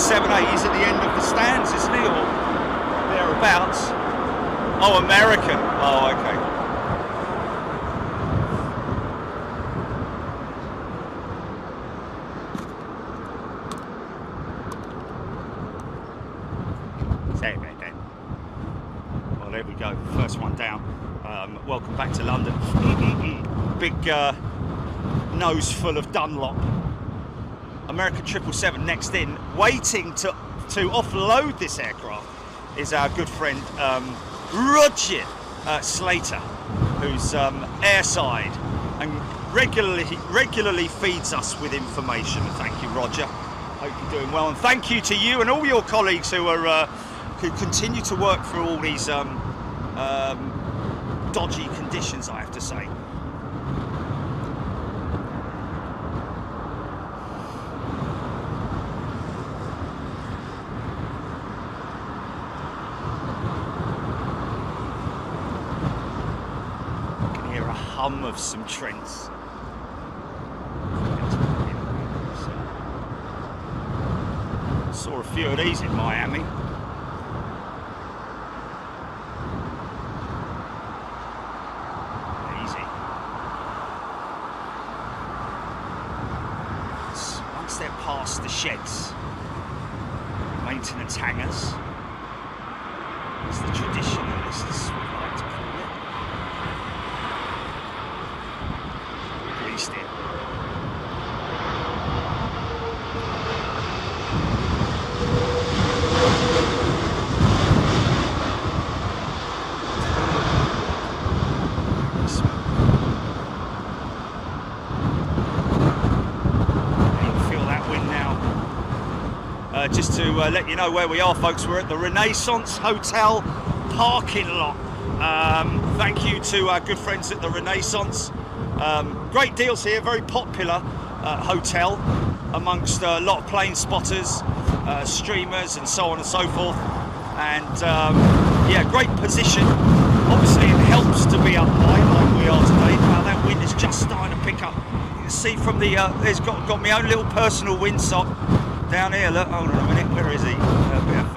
778, he's at the end of the stands, isn't he, or thereabouts? Oh, American. Oh, okay. Well, there we go. First one down. Welcome back to London. Big nose full of Dunlop. American 777 next in, waiting to offload this aircraft is our good friend Roger Slater, who's airside and regularly feeds us with information. Thank you, Roger. Hope you're doing well, and thank you to you and all your colleagues who are who continue to work through all these dodgy conditions, I have to say. Hum of some Trents. Saw a few of these in Miami. Easy. Once they're past the sheds, maintenance hangars, it's the traditionalists would like to call it. It. Feel that wind now. Just to let you know where we are, folks, we're at the Renaissance Hotel parking lot. Thank you to our good friends at the Renaissance. Great deals here, very popular hotel amongst a lot of plane spotters, streamers and so on and so forth, and yeah, great position. Obviously it helps to be up high like we are today. Now that wind is just starting to pick up. You can see from the, there's got my own little personal windsock down here. Look, hold on a minute, where is he? A bit of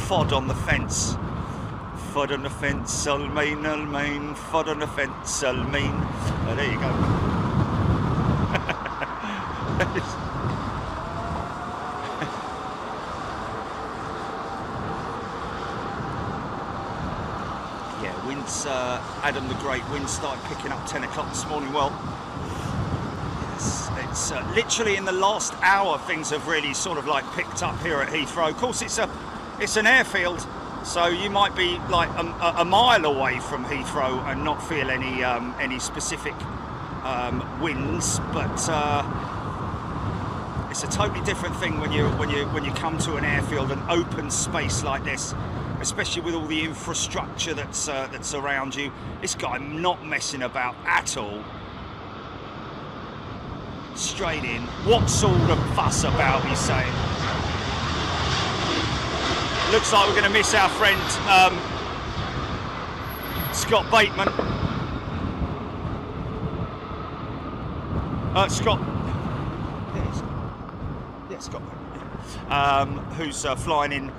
FOD on the fence. FOD on the fence, Almain, FOD on the fence, Almain. Oh, there you go. Yeah, winds, Adam the Great, wind started picking up 10 o'clock this morning. Well, it's literally in the last hour things have really sort of like picked up here at Heathrow. Of course, it's an airfield. So you might be like a mile away from Heathrow and not feel any specific winds, but it's a totally different thing when you come to an airfield, an open space like this, especially with all the infrastructure that's around you. This guy not messing about at all. Straight in. What's all the fuss about? He's saying. Looks like we're going to miss our friend Scott Bateman. Scott. Yeah, Scott Bateman. Who's flying in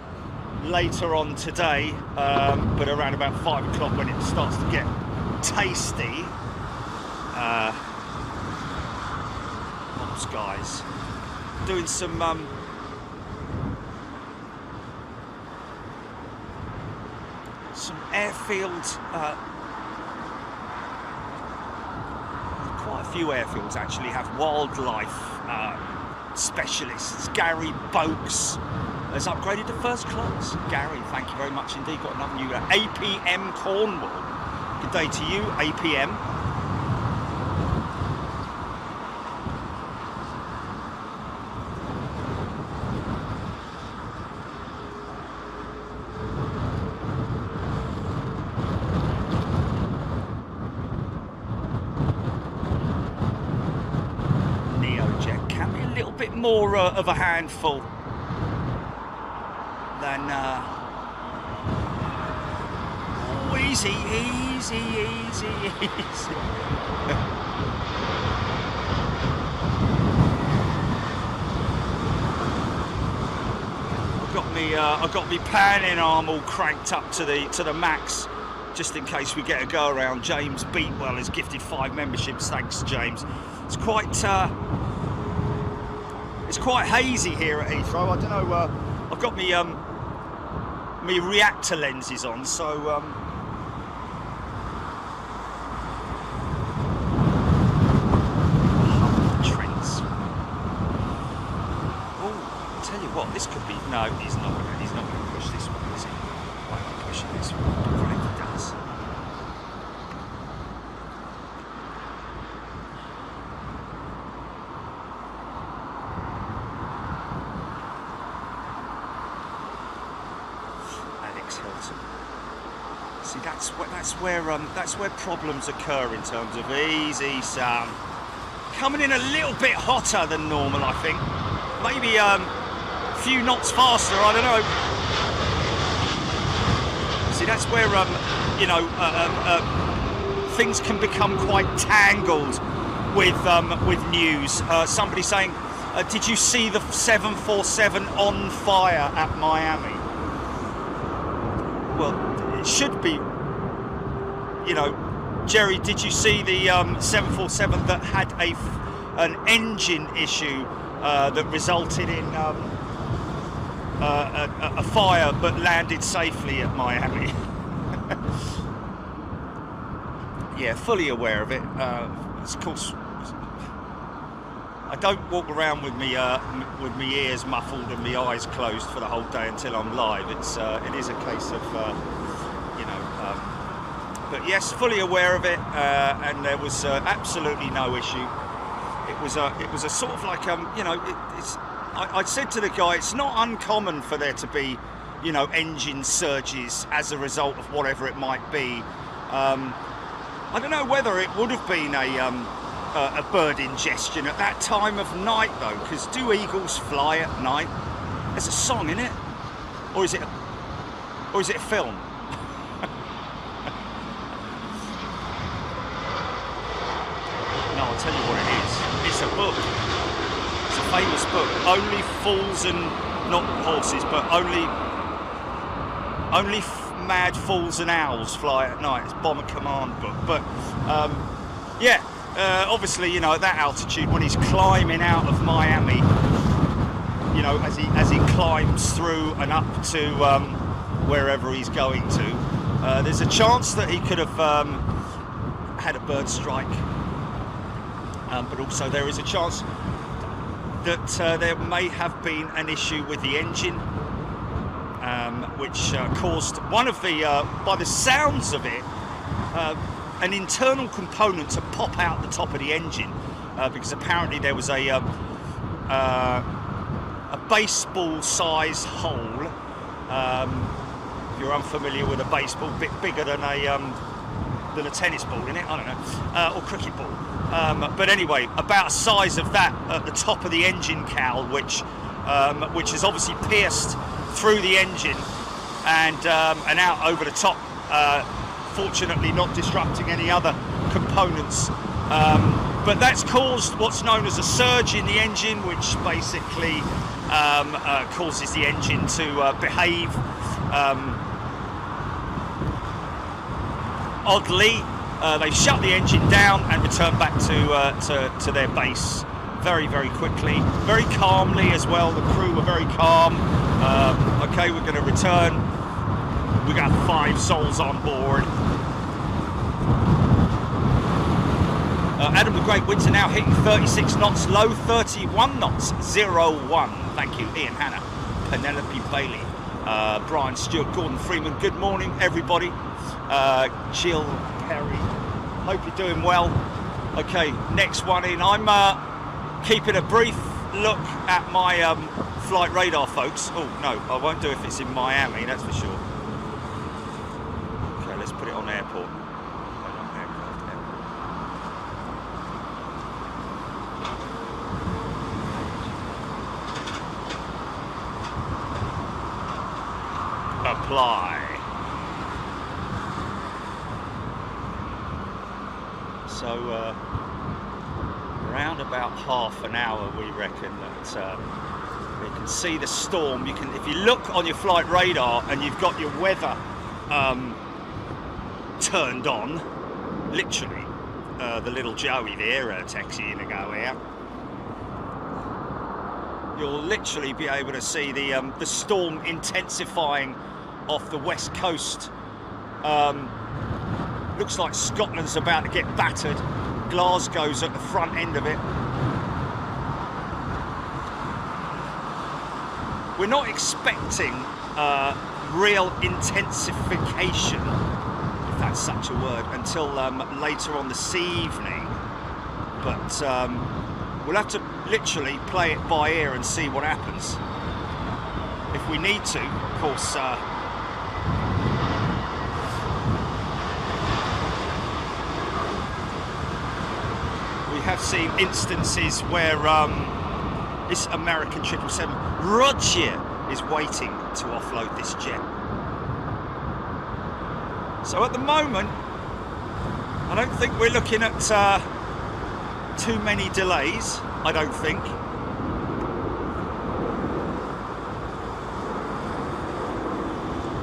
later on today, but around about 5 o'clock when it starts to get tasty. Those guys doing some. Some airfield, quite a few airfields actually have wildlife specialists. Gary Boakes has upgraded to first class. Gary, thank you very much indeed. Got another new APM Cornwall. Good day to you, APM. More of a handful than oh, easy. got me panning arm all cranked up to the max, just in case we get a go around. James Beatwell has gifted 5 memberships. Thanks, James. It's quite hazy here at Heathrow. I don't know. I've got me reactor lenses on, so. What, this could be, no, he's not going to push this one, is he? Why am I pushing this one? Right, he does. Alex Hilton. See, that's where problems occur in terms of easy sound. Coming in a little bit hotter than normal, I think. Maybe few knots faster, I don't know. See, that's where things can become quite tangled with news. Somebody saying, did you see the 747 on fire at Miami? Well, it should be, Jerry, did you see the 747 that had an engine issue that resulted in a fire but landed safely at Miami? Yeah, fully aware of it. Of course, I don't walk around with me ears muffled and my eyes closed for the whole day until I'm live. It is a case of but yes, fully aware of it, and there was absolutely no issue. It was a sort of like I said to the guy, it's not uncommon for there to be, engine surges as a result of whatever it might be. I don't know whether it would have been a bird ingestion at that time of night though, because do eagles fly at night? There's a song in it, or is it a film? No, I'll tell you what it is. It's a book. It's a famous book. Only fools and not horses, but only mad fools and owls fly at night. It's Bomber Command book. But obviously, at that altitude, when he's climbing out of Miami, as he climbs through and up to wherever he's going to, there's a chance that he could have had a bird strike. But also there is a chance that there may have been an issue with the engine, which caused one of the, by the sounds of it, an internal component to pop out the top of the engine, because apparently there was a baseball-size hole. If you're unfamiliar with a baseball, a bit bigger than a tennis ball in it, I don't know, or cricket ball. But anyway, about the size of that at the top of the engine cowl, which has obviously pierced through the engine and out over the top. Fortunately, not disrupting any other components. But that's caused what's known as a surge in the engine, which basically causes the engine to behave oddly. They shut the engine down and return back to their base very, very quickly, very calmly as well. The crew were very calm. Okay, we're going to return. We got 5 souls on board. Adam the Great Winter now hitting 36 knots, low 31 knots, 01. Thank you, Ian Hanna, Penelope Bailey, Brian Stewart, Gordon Freeman. Good morning, everybody. Jill Perry, hope you're doing well. Okay, next one in. I'm keeping a brief look at my flight radar, folks. Oh no, I won't do if it's in Miami, that's for sure. Okay, let's put it on airport. Apply. So around about half an hour we reckon that we're can see the storm. You can, if you look on your flight radar and you've got your weather turned on, literally, the little Joey there, taxiing to go out. You'll literally be able to see the storm intensifying off the west coast. Looks like Scotland's about to get battered. Glasgow's at the front end of it. We're not expecting real intensification, if that's such a word, until later on this evening. But we'll have to literally play it by ear and see what happens. If we need to, of course. We have seen instances where this American 777 Roger is waiting to offload this jet. So at the moment, I don't think we're looking at too many delays. I don't think.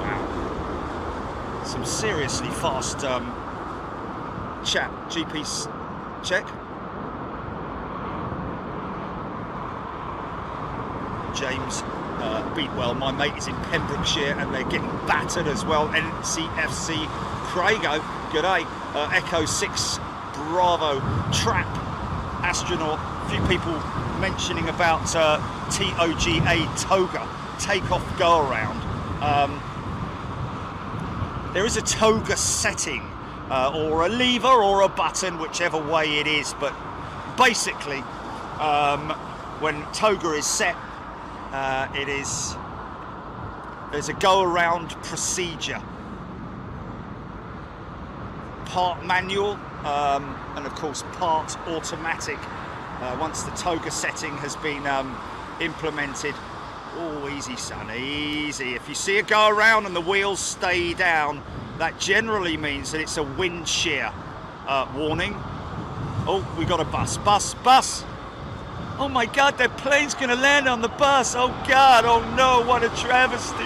Wow. Some seriously fast chat. GP's check. James Beatwell, my mate, is in Pembrokeshire and they're getting battered as well. NCFC Craigo, g'day. Echo 6 Bravo Trap astronaut. A few people mentioning about TOGA Toga, takeoff go around. There is a toga setting or a lever or a button, whichever way it is, but basically when toga is set, there's a go around procedure, part manual and of course part automatic. Once the toga setting has been implemented. Oh, easy son, easy. If you see it go around and the wheels stay down, that generally means that it's a wind shear warning. Oh, we got a bus. Oh my God, that plane's gonna land on the bus. Oh God, oh no, what a travesty.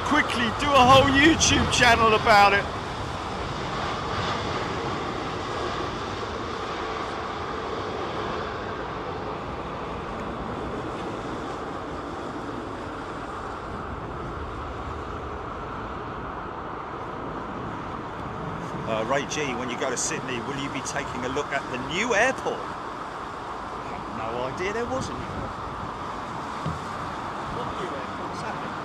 Quickly, do a whole YouTube channel about it. Ray G, when you go to Sydney, will you be taking a look at the new airport? I have no idea there was a new airport. What new airport's happening?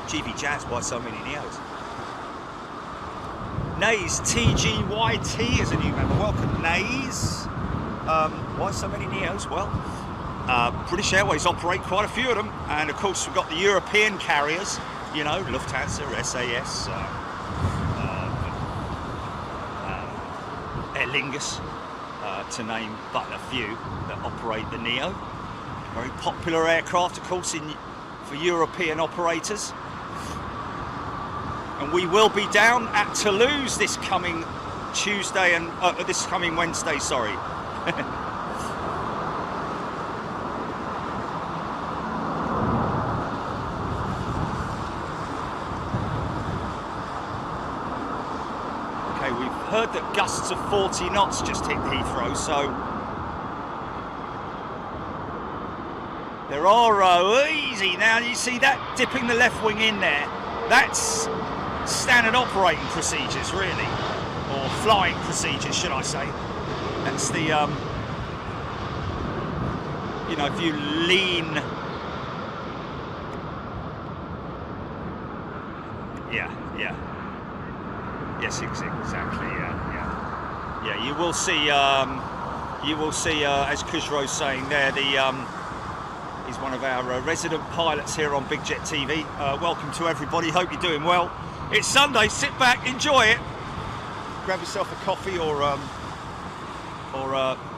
GB Jazz, why so many Neos? Nays TGYT is a new member. Welcome, Nays. Why so many Neos? Well, British Airways operate quite a few of them, and of course we've got the European carriers. You know, Lufthansa, SAS, Aer Lingus, to name but a few that operate the Neo. Very popular aircraft, of course, for European operators. And we will be down at Toulouse this coming Tuesday and this coming Wednesday. Sorry. Heard that gusts of 40 knots just hit Heathrow, so there are easy. Now you see that dipping the left wing in there, that's standard operating procedures really, or flying procedures should I say. That's the you know, if you lean, yeah. Yes, exactly. Yeah. You will see. As Kuzro's saying there, he's one of our resident pilots here on Big Jet TV. Welcome to everybody. Hope you're doing well. It's Sunday. Sit back, enjoy it. Grab yourself a coffee or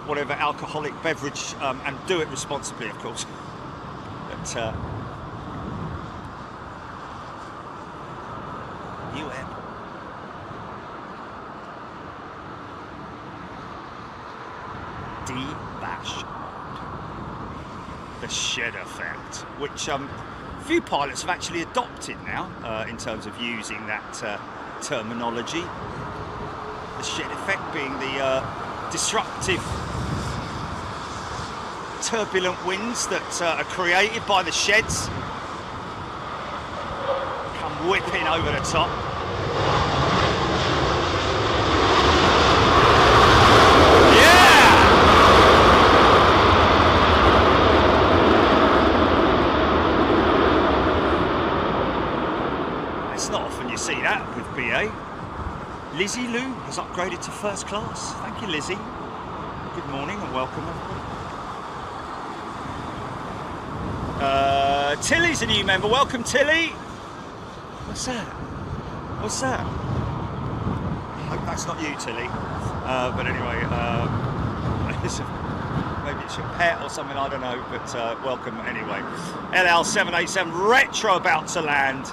whatever alcoholic beverage, and do it responsibly, of course. But new airport. D-bash. The shed effect, which few pilots have actually adopted now in terms of using that terminology. The shed effect being the disruptive, turbulent winds that are created by the sheds. Come whipping over the top. See that with BA. Lizzie Lou has upgraded to first class. Thank you, Lizzie. Good morning and welcome, everyone. Tilly's a new member. Welcome, Tilly. What's that? What's that? I hope that's not you, Tilly. But anyway, maybe it's your pet or something, I don't know. But welcome anyway. LL787 Retro about to land.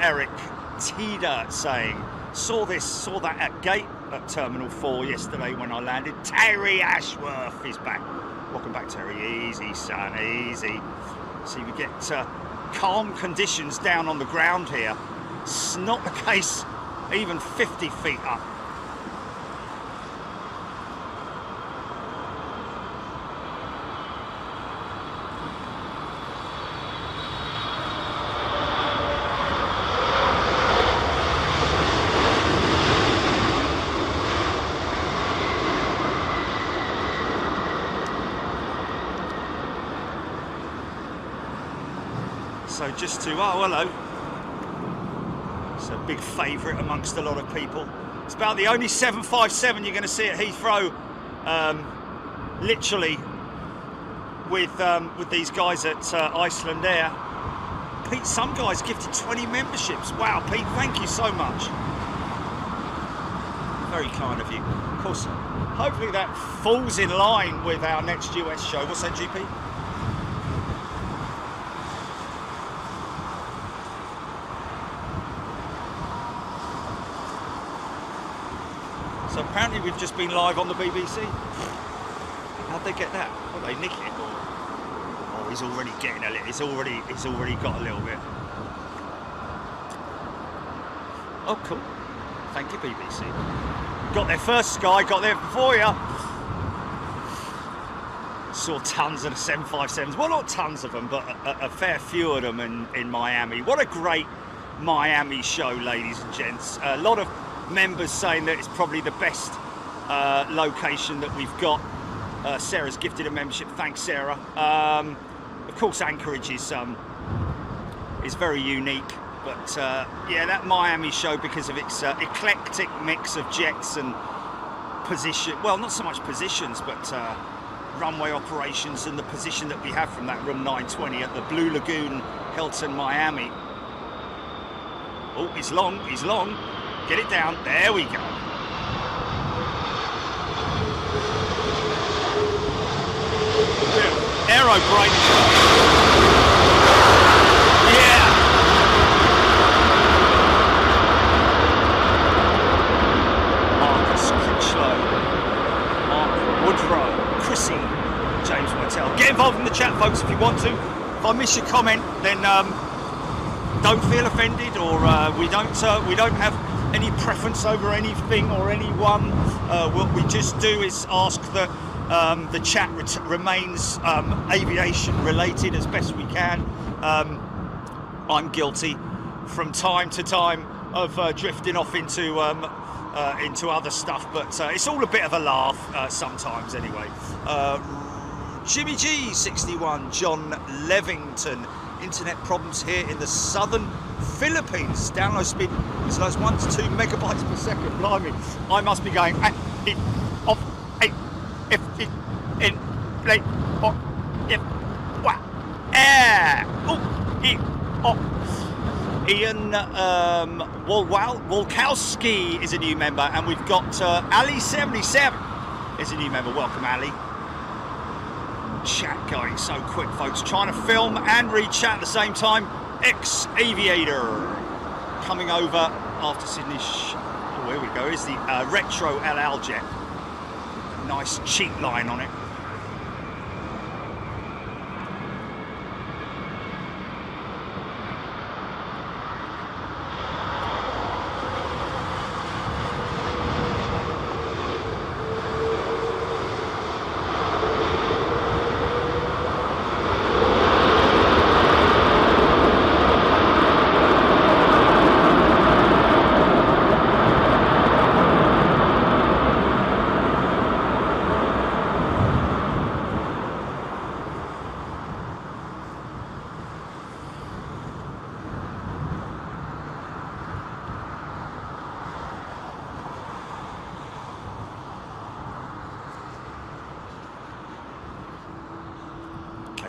Eric Tida saying, saw that at gate at Terminal 4 yesterday when I landed. Terry Ashworth is back. Welcome back, Terry. Easy, son, easy. See, we get calm conditions down on the ground here. It's not the case even 50 feet up. So just to, oh hello, it's a big favourite amongst a lot of people. It's about the only 757 you're going to see at Heathrow, literally, with these guys at Iceland Air. Pete, some guys gifted 20 memberships. Wow, Pete, thank you so much. Very kind of you. Of course, hopefully that falls in line with our next US show. What's that, GP? So apparently we've just been live on the BBC. How'd they get that? Well, they nick it. Oh, he's already getting a little. He's already got a little bit. Oh, cool. Thank you, BBC. Got there first, Sky. Got there before you. Saw tons of the 757s. Well, not tons of them, but a fair few of them in Miami. What a great Miami show, ladies and gents. A lot of members saying that it's probably the best location that we've got. Sarah's gifted a membership. Thanks, Sarah. Of course, Anchorage is very unique, but yeah, that Miami show, because of its eclectic mix of jets and position. Well, not so much positions, but runway operations and the position that we have from that room 920 at the Blue Lagoon, Hilton, Miami. Oh, he's long. He's long. Get it down. There we go. Aero brake. Yeah. Marcus Critchlow, Mark Woodrow, Chrissy, James Whitell. Get involved in the chat, folks, if you want to. If I miss your comment, then don't feel offended, or we don't have any preference over anything or anyone. What we just do is ask that the chat remains aviation related as best we can. I'm guilty from time to time of drifting off into other stuff, but it's all a bit of a laugh sometimes anyway. Jimmy G 61, John Levington. Internet problems here in the southern Philippines. Download speed as low as 1 to 2 megabytes per second. Blimey, I must be going Ian Wolkowski is a new member, and we've got Ali77 is a new member. Welcome, Ali. Chat going so quick, folks. Trying to film and read chat at the same time. Ex-Aviator coming over after Sydney. Oh, here we go. Is the Retro LL jet. nice cheat line on it.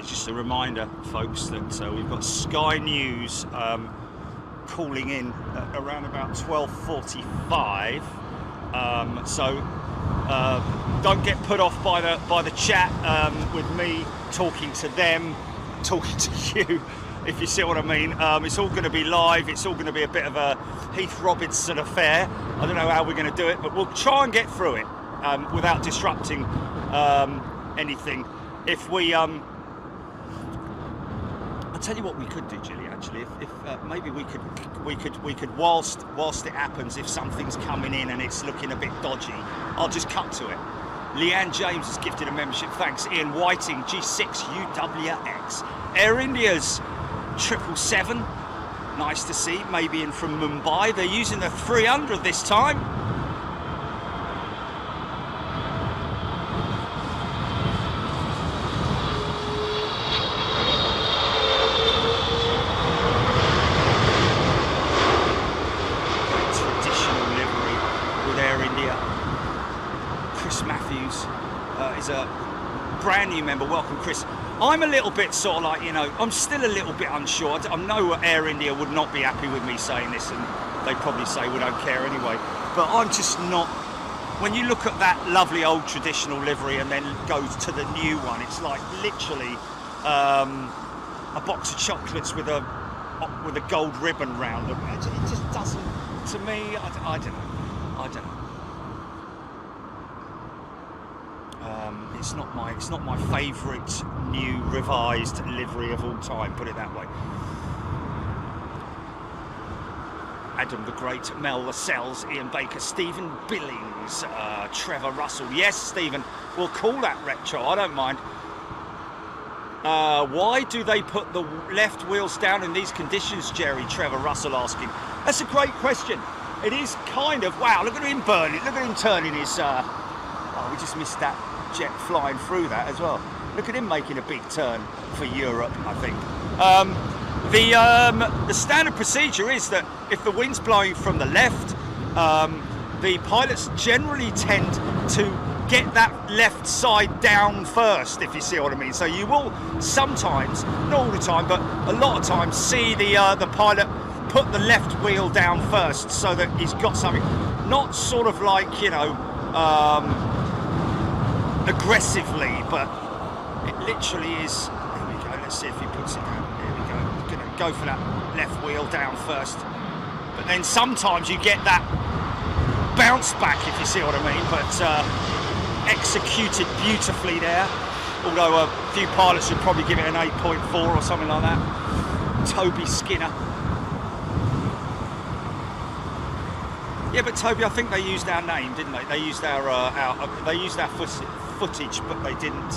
Just a reminder, folks, that we've got Sky News calling in at around about 12:45. So don't get put off by the chat with me talking to them, talking to you, if you see what I mean. It's all going to be live. It's all going to be a bit of a Heath Robinson affair. I don't know how we're going to do it, but we'll try and get through it without disrupting anything. If we I'll tell you what we could do, Gilly. Actually, if maybe we could whilst it happens, if something's coming in and it's looking a bit dodgy, I'll just cut to it. Leanne James has gifted a membership. Thanks. Ian Whiting, G6UWX. Air India's 777. Nice to see. Maybe in from Mumbai. They're using the 300 this time. Brand new member, welcome Chris. I'm a little bit sort of like, you know, I'm still a little bit unsure. I know Air India would not be happy with me saying this, and they probably say we don't care anyway, but I'm just not. When you look at that lovely old traditional livery and then go to the new one, it's like literally a box of chocolates with a gold ribbon round them. It just doesn't, to me, I don't know. It's not my favourite new revised livery of all time, put it that way. Adam the Great, Mel Lascelles, Ian Baker, Stephen Billings, Trevor Russell. Yes, Stephen, we'll call that retro, I don't mind. Why do they put the left wheels down in these conditions, Jerry? Trevor Russell asking. That's a great question. It is kind of, wow, look at him burning, look at him turning his, oh, we just missed that jet flying through that as well. Look at him making a big turn for Europe, I think. The standard procedure is that if the wind's blowing from the left, the pilots generally tend to get that left side down first, if you see what I mean. So you will sometimes, not all the time, but a lot of times see the pilot put the left wheel down first so that he's got something. Not sort of like, you know, aggressively, but it literally is. There we go, let's see if he puts it down. There we go. He's going to go for that left wheel down first, but then sometimes you get that bounce back, if you see what I mean, but executed beautifully there, although a few pilots would probably give it an 8.4 or something like that. Toby Skinner. Yeah, but Toby, I think they used our name, didn't they? They used our footage, but they didn't.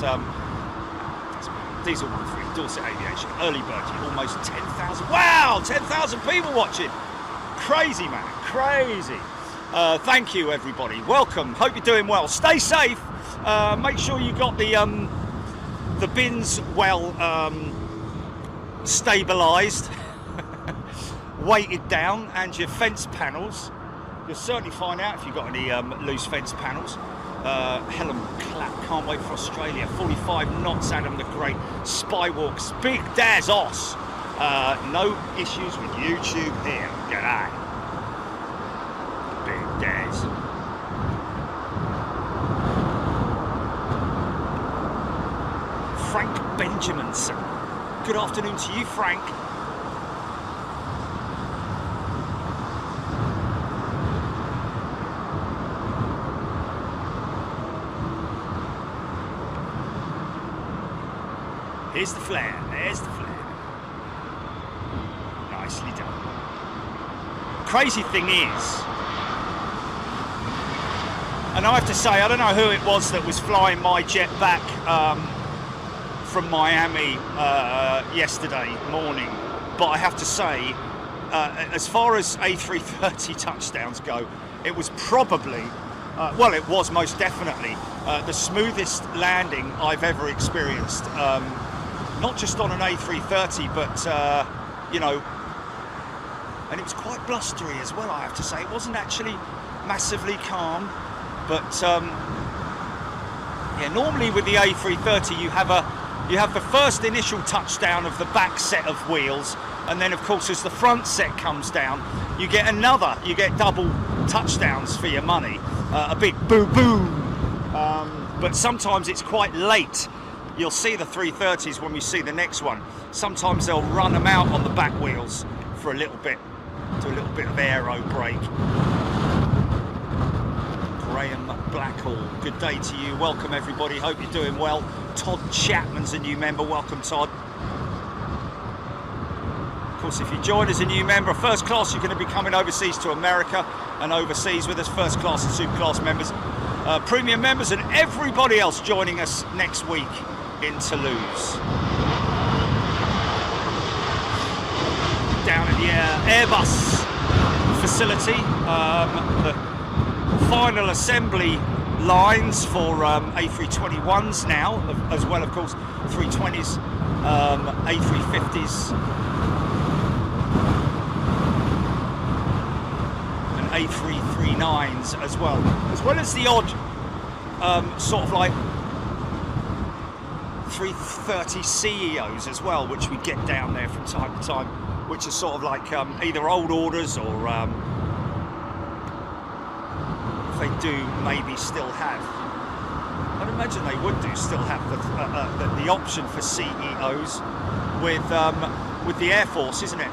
Diesel 13, Dorset Aviation, early birdie, almost 10,000. Wow, 10,000 people watching. Crazy, man, crazy. Thank you, everybody. Welcome. Hope you're doing well. Stay safe. Make sure you got the bins well stabilised, weighted down, and your fence panels. You'll certainly find out if you've got any loose fence panels. Helen Clapp, can't wait for Australia. 45 knots, Adam the Great. Spywalks, Big Daz Oss. No issues with YouTube here. G'day. Big Daz. Frank Benjaminson. Good afternoon to you, Frank. Here's the flare. There's the flare. Nicely done. Crazy thing is, and I have to say, I don't know who it was that was flying my jet back from Miami yesterday morning, but I have to say, as far as A330 touchdowns go, it was probably, well, it was most definitely the smoothest landing I've ever experienced. Not just on an A330, but you know, and it was quite blustery as well, I have to say. It wasn't actually massively calm, but yeah, normally with the A330 you have the first initial touchdown of the back set of wheels, and then of course as the front set comes down you get double touchdowns for your money, a big boo boom, but sometimes it's quite late. You'll see the 330s when we see the next one. Sometimes they'll run them out on the back wheels for a little bit, to a little bit of aero brake. Graham Blackall, good day to you. Welcome everybody, hope you're doing well. Todd Chapman's a new member, welcome Todd. Of course, if you join as a new member, first class, you're going to be coming overseas to America and overseas with us, first class and super class members. Premium members and everybody else joining us next week in Toulouse. Down at the Airbus facility, the final assembly lines for A321s now, as well of course 320s, A350s and A339s as well as the odd sort of like 330 CEOs as well, which we get down there from time to time, which are sort of like either old orders or if they do maybe still have, I'd imagine they would do still have the option for CEOs with the Air Force, isn't it,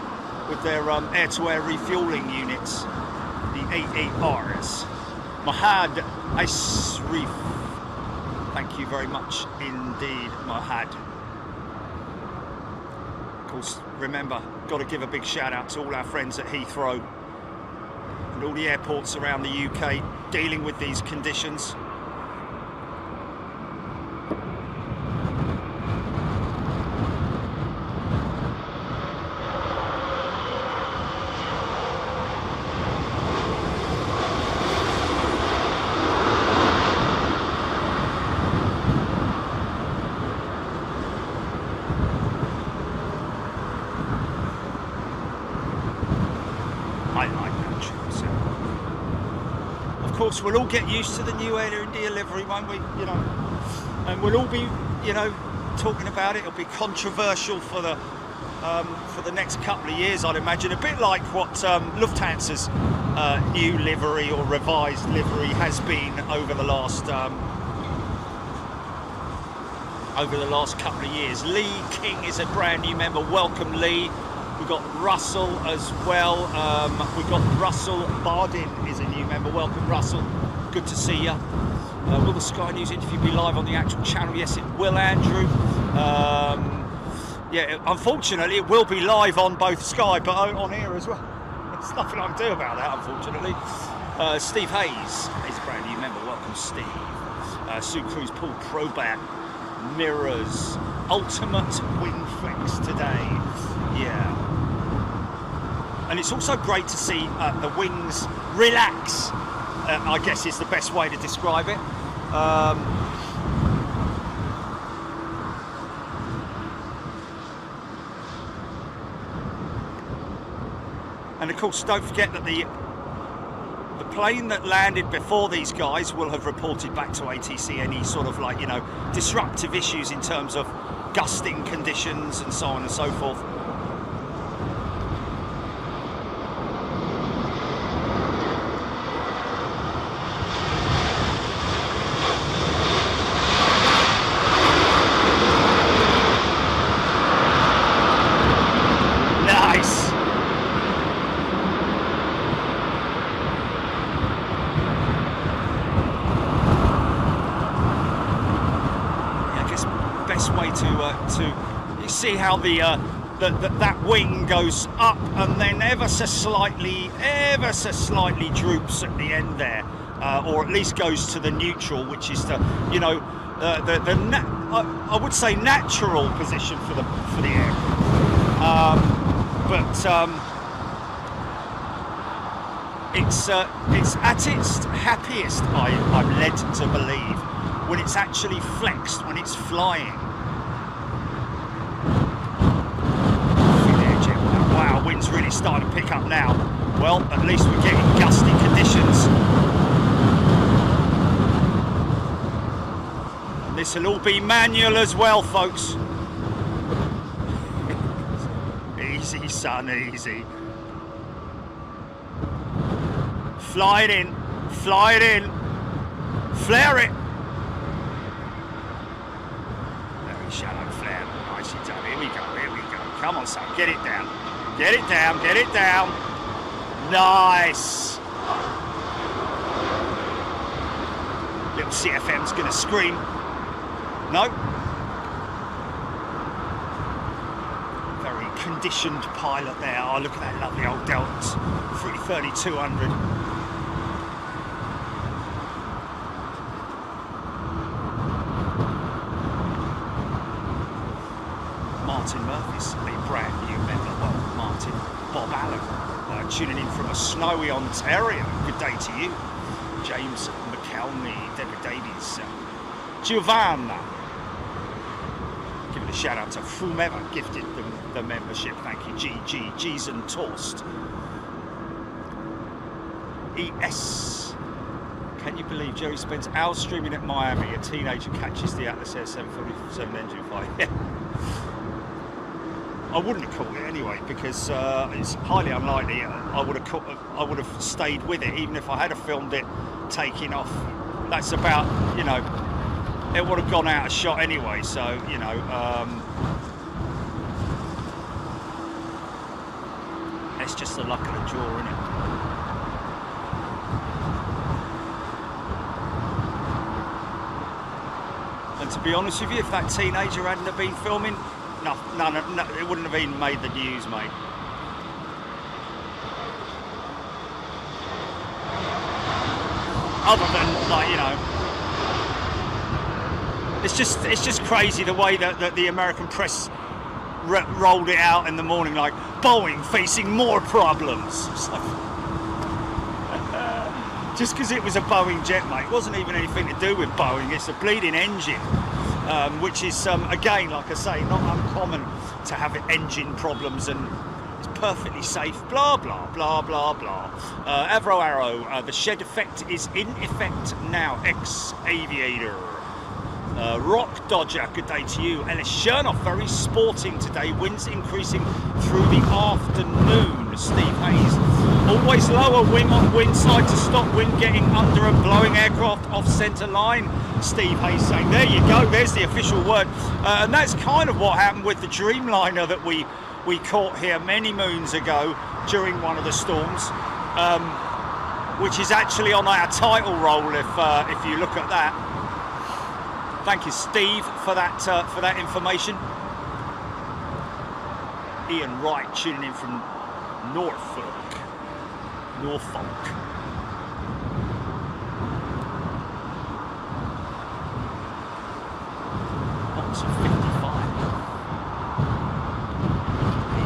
with their air-to-air refueling units, the AARs. Mahad Isrif, thank you very much indeed, Mahad. Of course, remember, got to give a big shout out to all our friends at Heathrow and all the airports around the UK dealing with these conditions. We'll all get used to the new Air India livery, won't we? You know, and we'll all be, you know, talking about it. It'll be controversial for the next couple of years, I'd imagine. A bit like what Lufthansa's new livery or revised livery has been over the last couple of years. Lee King is a brand new member. Welcome, Lee. We've got Russell as well. We've got Russell Bardin is a new member. Welcome, Russell. Good to see you. Will the Sky News interview be live on the actual channel? Yes, it will, Andrew. Yeah, unfortunately, it will be live on both Sky, but on here as well. There's nothing I can do about that, unfortunately. Steve Hayes is a brand new member. Welcome, Steve. Sue Cruz, Paul Probat, Mirrors, Ultimate Wing Flex today. Yeah. And it's also great to see the wings relax, I guess is the best way to describe it. And of course, don't forget that the plane that landed before these guys will have reported back to ATC any sort of, like, you know, disruptive issues in terms of gusting conditions and so on and so forth. see how that wing goes up and then ever so slightly droops at the end there, or at least goes to the neutral, which is the, you know, I would say natural position for the aircraft. It's at its happiest, I'm led to believe, when it's actually flexed, when it's flying. Wow, wind's really starting to pick up now. Well, at least we're getting gusty conditions. And this will all be manual as well, folks. Easy, son, easy. Fly it in, flare it. Very shallow flare, nicely done. Here we go. Come on, son, get it down. Get it down. Nice. Little CFM's gonna scream. No. Very conditioned pilot there. Oh, look at that lovely old Delta 330-200. Martin Murphy's a brand new member. Well, Martin, Bob Allen, tuning in from a snowy Ontario. Good day to you. James McElney, Deborah Davies, Giovanna. Give it a shout out to whomever gifted the membership. Thank you, G's and Toast. ES. Can you believe Jerry spends hours streaming at Miami? A teenager catches the Atlas Air 747 engine fire. I wouldn't have caught it anyway, because it's highly unlikely I would have stayed with it, even if I had filmed it taking off. That's about, you know, it would have gone out of shot anyway. So, you know, it's just the luck of the draw, isn't it? And to be honest with you, if that teenager hadn't have been filming, no, it wouldn't have even made the news, mate. Other than, like, you know, it's just crazy the way that the American press rolled it out in the morning, like Boeing facing more problems. So, just because it was a Boeing jet, mate, it wasn't even anything to do with Boeing. It's a bleeding engine. Which is, again, like I say, not uncommon to have engine problems, and it's perfectly safe, blah, blah, blah, blah, blah. Avro Arrow, the shed effect is in effect now, ex-aviator. Rock Dodger, good day to you. Ellis Chernoff, very sporting today, winds increasing through the afternoon. Steve Hayes, always lower wing on wind side to stop wind getting under a blowing aircraft off centre line. Steve Hayes saying, there you go, there's the official word. And that's kind of what happened with the Dreamliner that we caught here many moons ago during one of the storms, which is actually on our title roll if you look at that. Thank you, Steve, for that information. Ian Wright tuning in from Norfolk. Lots of 55.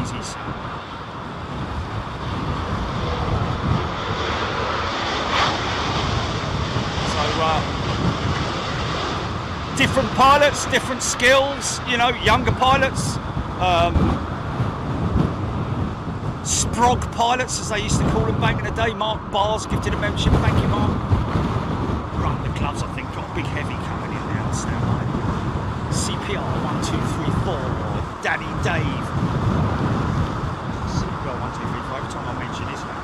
Easy, sir. So, different pilots, different skills, you know, younger pilots, Sprog pilots, as they used to call them back in the day. Mark Bars gifted a membership. Thank you, Mark. Right, the clubs, I think, got a big heavy coming in now. Stand by. CPR 1234. Daddy Dave. CPR 1234. Every time I mention his name,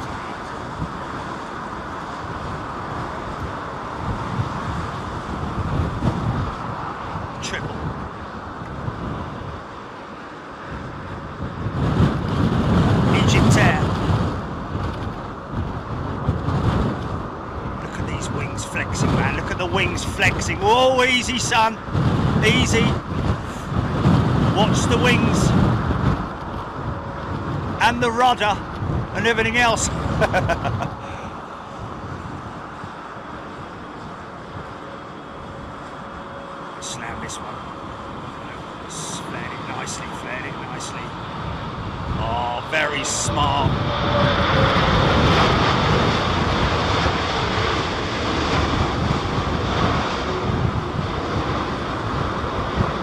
triple. Look at these wings flexing, man. Look at the wings flexing. Whoa, easy, son. Easy. Watch the wings and the rudder and everything else. Slam this one. Flared it nicely, flared it nicely. Oh, very smart.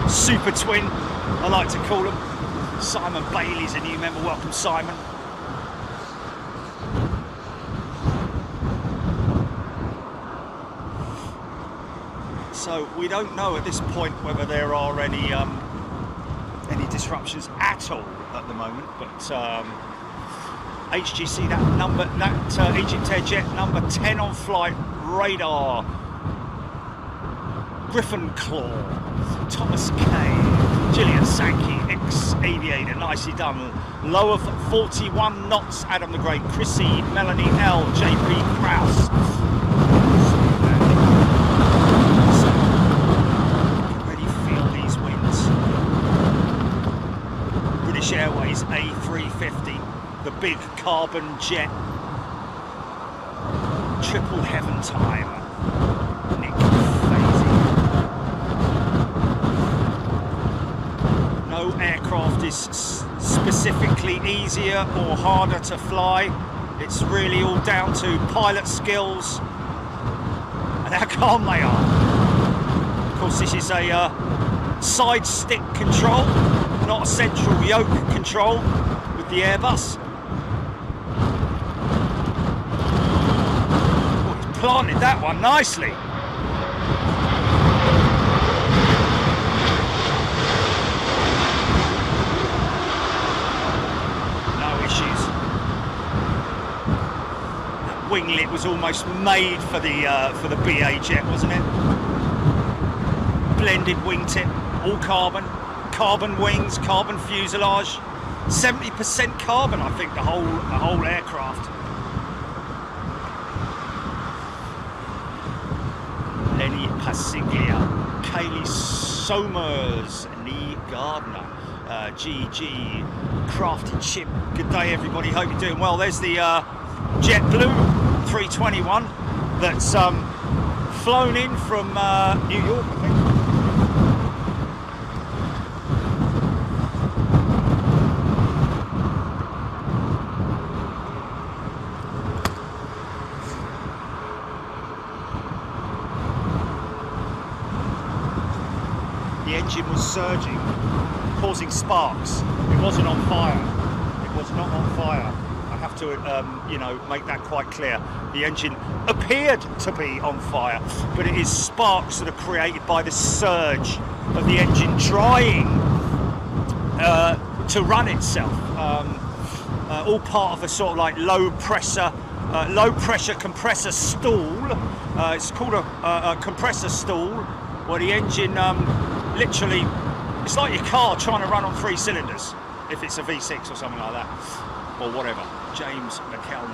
Super twin, I like to call them. Simon Bailey's a new member. Welcome, Simon. So we don't know at this point whether there are any disruptions at all at the moment. But HGC, that Egypt Air Jet number 10 on flight, radar. Griffin Claw, Thomas K, Gillian Sankey, ex-aviator, nicely done. Lower 41 knots, Adam the Great, Chrissy, Melanie L, JP Kraus. Already feel these winds. British Airways A350, the big carbon jet. Triple heaven time. Nick. No aircraft is specifically easier or harder to fly. It's really all down to pilot skills and how calm they are. Of course, this is a side stick control, not a central yoke control with the Airbus. Oh, he's planted that one nicely. Winglet was almost made for the BA jet, wasn't it? Blended wingtip, all carbon, carbon wings, carbon fuselage, 70% carbon, I think, the whole aircraft. Lenny Pasiglia, Kaylee Somers, Lee Gardner, GG, Crafty Chip. Good day, everybody. Hope you're doing well. There's the JetBlue 321 that's flown in from New York, I think. The engine was surging, causing sparks. It wasn't on fire. It was not on fire. Have to make that quite clear. The engine appeared to be on fire, but it is sparks that are created by the surge of the engine trying to run itself. All part of a sort of like low pressure compressor stall. It's called a compressor stall, where the engine literally, it's like your car trying to run on 3 cylinders if it's a V6 or something like that, or whatever. James McElney.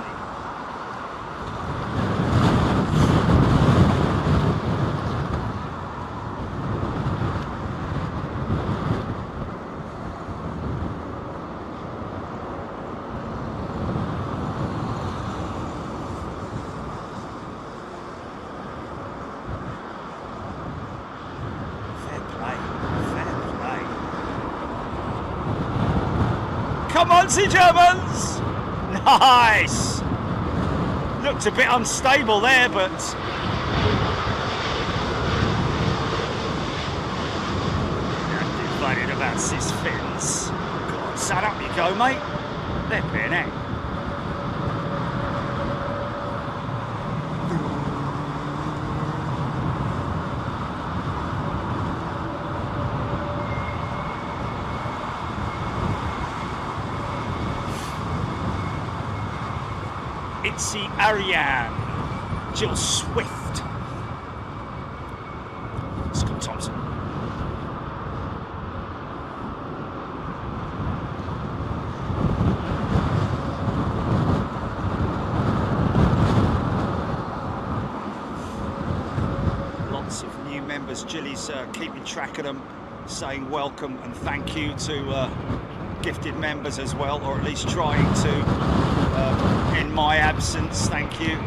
Fair play, fair play. Come on, Sea Germans! Nice! Looked a bit unstable there, but divided about 6 fins. Go on, sat up you go, mate. They're being out. Itzy Ariane, Jill Swift, Scott Thompson. Lots of new members. Jilly's keeping track of them. saying welcome and thank you to gifted members as well, or at least trying to in my absence. Thank you.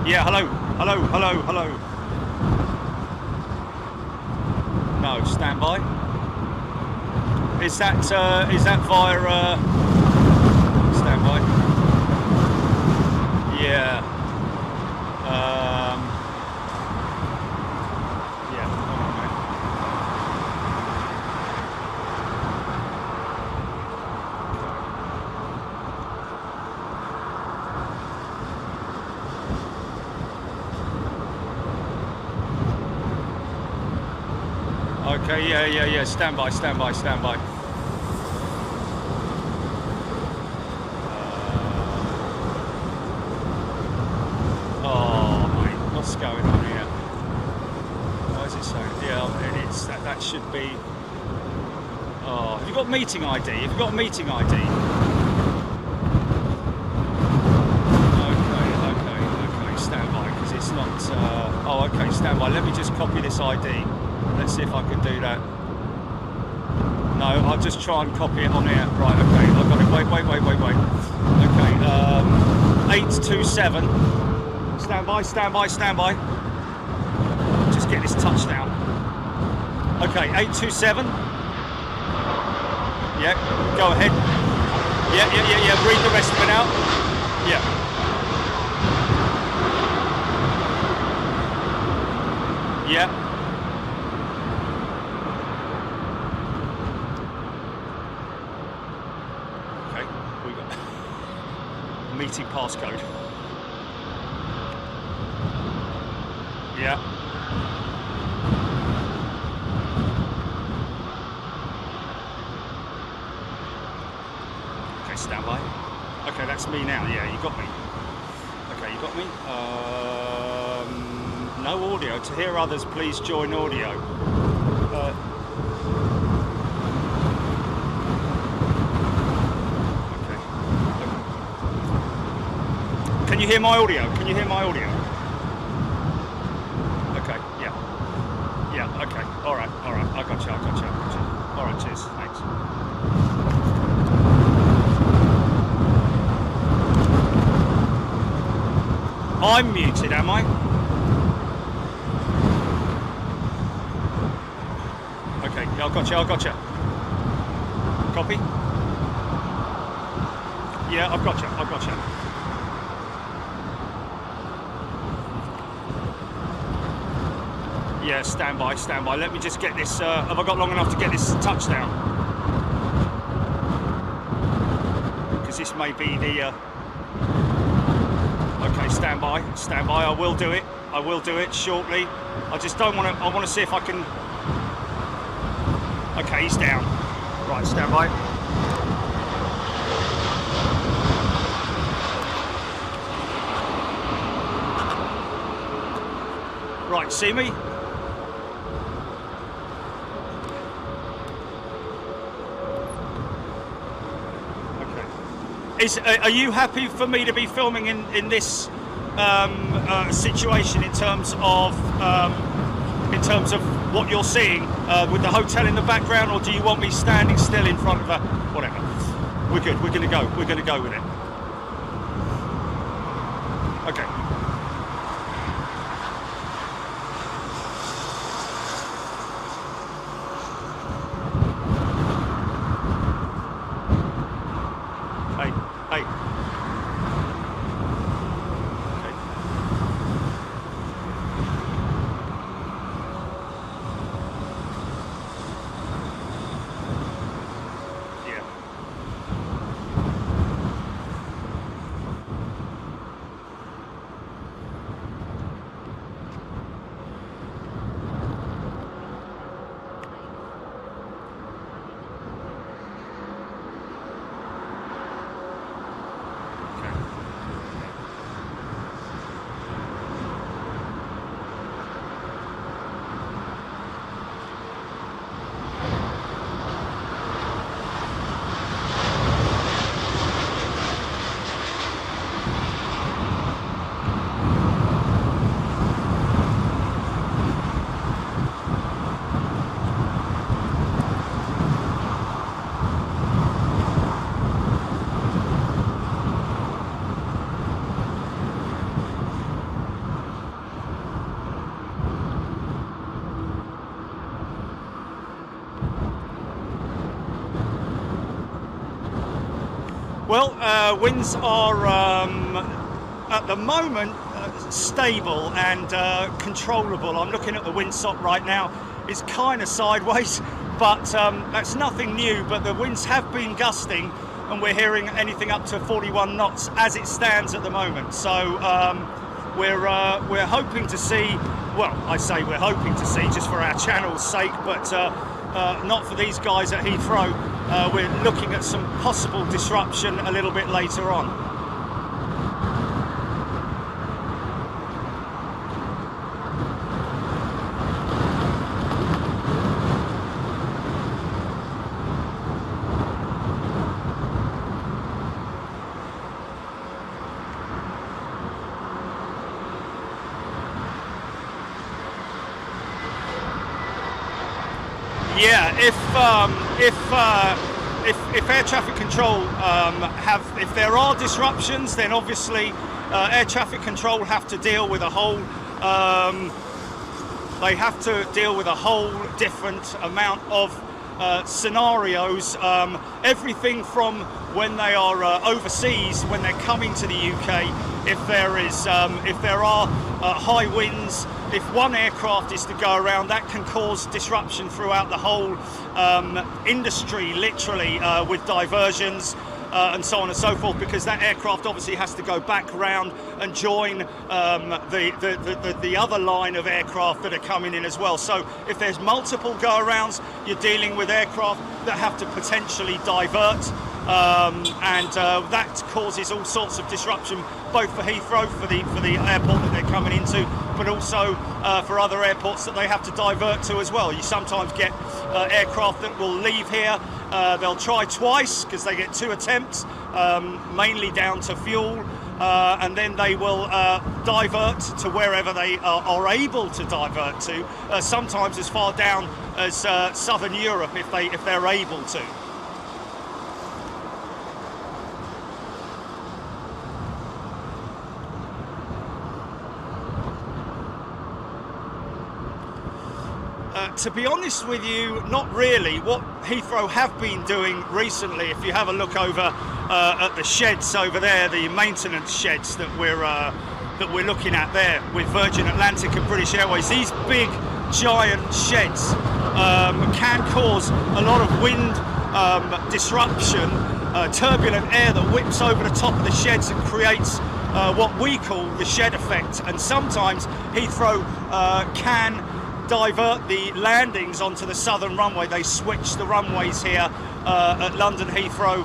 Yeah, hello. No, stand by. Is that via stand by? Yeah. Yeah. Hold on, mate. Okay, yeah. Stand by. Oh, mate, what's going on here? Why is it so? Yeah, and it's that should be. Oh, have you got meeting ID? Have you got a meeting ID? Okay. Stand by, because it's not. Oh, okay, stand by. Let me just copy this ID. Let's see if I can do that. No, I'll just try and copy it on here. Right, okay, I've got it. Wait. Okay, 827. Stand by. Just get this touchdown. Okay, 827. Yeah, go ahead. Yeah. Read the rest of it out. Yeah. Meeting passcode. Yeah. Okay, stand by. Okay, that's me now. Yeah, you got me. Okay, you got me. No audio. To hear others, please join audio. Can you hear my audio? Okay, yeah, okay, all right, I got you. All right, cheers, thanks. I'm muted, am I? Okay, yeah, I got you. Copy? Yeah, I've got you. Yeah, stand by. Let me just get this. Have I got long enough to get this touchdown? Because this may be the. Okay, stand by. I will do it shortly. I just don't want to. I want to see if I can. Okay, he's down. Right, stand by. Right, see me? Are you happy for me to be filming in this situation in terms of what you're seeing with the hotel in the background, or do you want me standing still in front of a whatever? We're good. We're gonna go with it. Okay. Hey. Okay. Yeah. Well, winds are at the moment stable and controllable. I'm looking at the windsock right now. It's kind of sideways, but that's nothing new. But the winds have been gusting, and we're hearing anything up to 41 knots as it stands at the moment. So we're hoping to see. Well, I say we're hoping to see just for our channel's sake, but not for these guys at Heathrow. We're looking at some possible disruption a little bit later on. Yeah, if air traffic control if there are disruptions, then obviously air traffic control have to deal with a whole they have to deal with a whole different amount of scenarios. Everything from when they are overseas, when they're coming to the UK, if there are high winds. If one aircraft is to go around, that can cause disruption throughout the whole industry, literally, with diversions and so on and so forth, because that aircraft obviously has to go back around and join the other line of aircraft that are coming in as well. So if there's multiple go-arounds, you're dealing with aircraft that have to potentially divert, and that causes all sorts of disruption, both for Heathrow, for the airport that they're coming into, but also for other airports that they have to divert to as well. You sometimes get aircraft that will leave here, they'll try twice because they get 2 attempts, mainly down to fuel, and then they will divert to wherever they are able to divert to, sometimes as far down as southern Europe if they're able to. To be honest with you, not really. What Heathrow have been doing recently, if you have a look over at the sheds over there, the maintenance sheds that we're looking at there with Virgin Atlantic and British Airways, these big giant sheds can cause a lot of wind disruption, turbulent air that whips over the top of the sheds and creates what we call the shed effect. And sometimes Heathrow can divert the landings onto the southern runway. They switch the runways here at London Heathrow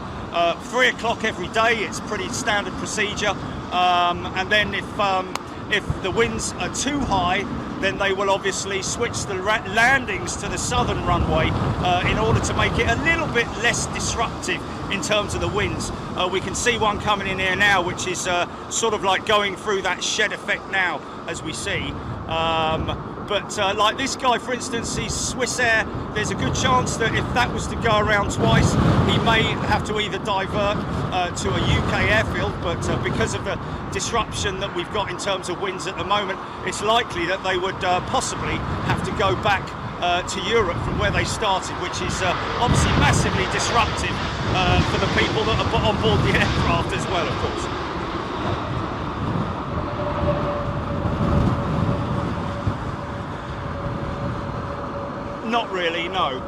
3 o'clock every day. It's pretty standard procedure, and then if the winds are too high, then they will obviously switch the landings to the southern runway in order to make it a little bit less disruptive in terms of the winds. We can see one coming in here now, which is sort of like going through that shed effect now, as we see. But like this guy, for instance, he's Swiss Air. There's a good chance that if that was to go around twice, he may have to either divert to a UK airfield, but because of the disruption that we've got in terms of winds at the moment, it's likely that they would possibly have to go back to Europe from where they started, which is obviously massively disruptive for the people that are on board the aircraft as well, of course. Not really, no.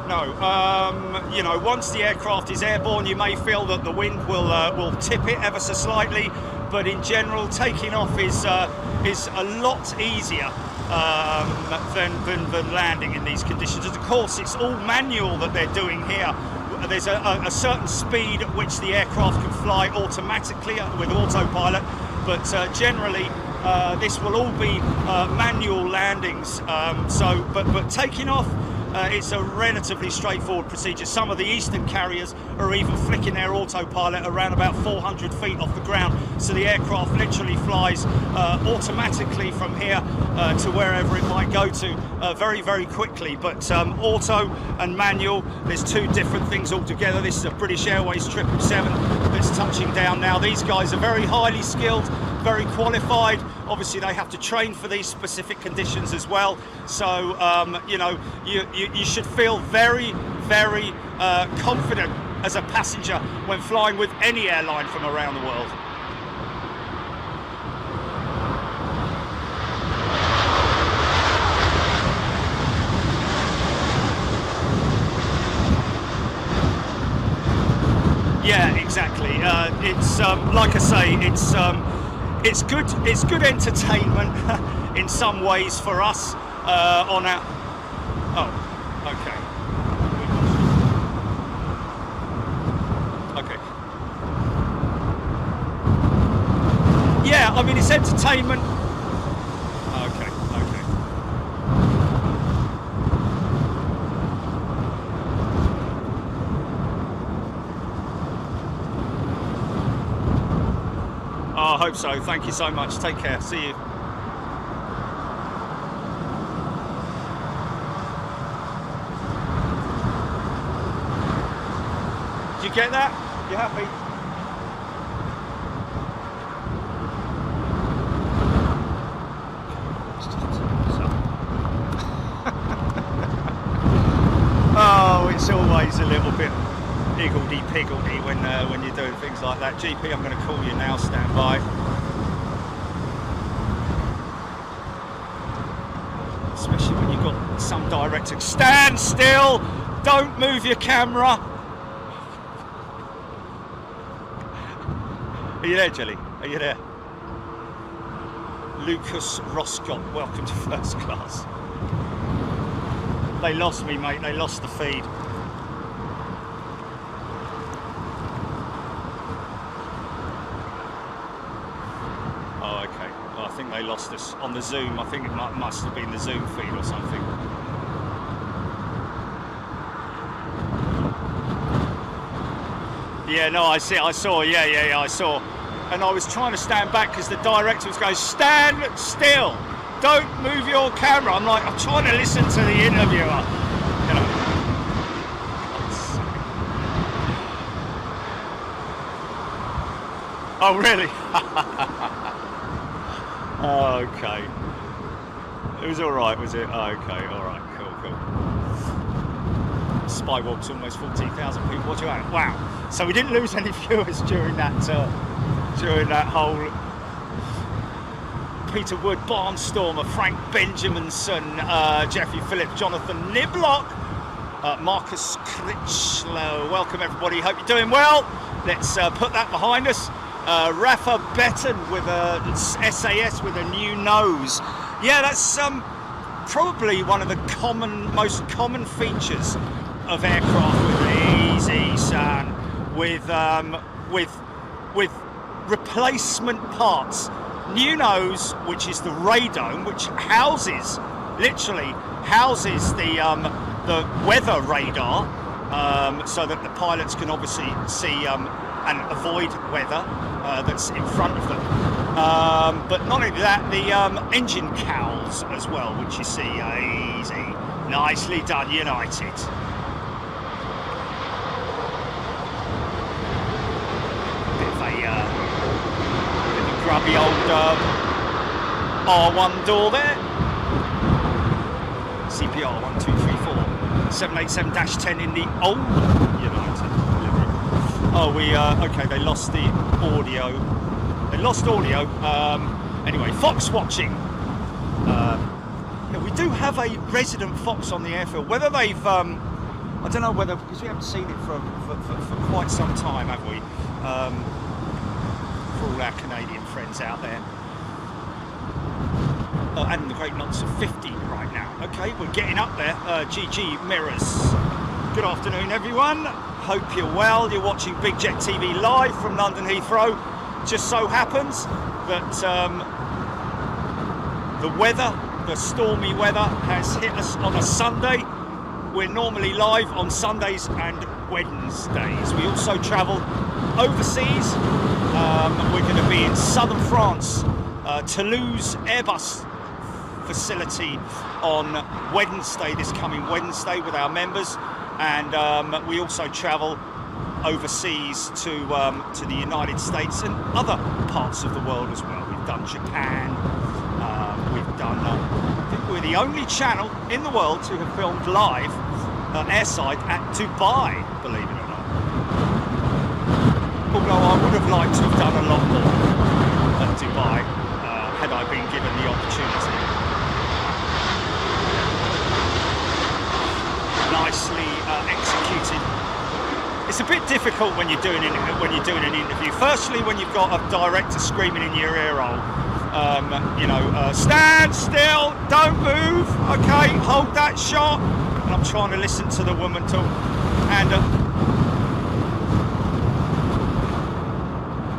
You know, once the aircraft is airborne, you may feel that the wind will tip it ever so slightly, but in general, taking off is a lot easier than landing in these conditions. And of course, it's all manual that they're doing here. There's a certain speed at which the aircraft can fly automatically with autopilot, but generally this will all be manual landings. But taking off, it's a relatively straightforward procedure. Some of the eastern carriers are even flicking their autopilot around about 400 feet off the ground, so the aircraft literally flies automatically from here to wherever it might go to very, very quickly. But auto and manual, there's two different things altogether. This is a British Airways 777 that's touching down now. These guys are very highly skilled, very qualified. Obviously they have to train for these specific conditions as well, so you know, you should feel very, very confident as a passenger when flying with any airline from around the world. Yeah, exactly. It's like I say, it's good entertainment in some ways for us on our. Oh, okay. Okay. Yeah, I mean it's entertainment. Okay. Okay. Oh, I hope so. Thank you so much. Take care. See you. Did you get that? You happy? Oh, it's always a little bit higgledy-piggledy when you're doing things like that. GP, I'm going to call you now. Stand by. Especially when you've got some director. Stand still! Don't move your camera! Are you there, Jelly? Are you there? Lucas Roscott, welcome to first class. They lost me, mate. They lost the feed. Oh, okay. Well, I think they lost us on the Zoom. I think it must have been the Zoom feed or something. Yeah, no, I saw, yeah, I saw. And I was trying to stand back because the director was going, stand still, don't move your camera. I'm like, I'm trying to listen to the interviewer, you know. Oh, really? Okay. It was all right, was it? Okay, all right, cool. Spywalk's almost 14,000 people watching. Wow. So we didn't lose any viewers during that whole Peter Wood, Barnstormer, Frank Benjaminson, Jeffrey Phillips, Jonathan Niblock, Marcus Critchlow. Welcome everybody. Hope you're doing well. Let's put that behind us. Rafa Betten with a SAS with a new nose. Yeah, that's probably one of the most common features of aircraft with easy sun, with replacement parts. New nose, which is the radome, which literally houses the weather radar, so that the pilots can obviously see and avoid weather that's in front of them. But not only that, the engine cowls as well, which you see, easy, nicely done, United. Bit of a grubby old R1 door there. CPR 1234 787-10 in the old United Livery. Oh, okay, they lost the audio. Anyway, fox watching. Yeah, we do have a resident fox on the airfield. Whether they've, I don't know whether, because we haven't seen it for quite some time, have we? For all our Canadian friends out there. And the great knots of 50 right now. Okay, we're getting up there. GG Mirrors. Good afternoon, everyone. Hope you're well. You're watching Big Jet TV live from London Heathrow. Just so happens that the weather, the stormy weather, has hit us on a Sunday. We're normally live on Sundays and Wednesdays. We also travel overseas. We're going to be in southern France, Toulouse Airbus facility on Wednesday, this coming Wednesday, with our members, and we also travel overseas to the United States and other parts of the world as well. We've done Japan, we've done, I think we're the only channel in the world to have filmed live airside at Dubai, believe it or not. although I would have liked to have done a lot more at Dubai had I been given the opportunity. Nicely executed. It's a bit difficult when you're doing an interview. Firstly, when you've got a director screaming in your ear hole, stand still, don't move, okay, hold that shot. And I'm trying to listen to the woman talk. And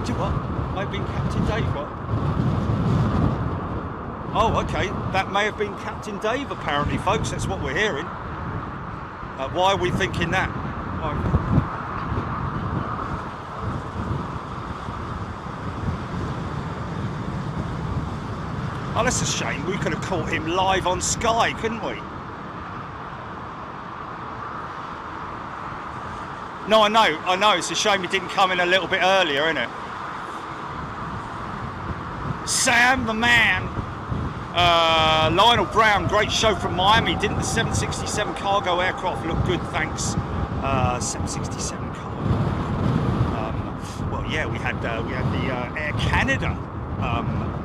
do what? May have been Captain Dave. What? Oh, okay. That may have been Captain Dave. Apparently, folks. That's what we're hearing. Why are we thinking that? Oh, that's a shame. We could have caught him live on Sky, couldn't we? No, I know. It's a shame he didn't come in a little bit earlier, isn't it? Sam, the man. Lionel Brown, great show from Miami. Didn't the 767 cargo aircraft look good? Thanks. 767 cargo. Well, yeah, we had the Air Canada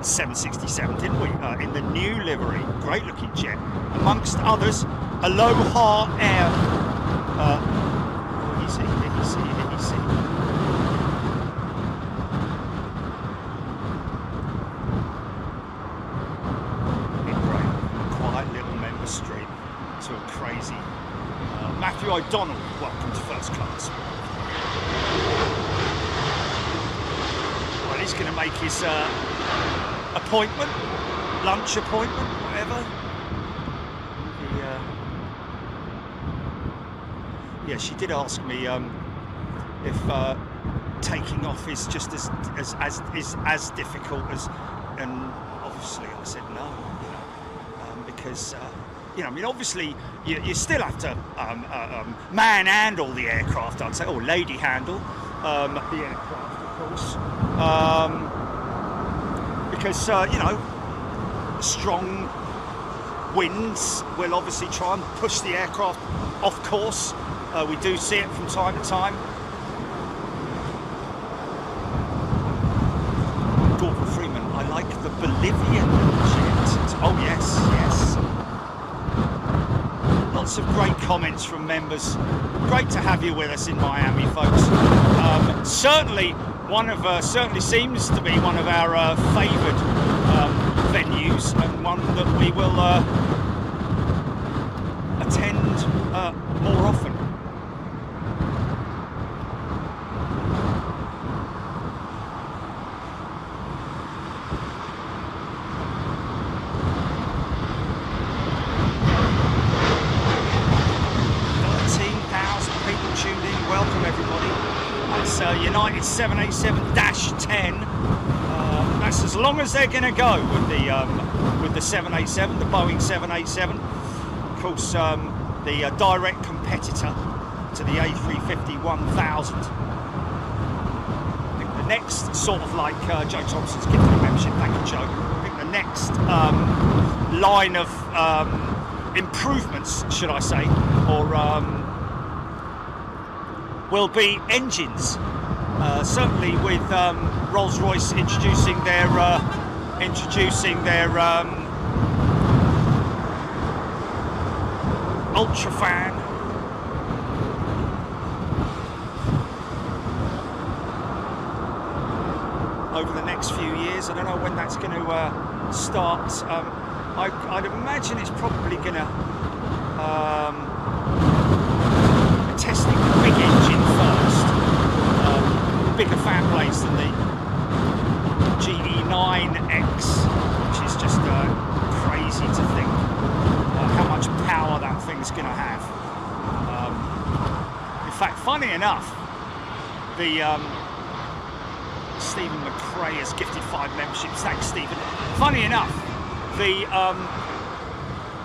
767, didn't we? In the new livery, great looking jet. Amongst others, Aloha Air. Easy. Quiet little member stream to a crazy. Matthew O'Donnell, welcome to first class. Well, he's going to make his appointment, lunch appointment, whatever. Yeah, she did ask me if taking off is just as difficult as, and obviously I said no, because obviously you still have to man handle the aircraft, I'd say, or lady handle the aircraft, of course, because strong winds will obviously try and push the aircraft off course. We do see it from time to time. Gordon Freeman, I like the Bolivian jet. Oh yes. Lots of great comments from members. Great to have you with us in Miami, folks. Certainly seems to be one of our favoured venues, and one that we will attend more often. United 787-10. That's as long as they're going to go with the 787, the Boeing 787. Of course, the direct competitor to the A350-1000. I think the next sort of like Joe Thompson's gifted a membership. Thank you, Joe. I think the next line of improvements, should I say, or will be engines. Certainly with Rolls-Royce introducing their Ultrafan. Over the next few years, I don't know when that's going to start. I'd imagine it's probably going to testing the big engine first. Bigger fan blades than the GE9X, which is just crazy to think how much power that thing's going to have. In fact, funny enough, the Stephen McRae has gifted 5 memberships. Thanks, Stephen. Funny enough, the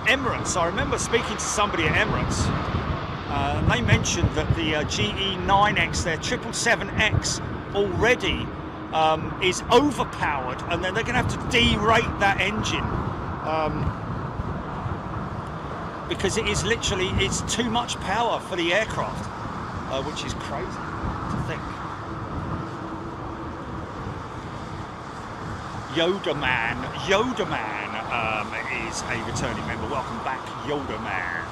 Emirates, I remember speaking to somebody at Emirates, and they mentioned that the GE9X, their 777X, already is overpowered, and then they're going to have to derate that engine because it's too much power for the aircraft, which is crazy to think. Yoda Man is a returning member. Welcome back, Yoda Man.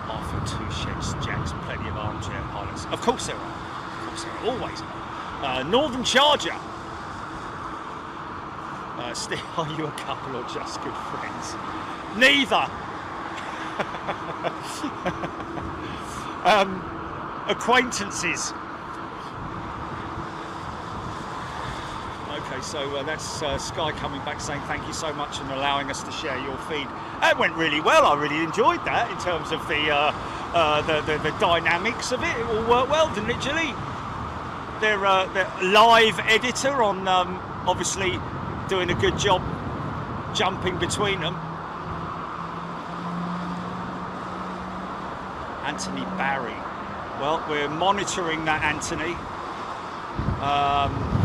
Half and two sheds, Jacks, plenty of armchair pilots. Of course there are. Of course there are, always. Northern Charger. Steve, are you a couple or just good friends? Neither. Acquaintances. Okay, so that's Sky coming back saying thank you so much and allowing us to share your feed. That went really well. I really enjoyed that in terms of the dynamics of it. It all worked well, didn't it, Gilly? Their live editor on obviously doing a good job jumping between them. Anthony Barry. Well, we're monitoring that, Anthony.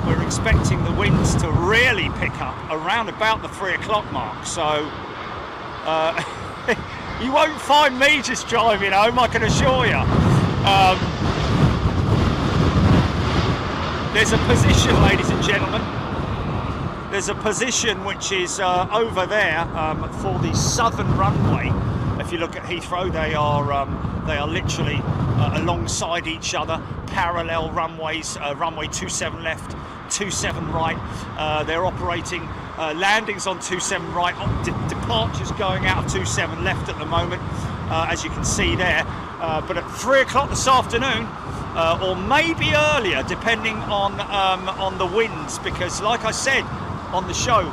We're expecting the winds to really pick up around about the 3 o'clock mark, so you won't find me just driving home, I can assure you. There's a position, ladies and gentlemen. There's a position which is over there for the southern runway. If you look at Heathrow, they are literally alongside each other, parallel runways. Runway 27 left, 27 right. They're operating landings on 27 right, departures going out of 27 left at the moment, as you can see there. But at 3 o'clock this afternoon, or maybe earlier, depending on the winds, because like I said on the show,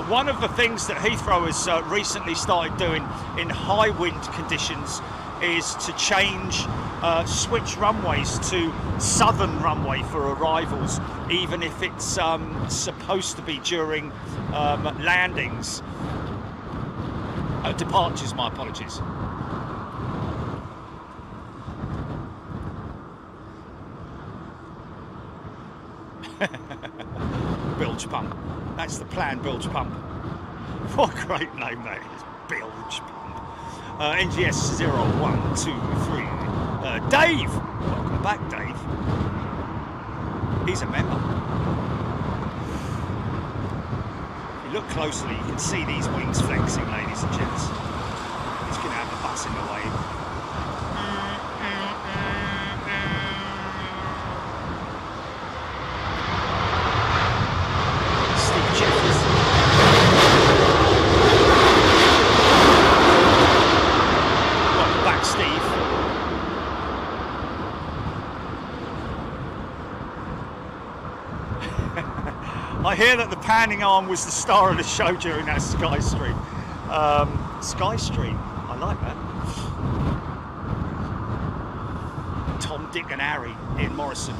one of the things that Heathrow has recently started doing in high wind conditions is to switch runways to southern runway for arrivals, even if it's supposed to be during landings. Departures, my apologies. Bilge pump. That's the planned bilge pump. What a great name that is. Bilge pump. NGS 0123. Dave. Welcome back, Dave. He's a member. If you look closely, you can see these wings flexing, ladies and gents. He's going to have a bus in the way. I hear that the panning arm was the star of the show during that Sky Stream. Sky Stream, I like that. Tom, Dick and Harry, Ian Morrison.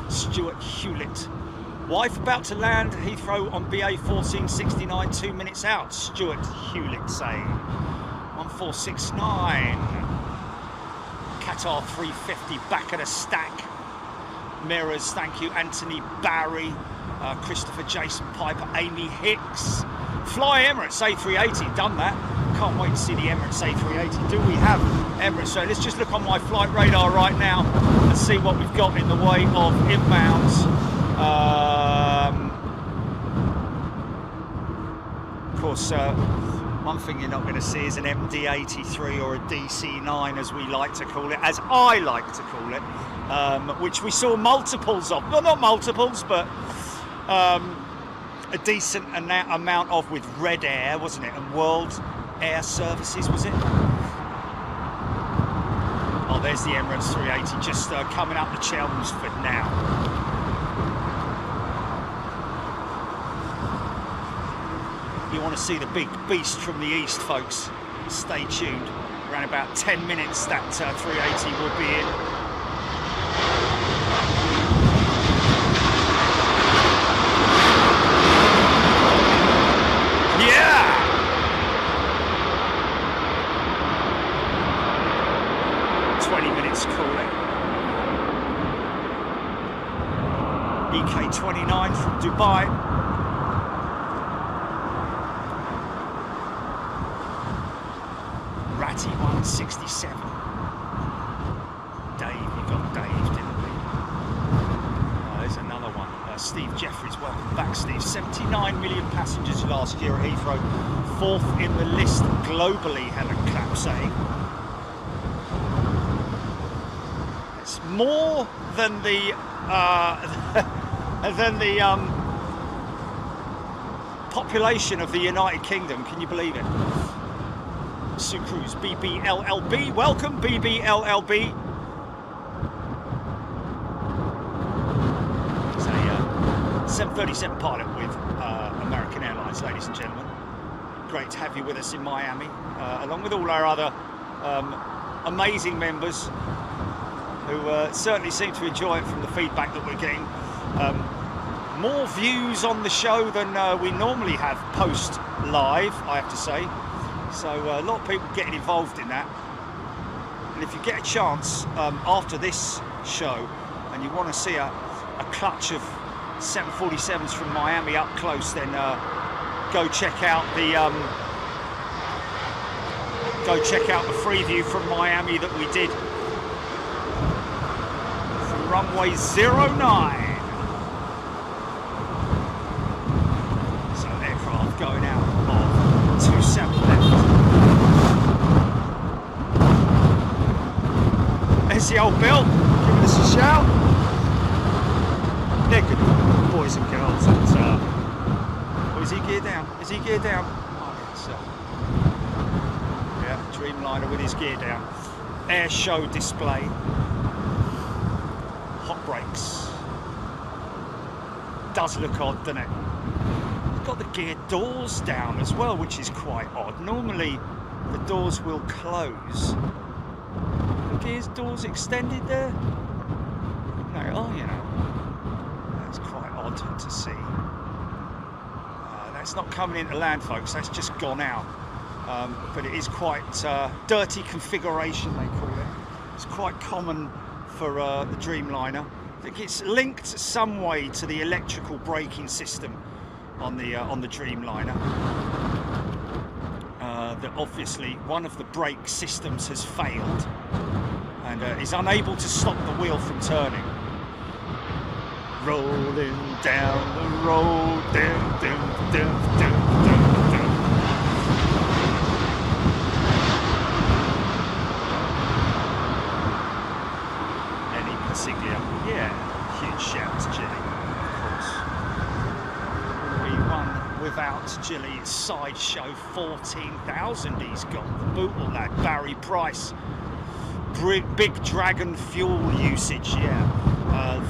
Stuart Hewlett. Wife about to land Heathrow on BA 1469, 2 minutes out. Stuart Hewlett saying 1469. Qatar 350 back at a stack. Mirrors, thank you. Anthony Barry, Christopher Jason Piper, Amy Hicks. Fly Emirates A380, done that. Can't wait to see the Emirates A380. Do we have Emirates? So let's just look on my flight radar right now and see what we've got in the way of inbounds. Of course, one thing you're not going to see is an MD-83 or a DC-9, as we like to call it, as I like to call it. Which we saw multiples of, well, not multiples, but a decent amount of with Red Air, wasn't it? And World Air Services, was it? Oh, there's the Emirates 380 just coming up the Chelmsford now. You want to see the big beast from the east, folks? Stay tuned. Around about 10 minutes that 380 will be in. Yeah! 20 minutes cooling. EK29 from Dubai. Ratty 167. Dave, we got Dave, didn't we? Steve Jeffries, welcome back, Steve. 79 million passengers last year at Heathrow, 4th in the list globally, Helen Clapp saying. It's more than the population of the United Kingdom. Can you believe it? Sue Cruz, BBLLB, welcome, BBLLB. It's a 737 pilot with American Airlines, ladies and gentlemen. Great to have you with us in Miami, along with all our other amazing members who certainly seem to enjoy it from the feedback that we're getting. More views on the show than we normally have post live, I have to say. So a lot of people getting involved in that. And if you get a chance after this show and you want to see a clutch of 747s from Miami up close, then go check out the free view from Miami that we did from runway 09. So aircraft going out of 27 left. There's the old Bill giving us a shout. They're good boys and girls. And, oh, is he geared down? Is he geared down? Oh, yes, yeah, Dreamliner with his gear down. Air show display. Hot brakes. Does look odd, doesn't it? It's got the gear doors down as well, which is quite odd. Normally the doors will close. The gears doors extended there? No, oh, you know. That's quite odd to see. That's not coming into land, folks. That's just gone out. But it is quite dirty configuration, they call it. It's quite common for the Dreamliner. I think it's linked some way to the electrical braking system on the Dreamliner. That obviously one of the brake systems has failed and is unable to stop the wheel from turning. Rolling down the road, dum, dum, dum, dum, dum, dum. Any Pasiglia? Yeah, huge shout to Gilly, of course. We won without Gilly, sideshow 14,000 he's got. The Bootle lad, Barry Price. Big Dragon fuel usage, yeah.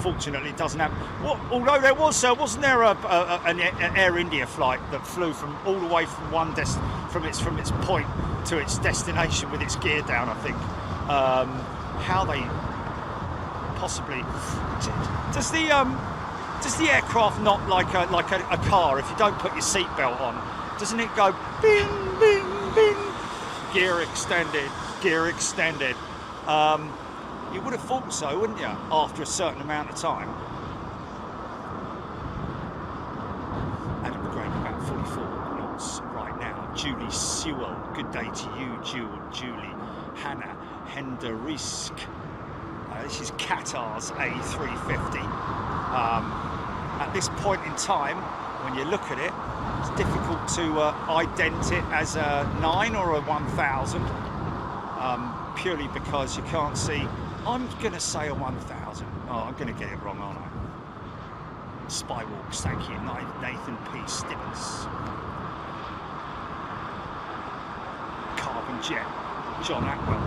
Fortunately, it doesn't have. Well, although there was, wasn't there an Air India flight that flew from all the way from from its point to its destination with its gear down? I think. How they possibly does the aircraft not like a car? If you don't put your seatbelt on, doesn't it go bing bing bing? Gear extended, gear extended. You would have thought so, wouldn't you, after a certain amount of time? Adam McGrain, about 44 knots right now. Julie Sewell, good day to you, Julie. Hannah Henderisk. This is Qatar's A350. At this point in time, when you look at it, it's difficult to ident it as a 9 or a 1000. Purely because you can't see. I'm going to say a 1000. Oh, I'm going to get it wrong, aren't I? Spywalks, thank you. Nathan P. Stevens. Carbon Jet, John Atwell.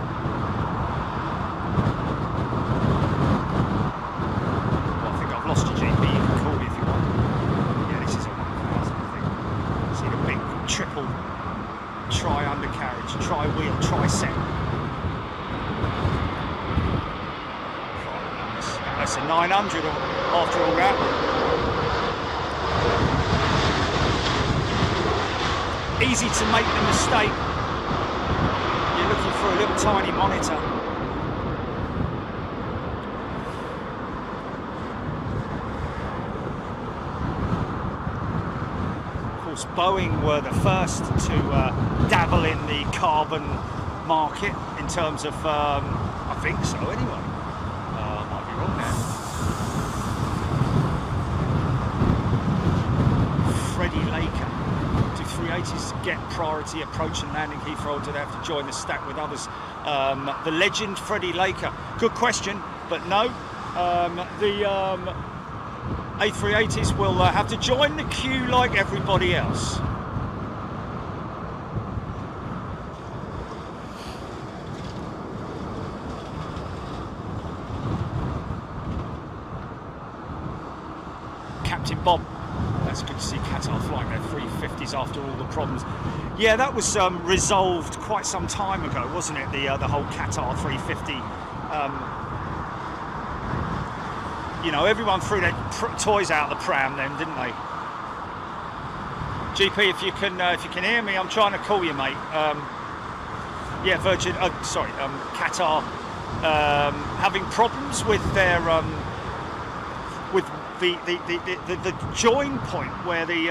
Well, I think I've lost you, GP. You can call me if you want. Yeah, this is a 1000, I think. See the big triple tri-undercarriage, tri-wheel, tri-set. That's a 900 after all that. Easy to make the mistake. You're looking for a little tiny monitor. Of course, Boeing were the first to dabble in the carbon market in terms of, I think so anyway. Might be wrong there. priority approach and landing Heathrow, or do they have to join the stack with others? The legend Freddie Laker. Good question, but no. The A380s will have to join the queue like everybody else. Captain Bob, that's good to see Qatar flying their 350s after all the problems. Yeah, that was resolved quite some time ago, wasn't it? The whole Qatar 350. You know, everyone threw their toys out of the pram then, didn't they? GP, if you can hear me, I'm trying to call you, mate. Yeah, Qatar having problems with their with the join point where the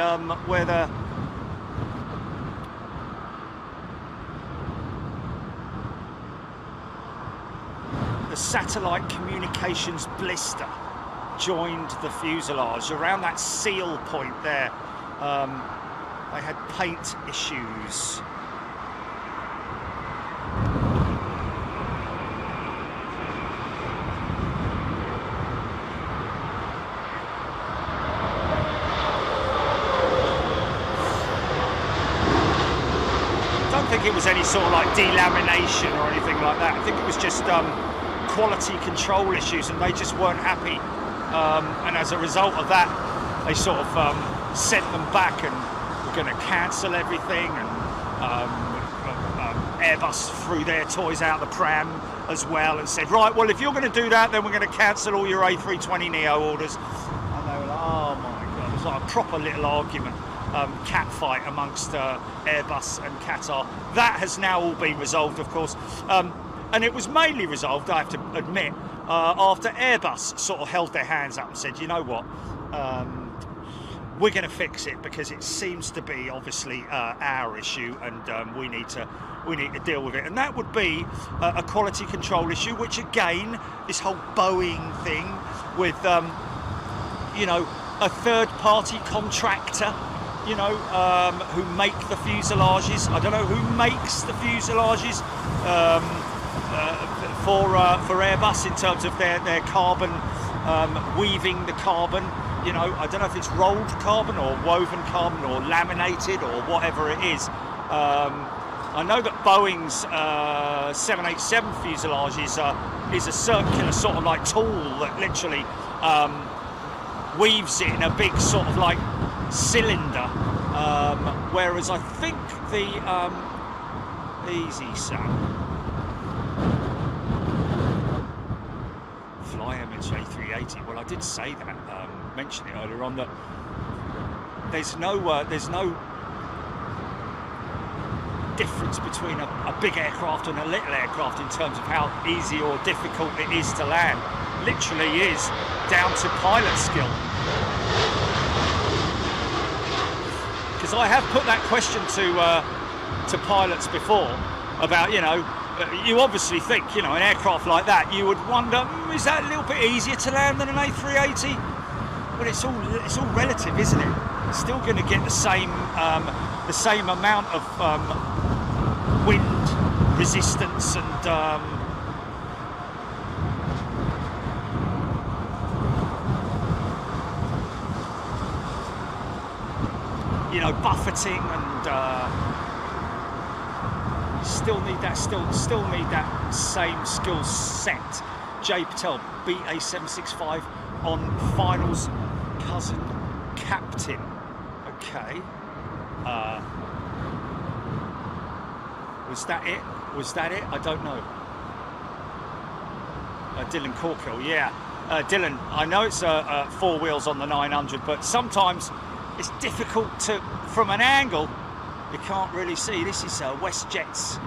satellite communications blister joined the fuselage around that seal point there. They had paint issues. I don't think it was any sort of like delamination or anything like that. I think it was just quality control issues, and they just weren't happy. And as a result of that, they sort of sent them back and were going to cancel everything. And Airbus threw their toys out the pram as well and said, right, well, if you're going to do that, then we're going to cancel all your A320neo orders. And they were like, oh my God, it was like a proper little argument, cat fight amongst Airbus and Qatar. That has now all been resolved, of course. And it was mainly resolved, I have to admit, after Airbus sort of held their hands up and said, you know what, we're going to fix it because it seems to be obviously our issue, and we need to deal with it. And that would be a quality control issue, which again, this whole Boeing thing with you know, a third-party contractor, you know, who make the fuselages. I don't know who makes the fuselages. For Airbus in terms of their carbon, weaving the carbon, you know, I don't know if it's rolled carbon or woven carbon or laminated or whatever it is. I know that Boeing's 787 fuselage is a circular sort of like tool that literally weaves it in a big sort of like cylinder, whereas I think the Easy Sam. Fly A380. Well, I did say that, mention it earlier on, that there's no difference between a big aircraft and a little aircraft in terms of how easy or difficult it is to land. Literally is down to pilot skill. Because I have put that question to pilots before about, you know, you obviously think, you know, an aircraft like that, you would wonder, is that a little bit easier to land than an A380? But it's all relative, isn't it? It's still going to get the same amount of wind resistance and you know, buffeting and still need that same skill set. Jay Patel, BA765 on finals, cousin captain. Okay. Was that it? I don't know. Dylan Corkill, yeah. Dylan, I know it's four wheels on the 900, but sometimes it's difficult to, from an angle, you can't really see. This is WestJet's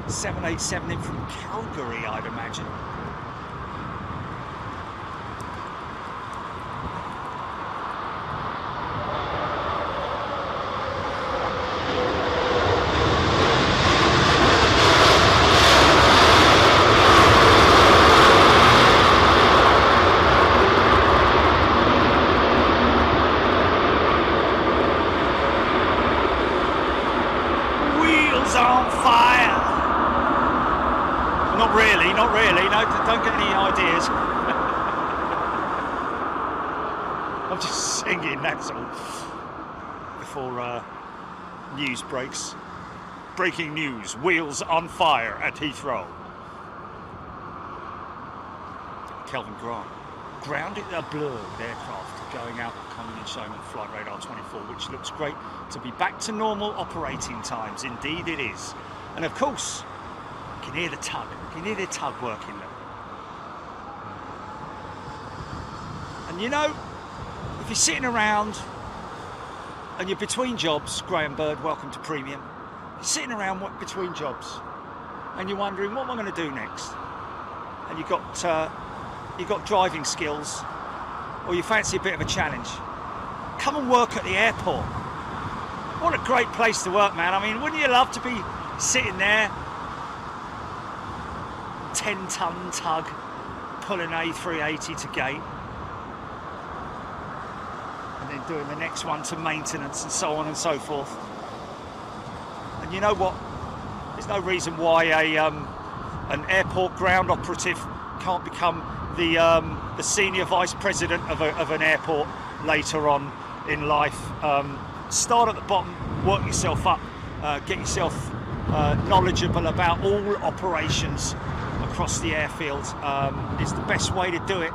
787 in from Calgary, I'd imagine. I'm just singing, that's all. Before news breaks. Breaking news, wheels on fire at Heathrow. Kelvin Grant. Grounded a blurred aircraft going out of common and showing on flight radar 24, which looks great to be back to normal operating times. Indeed it is. And of course, you can hear the tug. You can hear the tug working there. And you know, if you're sitting around and you're between jobs, Graham Bird, welcome to Premium. You're sitting around between jobs and you're wondering, what am I going to do next? And you've got driving skills, or you fancy a bit of a challenge, come and work at the airport. What a great place to work, man. I mean, wouldn't you love to be sitting there, 10-ton tug, pulling A380 to gate, and then doing the next one to maintenance and so on and so forth. And you know what? There's no reason why an airport ground operative can't become the senior vice president of an airport later on in life. Start at the bottom, work yourself up, get yourself knowledgeable about all operations across the airfield. It's the best way to do it.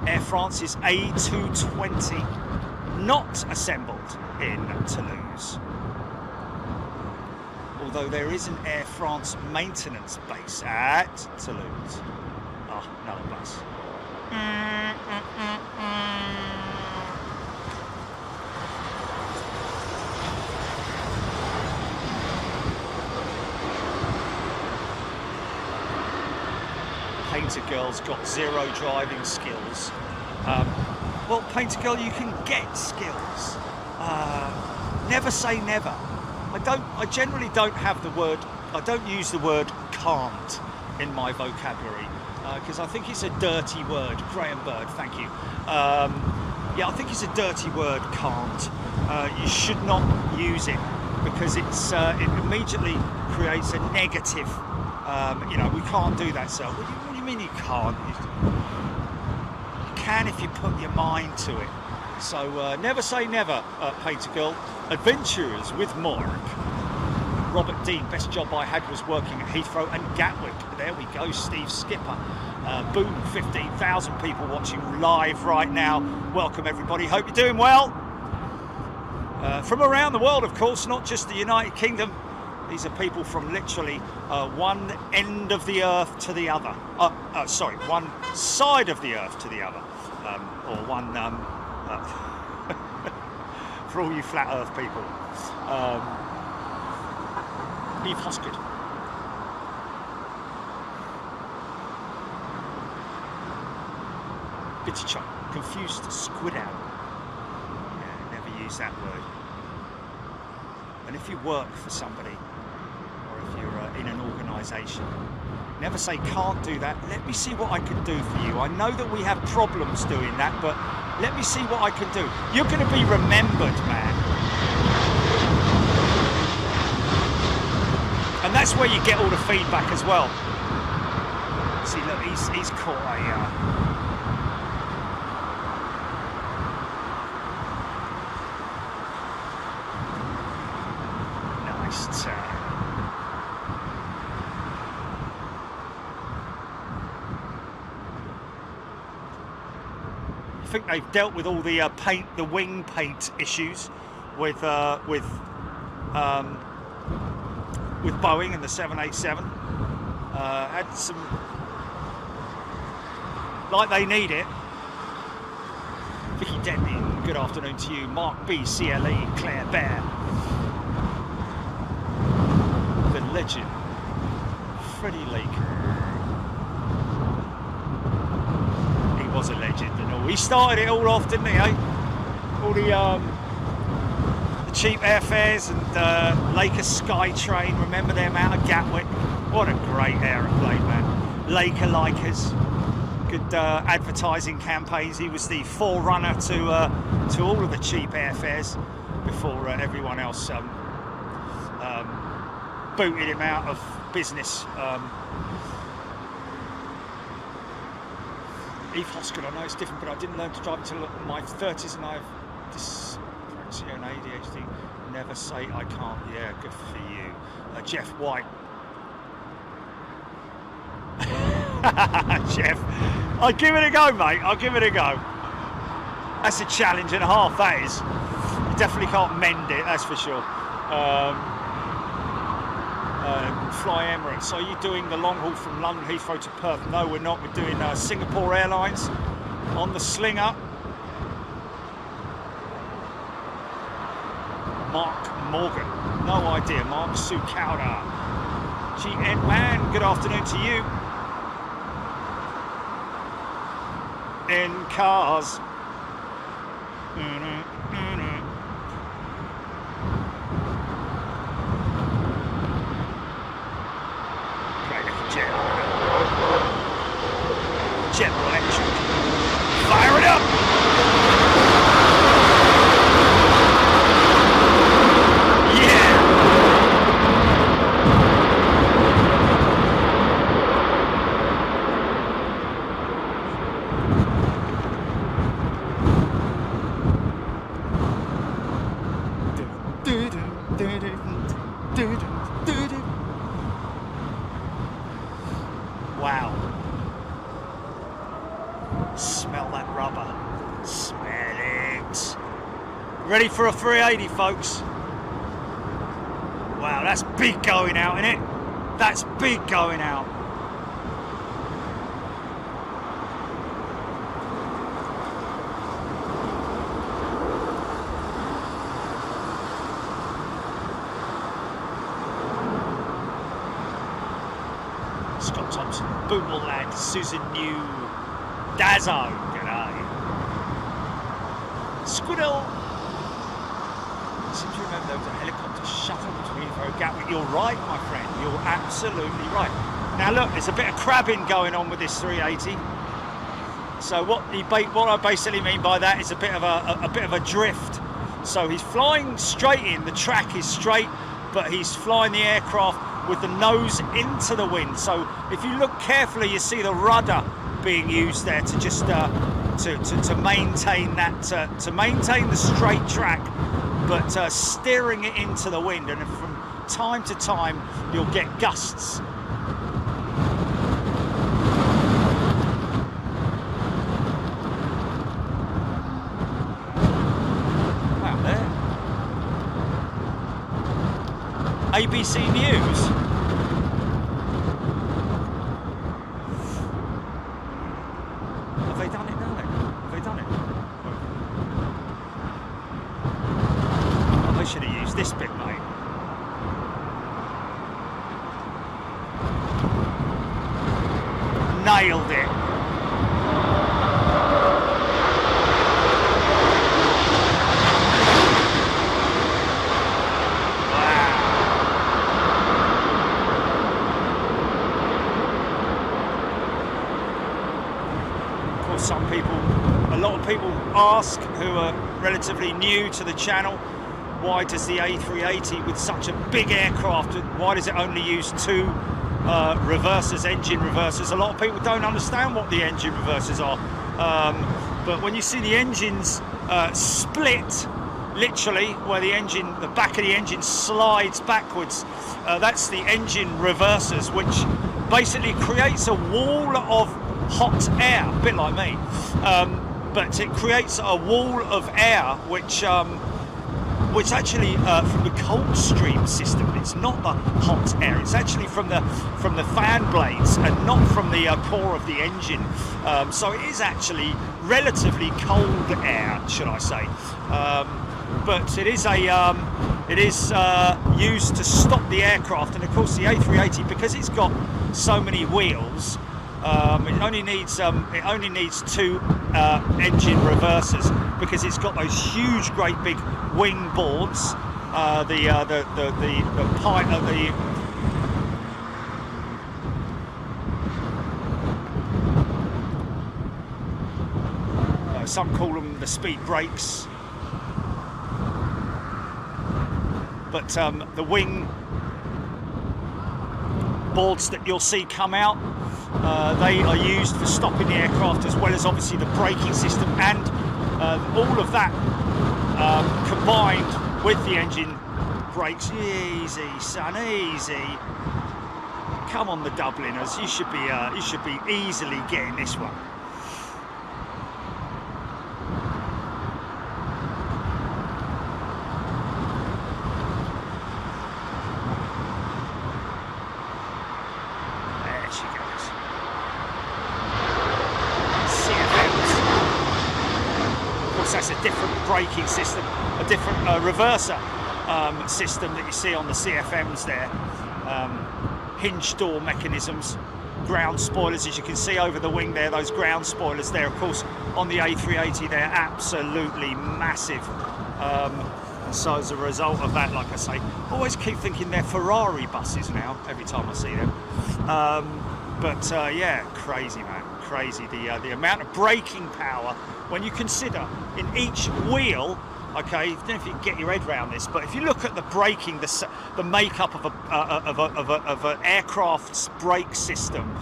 Air France's A220, not assembled in Toulouse. Although there is an Air France maintenance base at Toulouse. Oh, another bus. Painter Girl's got zero driving skills. Well, Painter Girl, you can get skills. Never say never. I generally don't have the word, I don't use the word can't in my vocabulary, because I think it's a dirty word. Graham Bird, thank you. Yeah, I think it's a dirty word, can't. You should not use it, because it immediately creates a negative, you know, we can't do that, so what do you mean you can't? You can if you put your mind to it. So never say never, Painter Girl. Adventures with Mark. Robert Dean, best job I had was working at Heathrow and Gatwick. There we go, Steve Skipper. Boom, 15,000 people watching live right now. Welcome everybody, hope you're doing well. From around the world, of course, not just the United Kingdom. These are people from literally one end of the earth to the other. Sorry, one side of the earth to the other. Or one... for all you flat earth people. Eve Hosgood. Bitty chop. Confused squid owl. Yeah, never use that word. And if you work for somebody, or if you're in an organisation, never say can't do that. Let me see what I can do for you. I know that we have problems doing that, but let me see what I can do. You're going to be remembered, man. And that's where you get all the feedback as well. See, look, he's caught a... nice turn. I think they've dealt with all the the wing paint issues with Boeing and the 787. Had some, like they need it. Vicky Denton, good afternoon to you. Mark B, CLE, Claire Bear, the legend, Freddie Laker. Was a legend and all. He started it all off, didn't he, eh? All the cheap airfares and Laker Skytrain, remember them out of Gatwick? What a great aeroplane, man. Laker Likers, good advertising campaigns. He was the forerunner to all of the cheap airfares before everyone else booted him out of business. Eve Hoskett, I know it's different, but I didn't learn to drive until my 30s, and I have dyspraxia and ADHD. Never say I can't. Yeah, good for you. Jeff White. Jeff, I'll give it a go, mate. I'll give it a go. That's a challenge and a half, that is. You definitely can't mend it, that's for sure. Fly Emirates. Are you doing the long haul from London Heathrow to Perth? No, we're not. We're doing Singapore Airlines on the Slinger. Mark Morgan. No idea. Mark Sukauda. GN Man, good afternoon to you. In cars. General Electric. Fire it up! Yeah! Wow. Smell that rubber. Smell it. Ready for a 380, folks. Wow, that's big going out, isn't it? That's big going out. Scott Thompson, Boomerland, Susan New, Dazzo, g'day. Squiddle. I seem to remember there was a helicopter shuttle between Heathrow and Gatwick. You're right, my friend. You're absolutely right. Now look, there's a bit of crabbing going on with this 380. So what I basically mean by that is a bit of a drift. So he's flying straight in. The track is straight, but he's flying the aircraft with the nose into the wind. So if you look carefully, you see the rudder being used there to just to maintain that to maintain the straight track, but steering it into the wind, and from time to time you'll get gusts. Wow, there. ABC News. Have they done it now then? Have they done it? Oh, they should have used this bit, mate. Nailed it. A lot of people ask, who are relatively new to the channel, why does the A380 with such a big aircraft, why does it only use two reversers, engine reversers? A lot of people don't understand what the engine reversers are, but when you see the engines split, literally where the back of the engine slides backwards, that's the engine reversers, which basically creates a wall of hot air, a bit like me, but it creates a wall of air which actually from the cold stream system. It's not the hot air, it's actually from the fan blades and not from the core of the engine, so it is actually relatively cold air, should I say, but it is used to stop the aircraft. And of course the A380, because it's got so many wheels, it only needs two engine reversers, because it's got those huge, great big wing boards. Some call them the speed brakes, but the wing boards that you'll see come out They are used for stopping the aircraft, as well as obviously the braking system, and all of that combined with the engine brakes. Easy, son, easy. Come on, the Dubliners. You should be easily getting this one. That's a different braking system, a different reverser system that you see on the CFMs there. Hinge door mechanisms, ground spoilers, as you can see over the wing there, those ground spoilers there. Of course, on the A380, they're absolutely massive. So as a result of that, like I say, I always keep thinking they're Ferrari buses now, every time I see them. Yeah, crazy, man, crazy. The amount of braking power when you consider in each wheel. Okay, I don't know if you can get your head around this, but if you look at the braking, the makeup of an aircraft's brake system,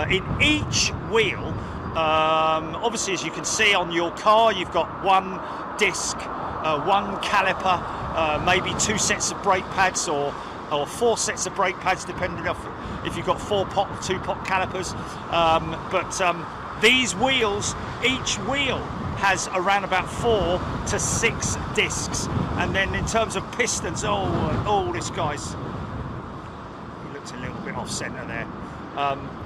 in each wheel, obviously, as you can see on your car, you've got one disc, one caliper, maybe 2 sets of brake pads, or 4 sets of brake pads, depending on if you've got 4-pot, 2-pot calipers. These wheels, each wheel has around about 4 to 6 discs, and then in terms of pistons, this guy's, he looks a little bit off centre there.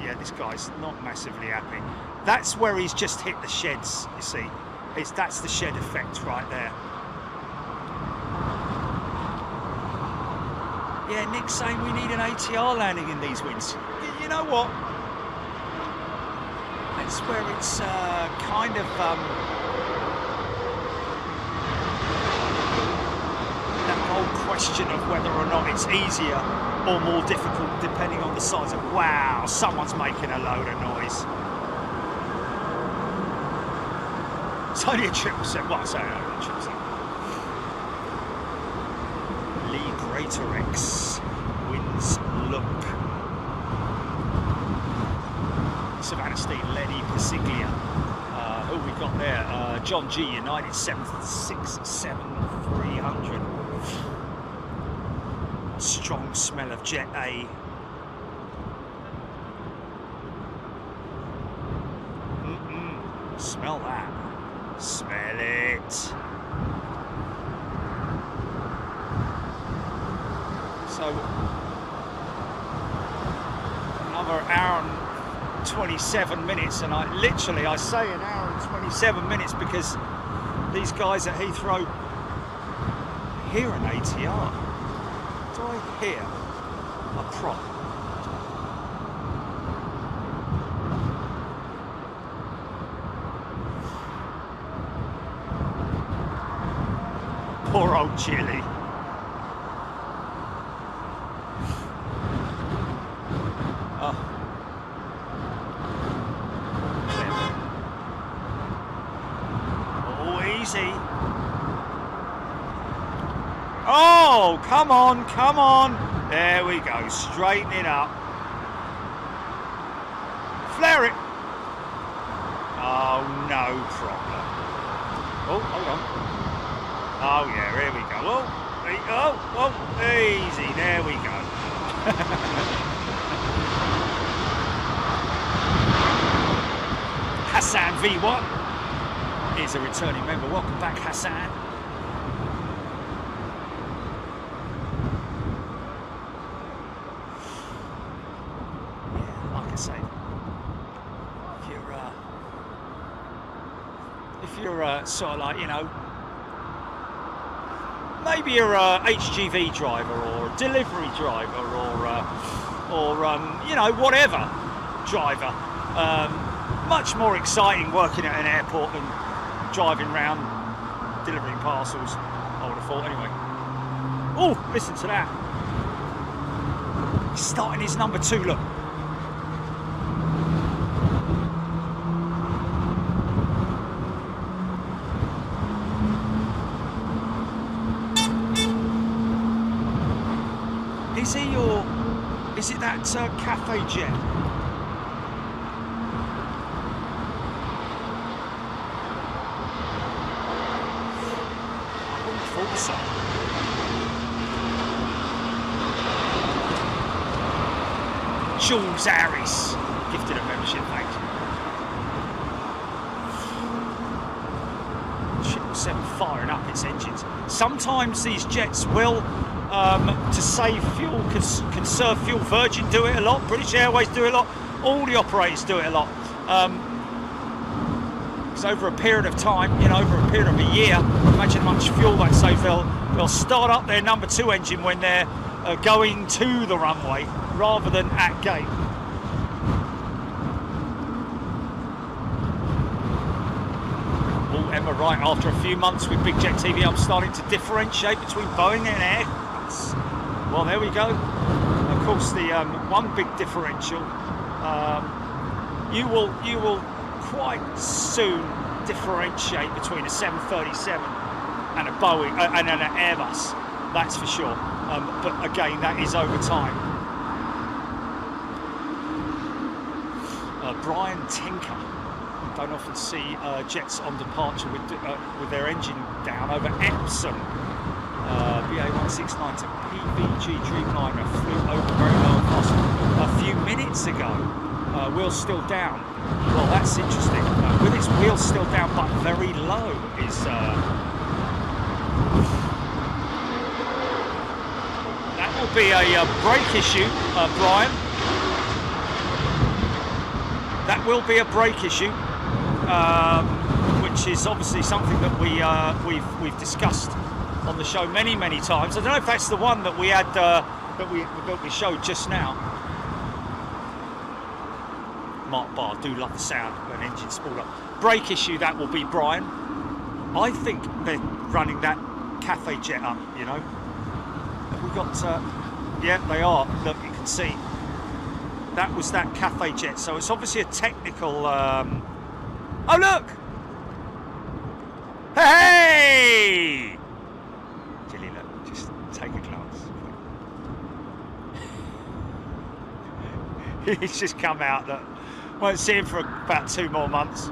Yeah, this guy's not massively happy. That's where he's just hit the sheds, you see. That's the shed effect right there. Yeah, Nick's saying we need an ATR landing in these winds. You know what? That's where it's kind of that whole question of whether or not it's easier or more difficult depending on the size of. Wow, someone's making a load of noise. It's only a 777. Well, I say only a 777. Lee Greater X wins look. Savannah Steen, Lenny Pasiglia. Who we got there? John G, United 767 300. Strong smell of Jet A. Smell that. Smell it. So, another hour and 27 minutes, and I say an hour and 27 minutes because these guys at Heathrow hear an ATR. Do I hear a prop? Poor old Chile. Oh, come on, come on. There we go, straighten it up. Flare it. Oh, no problem. Oh, hold on. Oh, yeah, here we go. Oh, easy, there we go. Hassan V1 is a returning member. Welcome back, Hassan. Sort of like, you know, maybe you're a HGV driver or a delivery driver or you know, whatever driver. Much more exciting working at an airport than driving around delivering parcels, I would have thought anyway. Oh, listen to that. He's starting his number 2, look. Is he, or is it that Cafe Jet? Epsom. Jules Harris gifted a membership, thank you. 777 firing up its engines. Sometimes these jets will, to save fuel, conserve fuel. Virgin do it a lot, British Airways do it a lot, all the operators do it a lot. Because over a period of time, over a period of a year, imagine how much fuel they save. They'll start up their number 2 engine when they're going to the runway rather than at gate. Emma, right, after a few months with Big Jet TV, I'm starting to differentiate between Boeing and Airbus. Well, there we go. Of course, the one big differential, you will quite soon differentiate between a 737 and a Boeing and an Airbus. That's for sure. But again, that is over time. Brian Tinker. Don't often see jets on departure with their engine down over Epsom. BA169 to PVG Dreamliner flew over very low and fast a few minutes ago. Wheels still down. Well, that's interesting. With its wheels still down but very low is... that will be a brake issue, Brian. That will be a brake issue. Which is obviously something that we've discussed on the show many times. I don't know if that's the one that we had that we showed just now. Mark Barr, do love the sound of an engine spooled up. Brake issue, that will be Brian. I think they're running that cafe jet up. Have we got? Yeah, they are. Look, you can see that was that cafe jet. So it's obviously a technical. Oh look! Hey! Jilly, look, just take a glance. He's just come out. Look, won't see him for about 2 more months.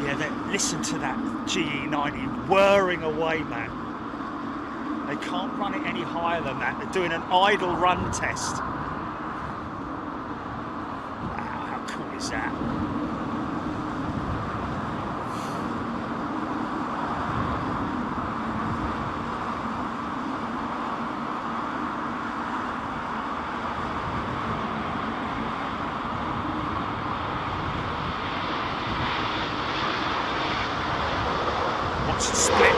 Yeah, listen to that GE90 whirring away, man. They can't run it any higher than that. They're doing an idle run test. Is that? Watch the split.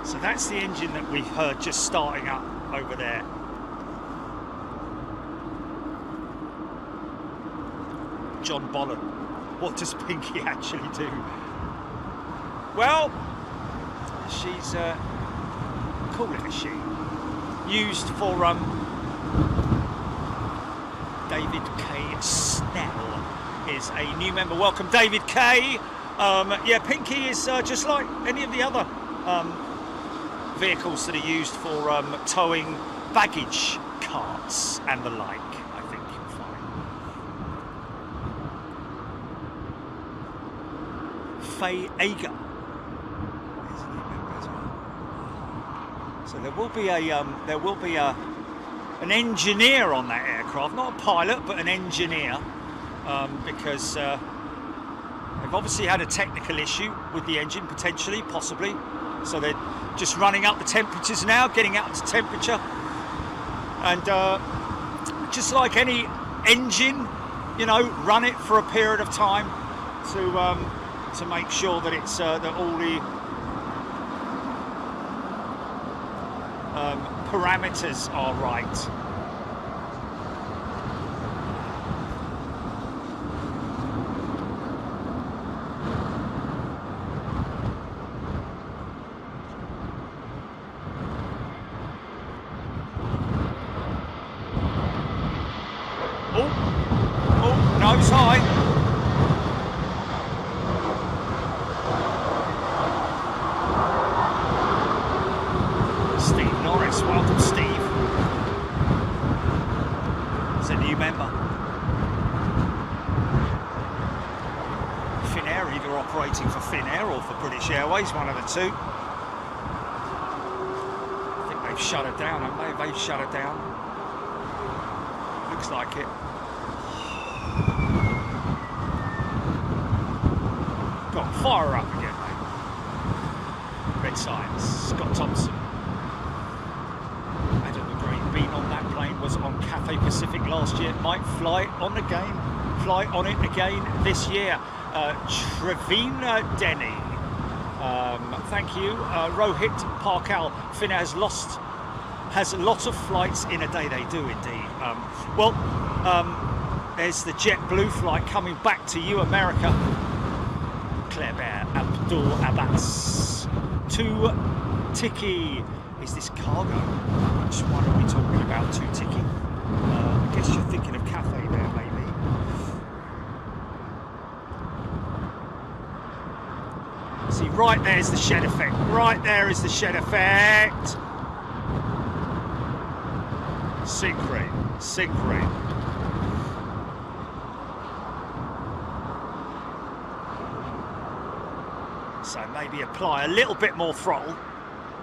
So that's the engine that we've heard just starting up over there. John Bolland. What does Pinky actually do? Well, she's call it a she. Used for David K. Snell is a new member. Welcome, David K. Yeah, Pinky is just like any of the other vehicles that are used for towing baggage carts and the like, I think you'll find. Faye Ager is a new member as well. So there will be an engineer on that aircraft, not a pilot but an engineer, because they've obviously had a technical issue with the engine, potentially, possibly. So they're just running up the temperatures now, getting out to temperature, and just like any engine, run it for a period of time to make sure that it's that all the parameters are right. Nose high. member. Finnair either operating for Finnair or for British Airways, one of the two. I think they've shut it down, haven't they? They've shut it down. Looks like it. Go on, fire her up again, mate. Red signs. Scott Thompson. Adam the Great Bean on that plane was on Cathay Pacific last year. Might fly on it again this year. Trevina Denny. Thank you. Rohit Parkal. Finnair has lots of flights in a day. They do indeed. There's the JetBlue flight coming back to you, America. Kleber Abdul Abbas. To Tiki. Is this cargo? Which one are we talking about? To Tiki. I guess you're thinking of Cathay there, maybe. See, right there's the shed effect. Right there is the shed effect. Synchrone. So maybe apply a little bit more throttle,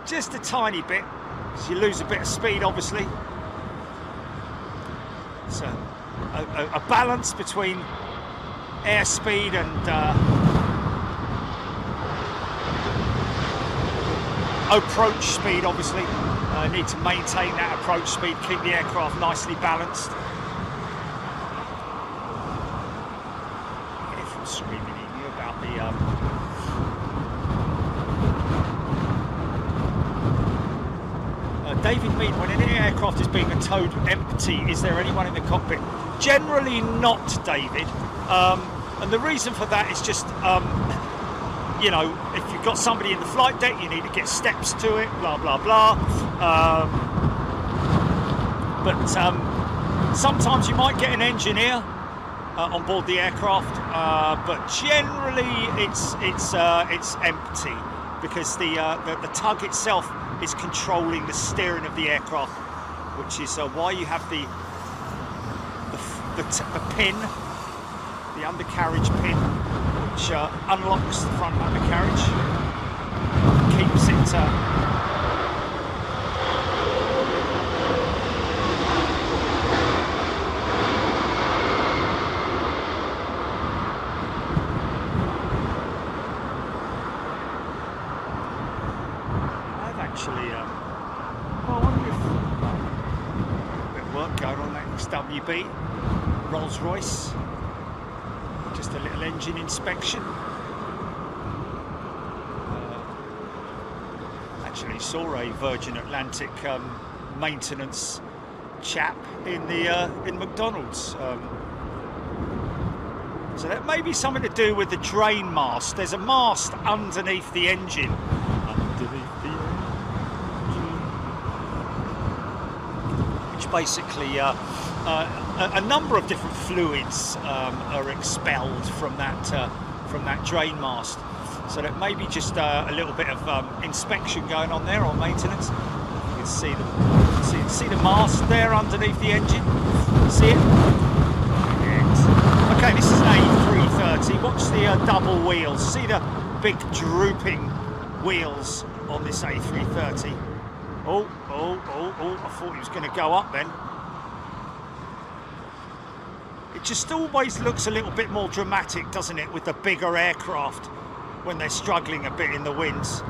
just a tiny bit, because you lose a bit of speed, obviously. So a balance between airspeed and approach speed, obviously. Need to maintain that approach speed, keep the aircraft nicely balanced. Everyone's screaming at you about the David Mead, when an aircraft is being towed empty, is there anyone in the cockpit? Generally not, David. And the reason for that is just you know, if you've got somebody in the flight deck, you need to get steps to it, blah, blah, blah. But sometimes you might get an engineer on board the aircraft, but generally it's empty, because the tug itself is controlling the steering of the aircraft, which is why you have the pin, the undercarriage pin, which unlocks the front undercarriage, keeps it I've actually I wonder if a bit of work going on that XWB Rolls-Royce. Just a little engine inspection. Actually saw a Virgin Atlantic maintenance chap in McDonald's. So that may be something to do with the drain mast. There's a mast underneath the engine. Which basically a number of different fluids are expelled from that drain mast. So that may be just a little bit of inspection going on there, or maintenance. You can see the mast there underneath the engine. See it? Yes. Okay, this is an A330. Watch the double wheels. See the big drooping wheels on this A330. Oh! I thought he was going to go up then. It just always looks a little bit more dramatic, doesn't it, with the bigger aircraft when they're struggling a bit in the winds.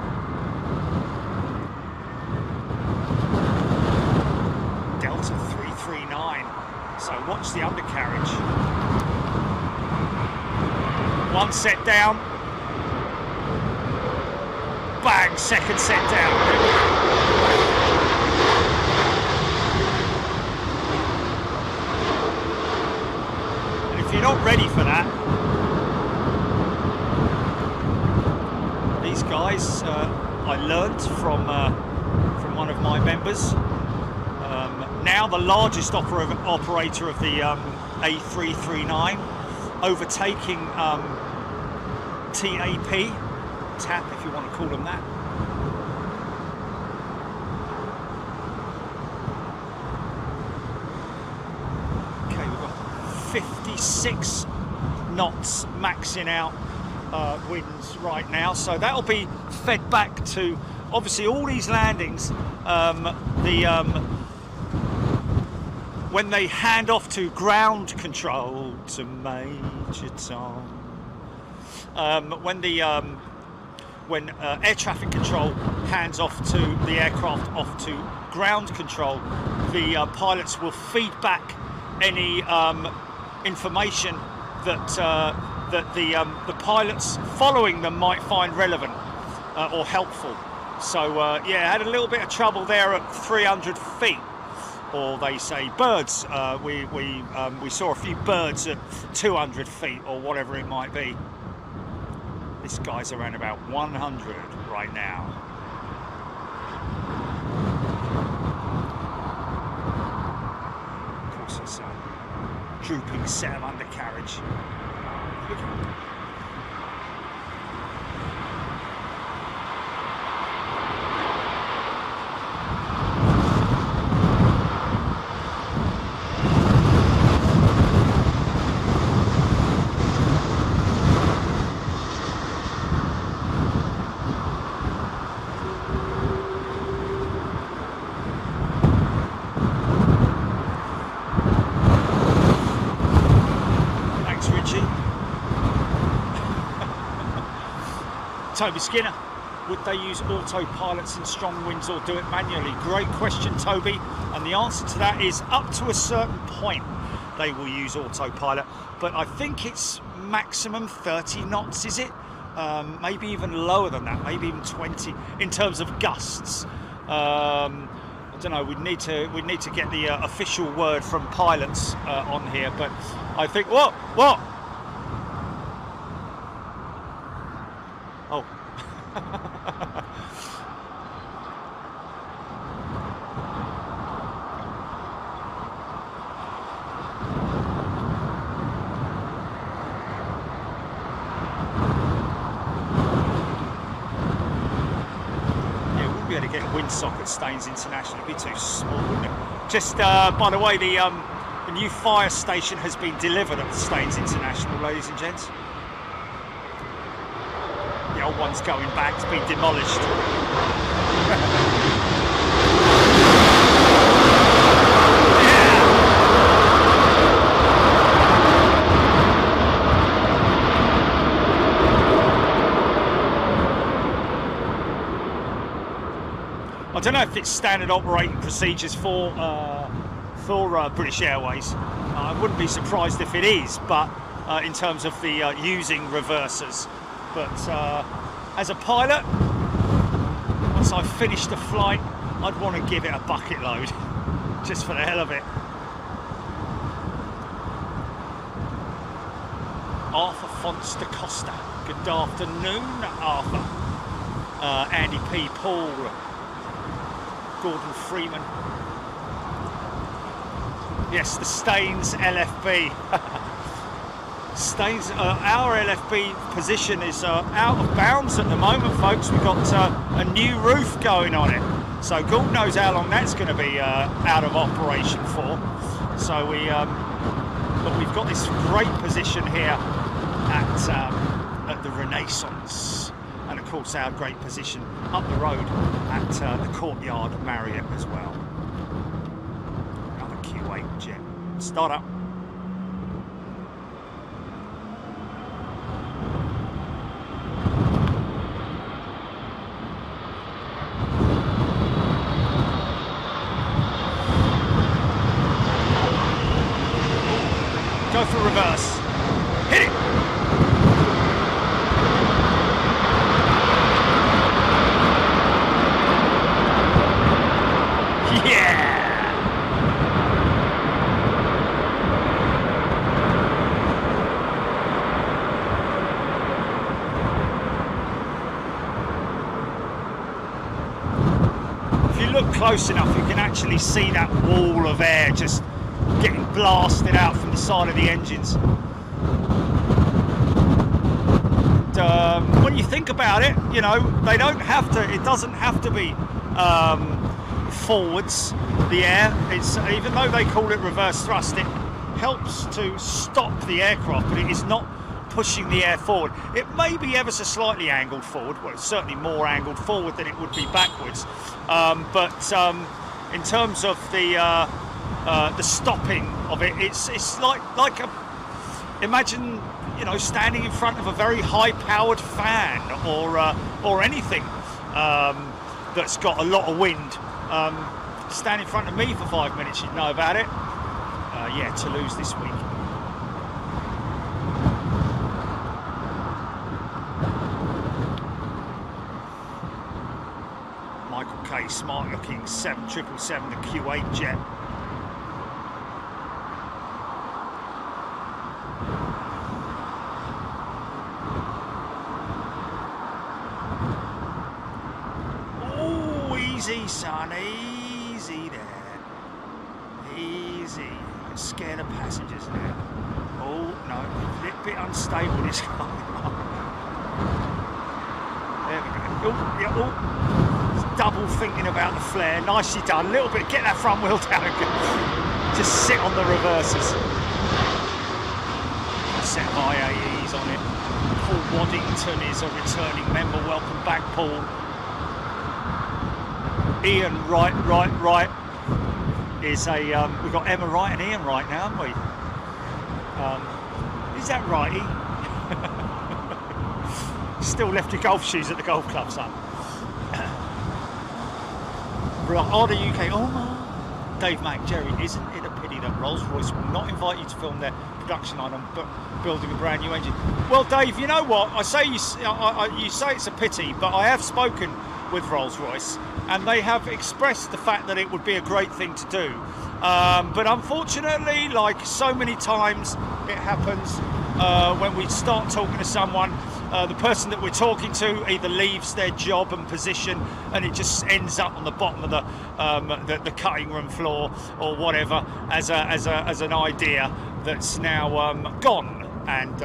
Delta 339. So watch the undercarriage. One set down. Bang, second set down. If you're not ready for that, these guys, I learnt from one of my members, now the largest operator of the A339, overtaking TAP, if you want to call them that. Okay, we've got 56 knots maxing out winds right now, so that'll be fed back to obviously all these landings. When they hand off to ground control to Major Tom, when air traffic control hands off to the aircraft off to ground control, the pilots will feed back any information that the pilots following them might find relevant or helpful. So yeah, had a little bit of trouble there at 300 feet. Or they say birds. We saw a few birds at 200 feet or whatever it might be. This guy's around about 100 right now. Of course, it's a drooping set of undercarriage. Toby Skinner, would they use autopilots in strong winds or do it manually? Great question, Toby, and the answer to that is up to a certain point they will use autopilot, but I think it's maximum 30 knots, is it? Maybe even lower than that, maybe even 20 in terms of gusts. I don't know, we'd need to get the official word from pilots on here, but I think what? Oh. Yeah, we wouldn't be able to get windsock Staines International, it'd be too small, wouldn't it? Just by the way, the new fire station has been delivered at Staines International, ladies and gents. The old one's going back, it's been demolished. I don't know if it's standard operating procedures for British Airways. I wouldn't be surprised if it is, but in terms of the using reversers. But as a pilot, once I finish the flight, I'd want to give it a bucket load, just for the hell of it. Arthur Fonts da Costa. Good afternoon, Arthur. Andy P. Paul. Gordon Freeman. Yes, the Staines LFB. Staines, our LFB position is out of bounds at the moment, folks. We've got a new roof going on it, so God knows how long that's going to be out of operation for. So but we've got this great position here at the Renaissance, and of course our great position up the road at the Courtyard Marriott as well. Another Q8 jet. Start up. Go for reverse. Hit it! Yeah! If you look close enough, you can actually see that wall of air just getting blasted out from the side of the engines. And, when you think about it, you know, they don't have to, it doesn't have to be forwards, the air. It's, even though they call it reverse thrust, helps to stop the aircraft, but it is not pushing the air forward. It may be ever so slightly angled forward. Well, it's certainly more angled forward than it would be backwards. But in terms of the stopping of it, it's like a, imagine, you know, standing in front of a very high-powered fan or anything that's got a lot of wind. Stand in front of me for 5 minutes, you'd know about it. Yeah, Toulouse this week. Michael K, smart looking 777, the Q8 jet. Oh, easy, son, easy there. Easy. Scare the passengers now. Oh no, a little bit unstable this car. There we go. Oh, yeah, oh. It's double thinking about the flare. Nicely done. A little bit. Get that front wheel down and just sit on the reversers. Set high AEs on it. Paul Waddington is a returning member. Welcome back, Paul. Ian, right. Is a we've got Emma Wright and Ian Wright now, haven't we? Is that righty? Still left your golf shoes at the golf club, son. Right, are the UK? Oh my! Dave Mack, Jerry, isn't it a pity that Rolls-Royce will not invite you to film their production line on building a brand new engine? Well, Dave, you know what? I say you say it's a pity, but I have spoken with Rolls-Royce, and they have expressed the fact that it would be a great thing to do. But unfortunately, like so many times it happens, when we start talking to someone, the person that we're talking to either leaves their job and position, and it just ends up on the bottom of the cutting room floor or whatever as an idea that's now gone and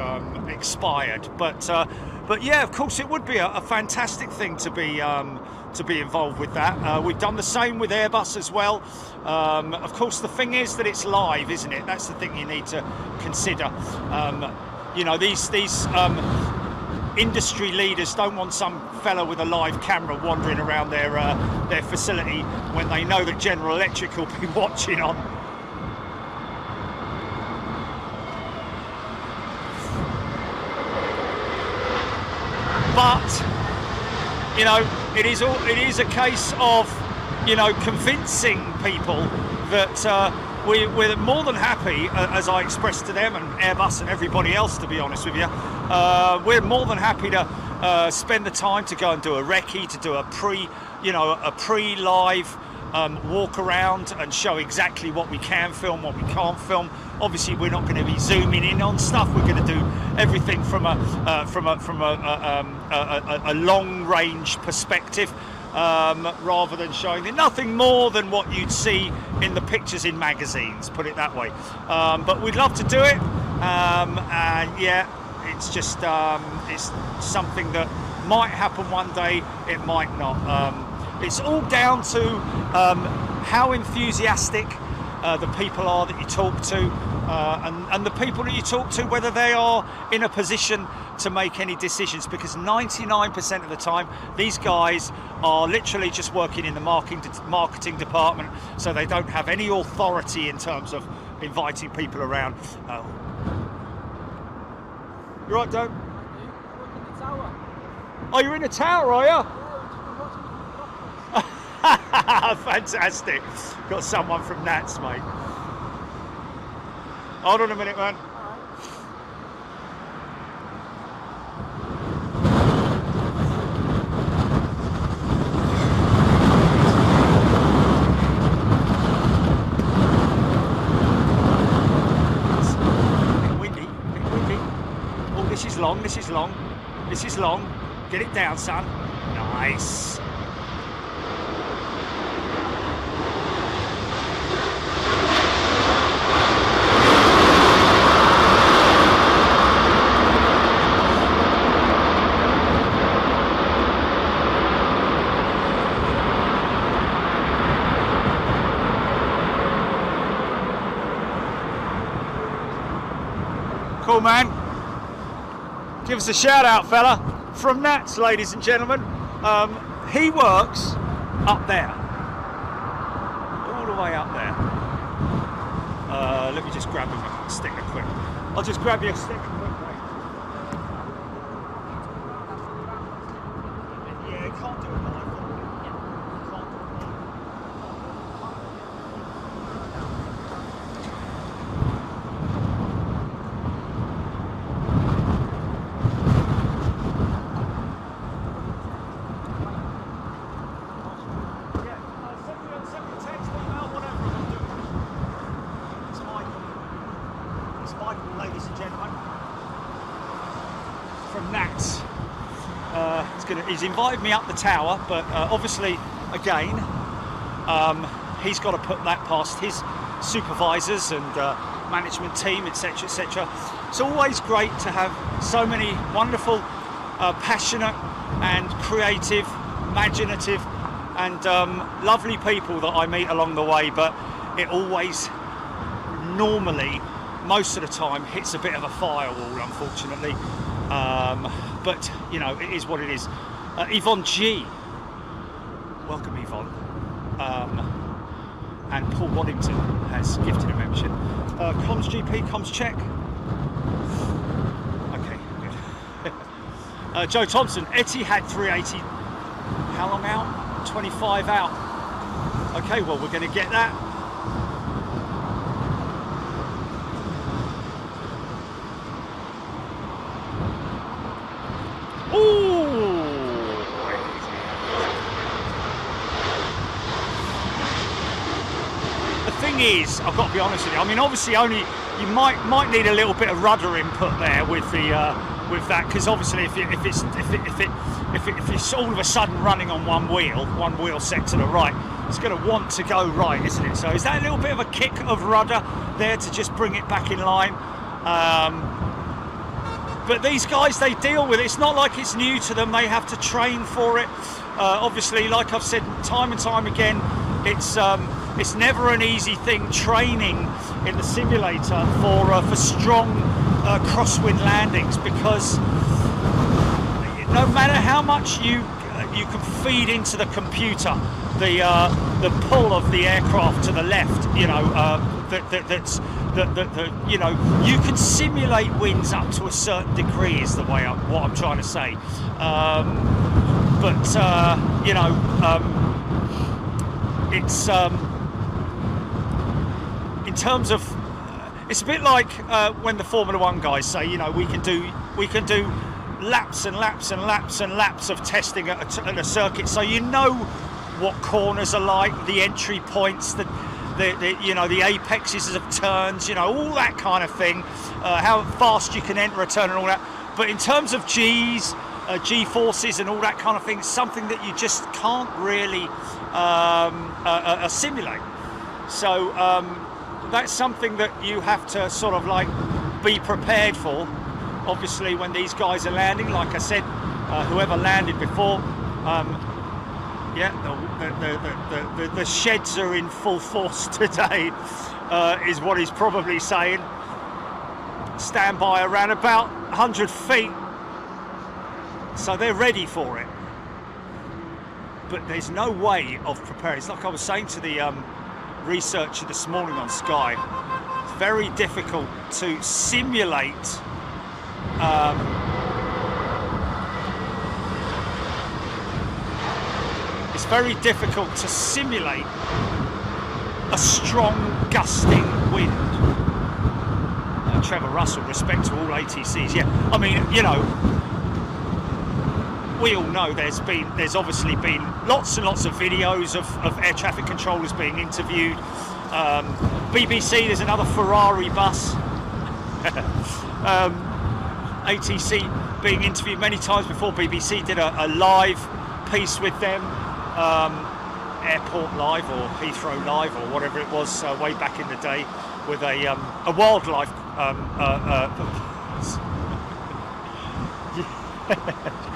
expired. But yeah, of course, it would be a fantastic thing to be involved with that. We've done the same with Airbus as well. Of course, the thing is that it's live, isn't it? That's the thing you need to consider. You know, these industry leaders don't want some fella with a live camera wandering around their facility when they know that General Electric will be watching on. But you know, it is a case of, you know, convincing people that we're more than happy, as I expressed to them and Airbus and everybody else, to be honest with you, we're more than happy to spend the time to go and do a recce, to do a pre-live walk around and show exactly what we can film, what we can't film. Obviously, we're not going to be zooming in on stuff. We're going to do everything from a long-range perspective, rather than showing nothing more than what you'd see in the pictures in magazines. Put it that way. But we'd love to do it, and yeah, it's just it's something that might happen one day. It might not. It's all down to how enthusiastic the people are that you talk to, and the people that you talk to, whether they are in a position to make any decisions, because 99% of the time these guys are literally just working in the marketing department, so they don't have any authority in terms of inviting people around. You're right, Doug? I'm in the tower. Oh, you're in the tower, are you? Yeah, Fantastic. Got someone from Nats, mate. Hold on a minute, man. Windy. Oh, this is long. This is long. Get it down, son. Nice. Cool, man. Give us a shout out, fella. From Nats, ladies and gentlemen. He works up there. All the way up there. Let me just grab him a sticker quick. I'll just grab you a sticker quick, mate. Yeah, you can't do it live. Ladies and gentlemen, from Nats. He's invited me up the tower, but obviously, again, he's got to put that past his supervisors and management team, etc., etc. It's always great to have so many wonderful, passionate and creative, imaginative and lovely people that I meet along the way, but it always normally, most of the time, hits a bit of a firewall, unfortunately. But you know, it is what it is. Yvonne G, welcome Yvonne. And Paul Waddington has gifted a membership. Comms GP, comms check. Okay, good. Joe Thompson, Etihad 380. How long out? 25 out. Okay, well, we're going to get that. Is I've got to be honest with you. I mean, obviously, only you might need a little bit of rudder input there with the with that, because obviously, if it's all of a sudden running on one wheel set to the right, it's going to want to go right, isn't it? So, is that a little bit of a kick of rudder there to just bring it back in line? But these guys, they deal with it. It's not like it's new to them. They have to train for it. Obviously, like I've said time and time again, it's never an easy thing training in the simulator for strong crosswind landings, because no matter how much you can feed into the computer the pull of the aircraft to the left, you know, you know, you can simulate winds up to a certain degree, is the way what I'm trying to say. But you know, it's in terms of, it's a bit like when the Formula One guys say, you know, we can do laps and laps and laps and laps of testing at a circuit, so you know what corners are like, the entry points, the you know, the apexes of turns, you know, all that kind of thing, how fast you can enter a turn and all that. But in terms of G's, G-forces and all that kind of thing, it's something that you just can't really simulate. So that's something that you have to sort of like be prepared for. Obviously, when these guys are landing, like I said, whoever landed before, yeah, the sheds are in full force today, is what he's probably saying. Stand by around about 100 feet, so they're ready for it. But there's no way of preparing. It's like I was saying to the researcher this morning on Sky. It's very difficult to simulate it's very difficult to simulate a strong gusting wind. Trevor Russell, respect to all ATCs. Yeah, I mean, you know, we all know there's obviously been lots and lots of videos of air traffic controllers being interviewed. BBC, there's another Ferrari bus. ATC being interviewed many times before. BBC did a live piece with them, Airport Live or Heathrow Live or whatever it was, way back in the day, with a wildlife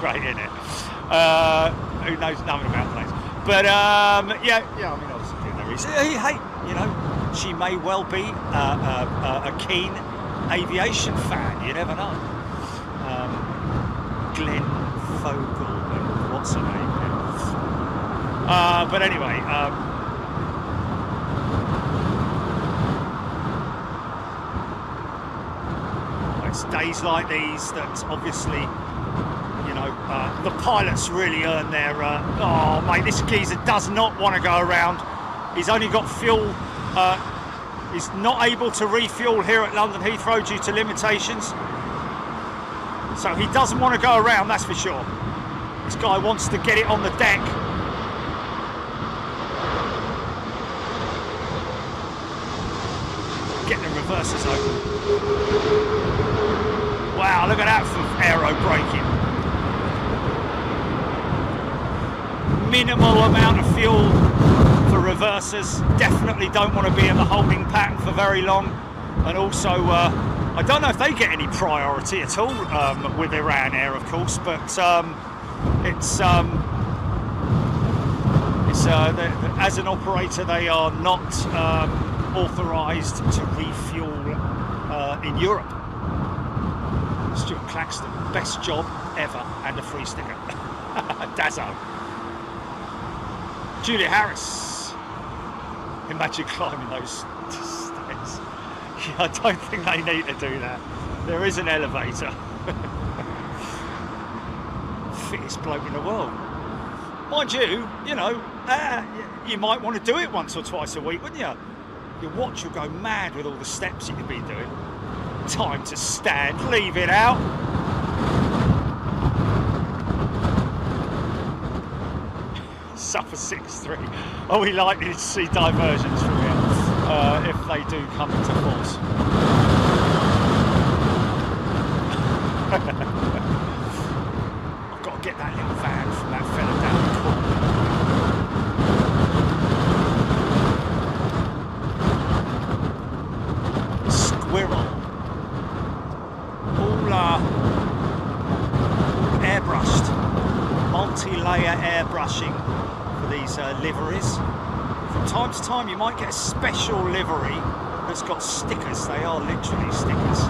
great, isn't it? Who knows nothing about planes? But yeah, I mean, obviously doing their research. Hey, you know, she may well be a keen aviation fan, you never know. Glenn Fogel and what's her name? But anyway, it's days like these that obviously, you know, the pilots really earn their. Oh, mate, this geezer does not want to go around. He's only got fuel. He's not able to refuel here at London Heathrow due to limitations. So he doesn't want to go around, that's for sure. This guy wants to get it on the deck. Get the reversers open. Wow, look at that for aero braking. Minimal amount of fuel for reversers. Definitely don't want to be in the holding pattern for very long. And also, I don't know if they get any priority at all with Iran Air, of course, but as an operator, they are not authorised to refuel in Europe. Stuart Claxton, best job ever, and a free sticker. Dazzo. Julia Harris. Imagine climbing those stairs. Yeah, I don't think they need to do that. There is an elevator. Fittest bloke in the world. Mind you, you know, you might want to do it once or twice a week, wouldn't you? Your watch will go mad with all the steps you could be doing. Time to stand, leave it out. Suffer 6-3. Are we likely to see diversions from here if they do come into force? I've got to get that little van from that fella down the corner. Squirrel. All airbrushed. Multi-layer airbrushing for these liveries. From time to time you might get a special livery that's got stickers. They are literally stickers.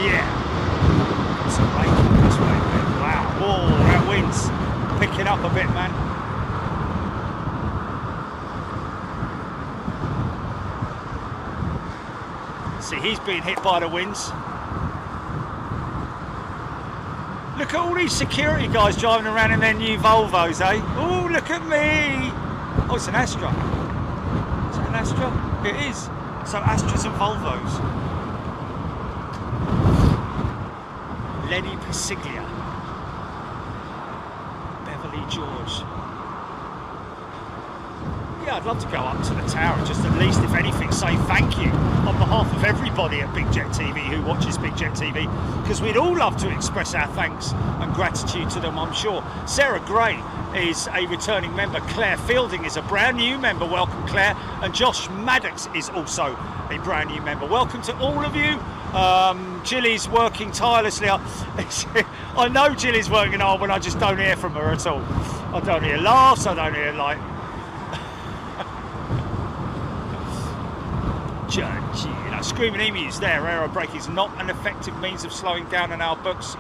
Yeah. Got some rain this way, man. Wow. Oh, that wind's picking up a bit, man. See, he's being hit by the winds. Look at all these security guys driving around in their new Volvos, eh? Oh, look at me! Oh, it's an Astra. Is it an Astra? It is. So Astras and Volvos. Lenny Pasiglia. Beverly George. Yeah, I'd love to go up to the tower and just at least, if anything, say thank you on behalf of everybody at Big Jet TV who watches Big Jet TV, because we'd all love to express our thanks and gratitude to them, I'm sure. Sarah Gray is a returning member. Claire Fielding is a brand new member. Welcome, Claire. And Josh Maddox is also a brand new member. Welcome to all of you. Jilly's working tirelessly. I know Jilly's working hard when I just don't hear from her at all. I don't hear laughs, I don't hear like... You know, screaming emus there. Aero braking is not an effective means of slowing down, in our books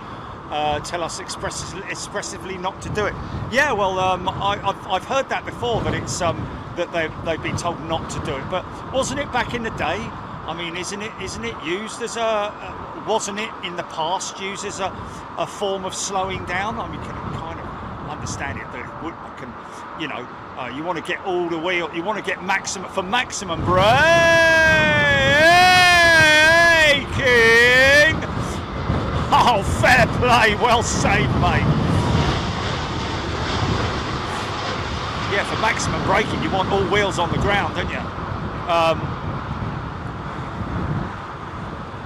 tell us expressively not to do it. Yeah, well, I've heard that before, that it's that they've been told not to do it. But wasn't it back in the day? I mean, isn't it used as wasn't it in the past used as a form of slowing down? I mean, can kind of understand it that it would. I can, you know. You want to get all the wheel, you want to get maximum braking. Oh, fair play, well saved, mate. Yeah, for maximum braking, you want all wheels on the ground, don't you?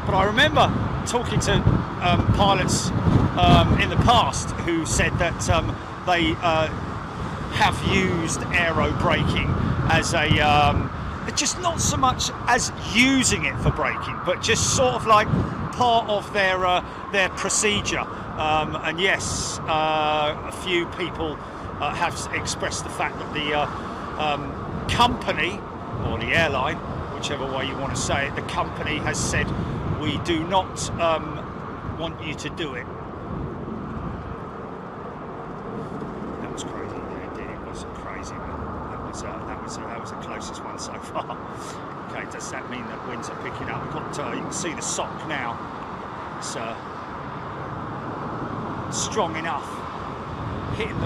But I remember talking to pilots in the past who said that they have used aero braking as a just not so much as using it for braking, but just sort of like part of their procedure. And yes, a few people have expressed the fact that the company, or the airline, whichever way you want to say it, the company has said, we do not want you to do it. That was crazy. It was crazy. That was the closest one so far. Okay, does that mean that winds are picking up? We've got you can see the sock now. It's strong enough, hitting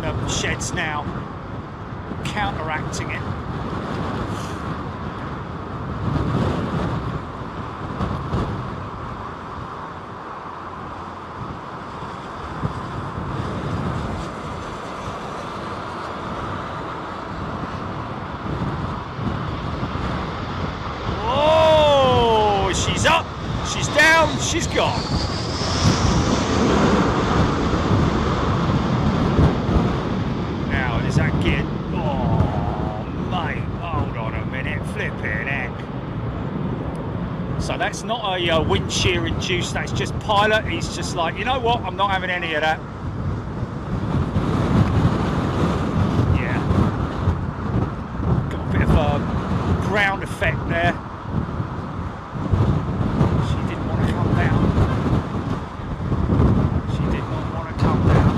the sheds now, counteracting it. Oh, she's up, she's down, she's gone. So that's not a wind shear induced, that's just pilot. He's just like, you know what, I'm not having any of that. Yeah. Got a bit of a ground effect there. She didn't want to come down. She did not want to come down.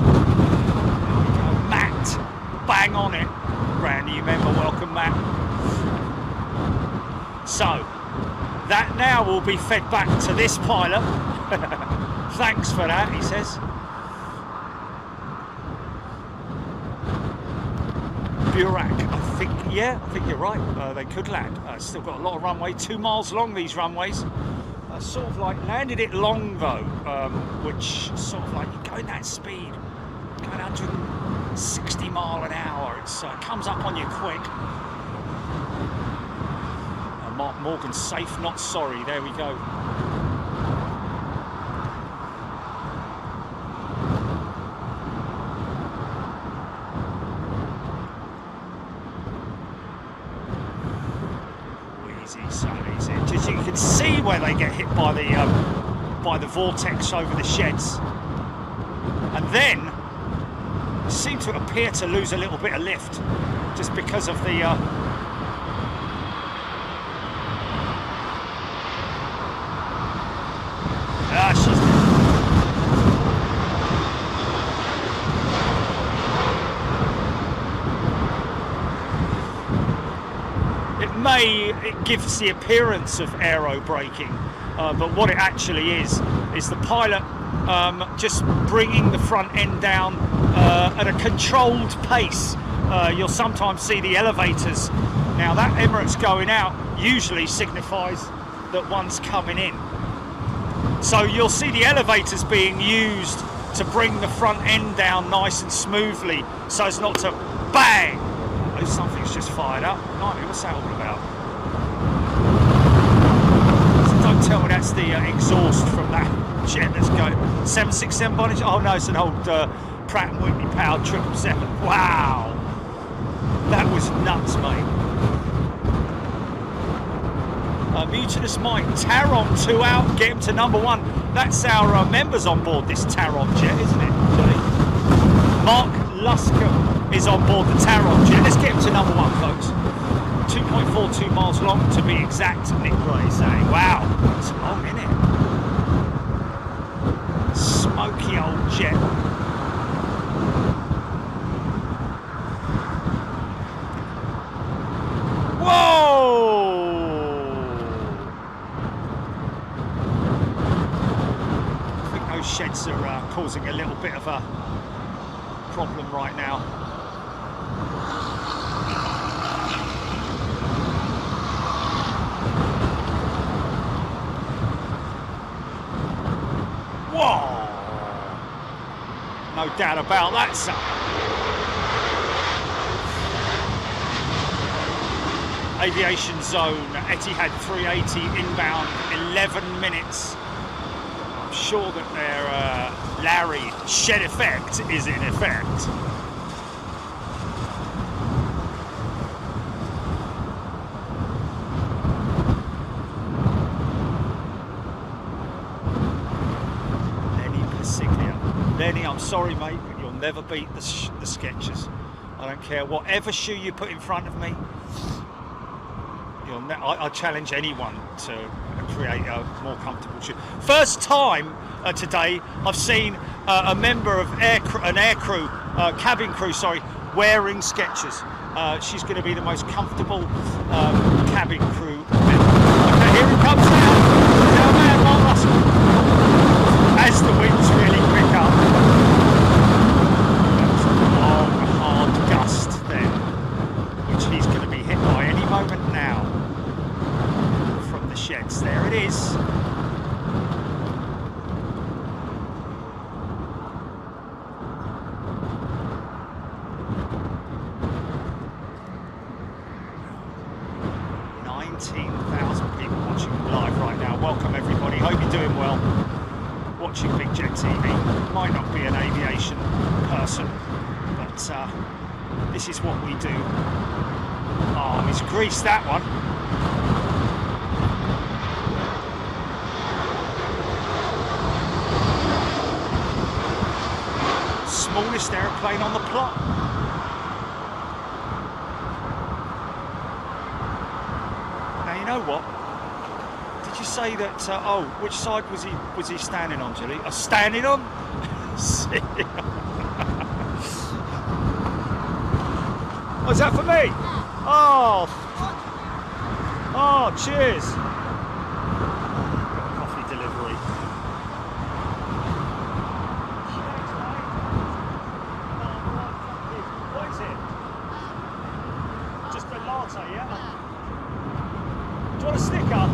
There we go. Matt, bang on it. Brand new member, welcome Matt. So, that now will be fed back to this pilot. Thanks for that, he says. Burak, I think you're right. They could land. Still got a lot of runway, 2 miles long, these runways. Sort of like landed it long though, which sort of like you're going that speed, going 160 mile an hour. It comes up on you quick. Mark Morgan, safe, not sorry. There we go. Easy, so easy. Just you can see where they get hit by the vortex over the sheds, and then seem to appear to lose a little bit of lift just because of the. It gives the appearance of aero braking, but what it actually is the pilot just bringing the front end down at a controlled pace. You'll sometimes see the elevators. Now that Emirates going out usually signifies that one's coming in. So you'll see the elevators being used to bring the front end down nice and smoothly so as not to bang. Oh, something's just fired up. Blimey, what's that all about? So don't tell me that's the exhaust from that jet that's going. 767 Bonnet. Oh no, it's an old Pratt & Whitney powered 777. Wow, that was nuts, mate. Mutinous Mike, Taron 2 out, get him to number 1. That's our members on board this Taron jet, isn't it, Johnny? Mark Luscombe is on board the Taron jet. Let's get him to number 1, folks. 2.42 miles long to be exact, Nick Gray saying. Wow, it's long, isn't it? Smoky old jet. Whoa! Sheds are causing a little bit of a problem right now. Whoa! No doubt about that, son. Aviation zone, Etihad 380 inbound, 11 minutes. Sure that their Larry shed effect is in effect. Lenny, I'm sorry, mate, but you'll never beat the Skechers. I don't care whatever shoe you put in front of me. I challenge anyone to create a more comfortable shoe. First time today I've seen a member of cabin crew, wearing Skechers. She's going to be the most comfortable cabin crew member. Okay, here it comes now. Down there, Mark Russell. As the winds really pick up. That's a long, hard gust then, which he's going to be hit by any moment now. From the sheds, there it is. Welcome everybody, hope you're doing well. Watching Big Jet TV. Might not be an aviation person, but this is what we do. Oh, he's greased that one. Smallest aeroplane on the plot. Now you know what? Did you say that? Which side was he standing on, Julie? Standing on? Was that for me? Oh, cheers. Got a coffee delivery. What is it? Just a latte, yeah? Do you want a sticker?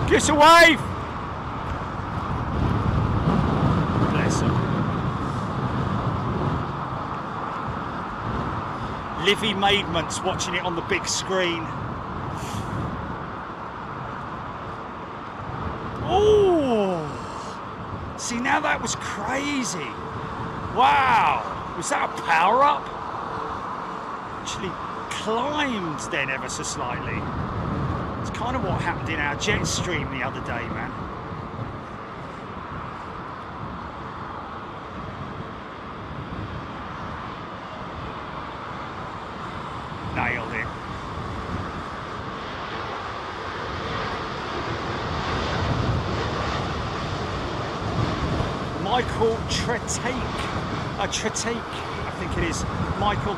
Give us a wave! Bless him. Livy Maidment's watching it on the big screen. Oh! See, now that was crazy. Wow! Was that a power-up? Actually climbed then ever so slightly. It's kind of what happened in our jet stream the other day, man. Nailed it. Michael Tretake, I think it is. Michael,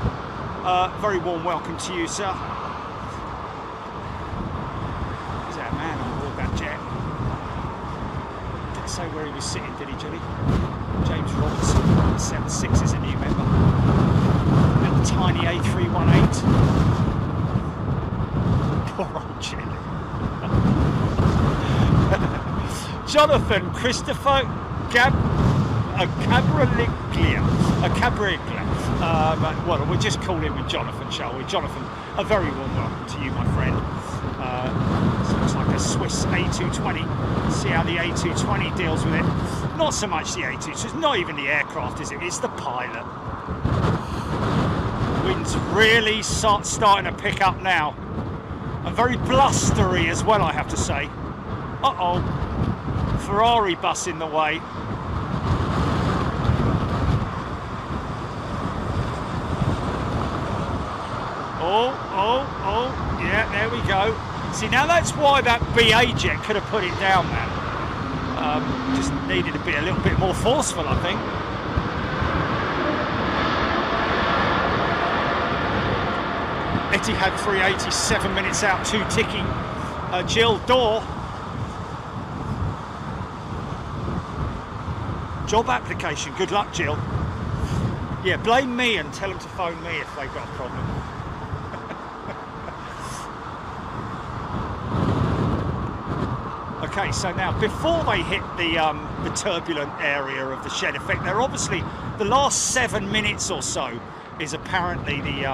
very warm welcome to you, sir. Say where he was sitting, did he, Julie? James Robertson, 76 is a new member. Little tiny A318. Poor old Julie. Jonathan Christopher Cabriglia. Well, we'll just call him Jonathan, shall we? Jonathan, a very warm welcome to you, my friend. Looks like a Swiss A220. See how the A220 deals with it. Not so much the A220, it's not even the aircraft, is it? It's the pilot. Wind's really starting to pick up now. And very blustery as well, I have to say. Uh-oh. Ferrari bus in the way. Oh, yeah, there we go. See, now that's why that BA jet could have put it down, man. Just needed to be a little bit more forceful, I think. Etihad 380, 7 minutes out, 2 ticking. Jill Dorr. Job application, good luck, Jill. Yeah, blame me and tell them to phone me if they've got a problem. Okay, so now before they hit the turbulent area of the shed effect, they're obviously the last 7 minutes or so is apparently the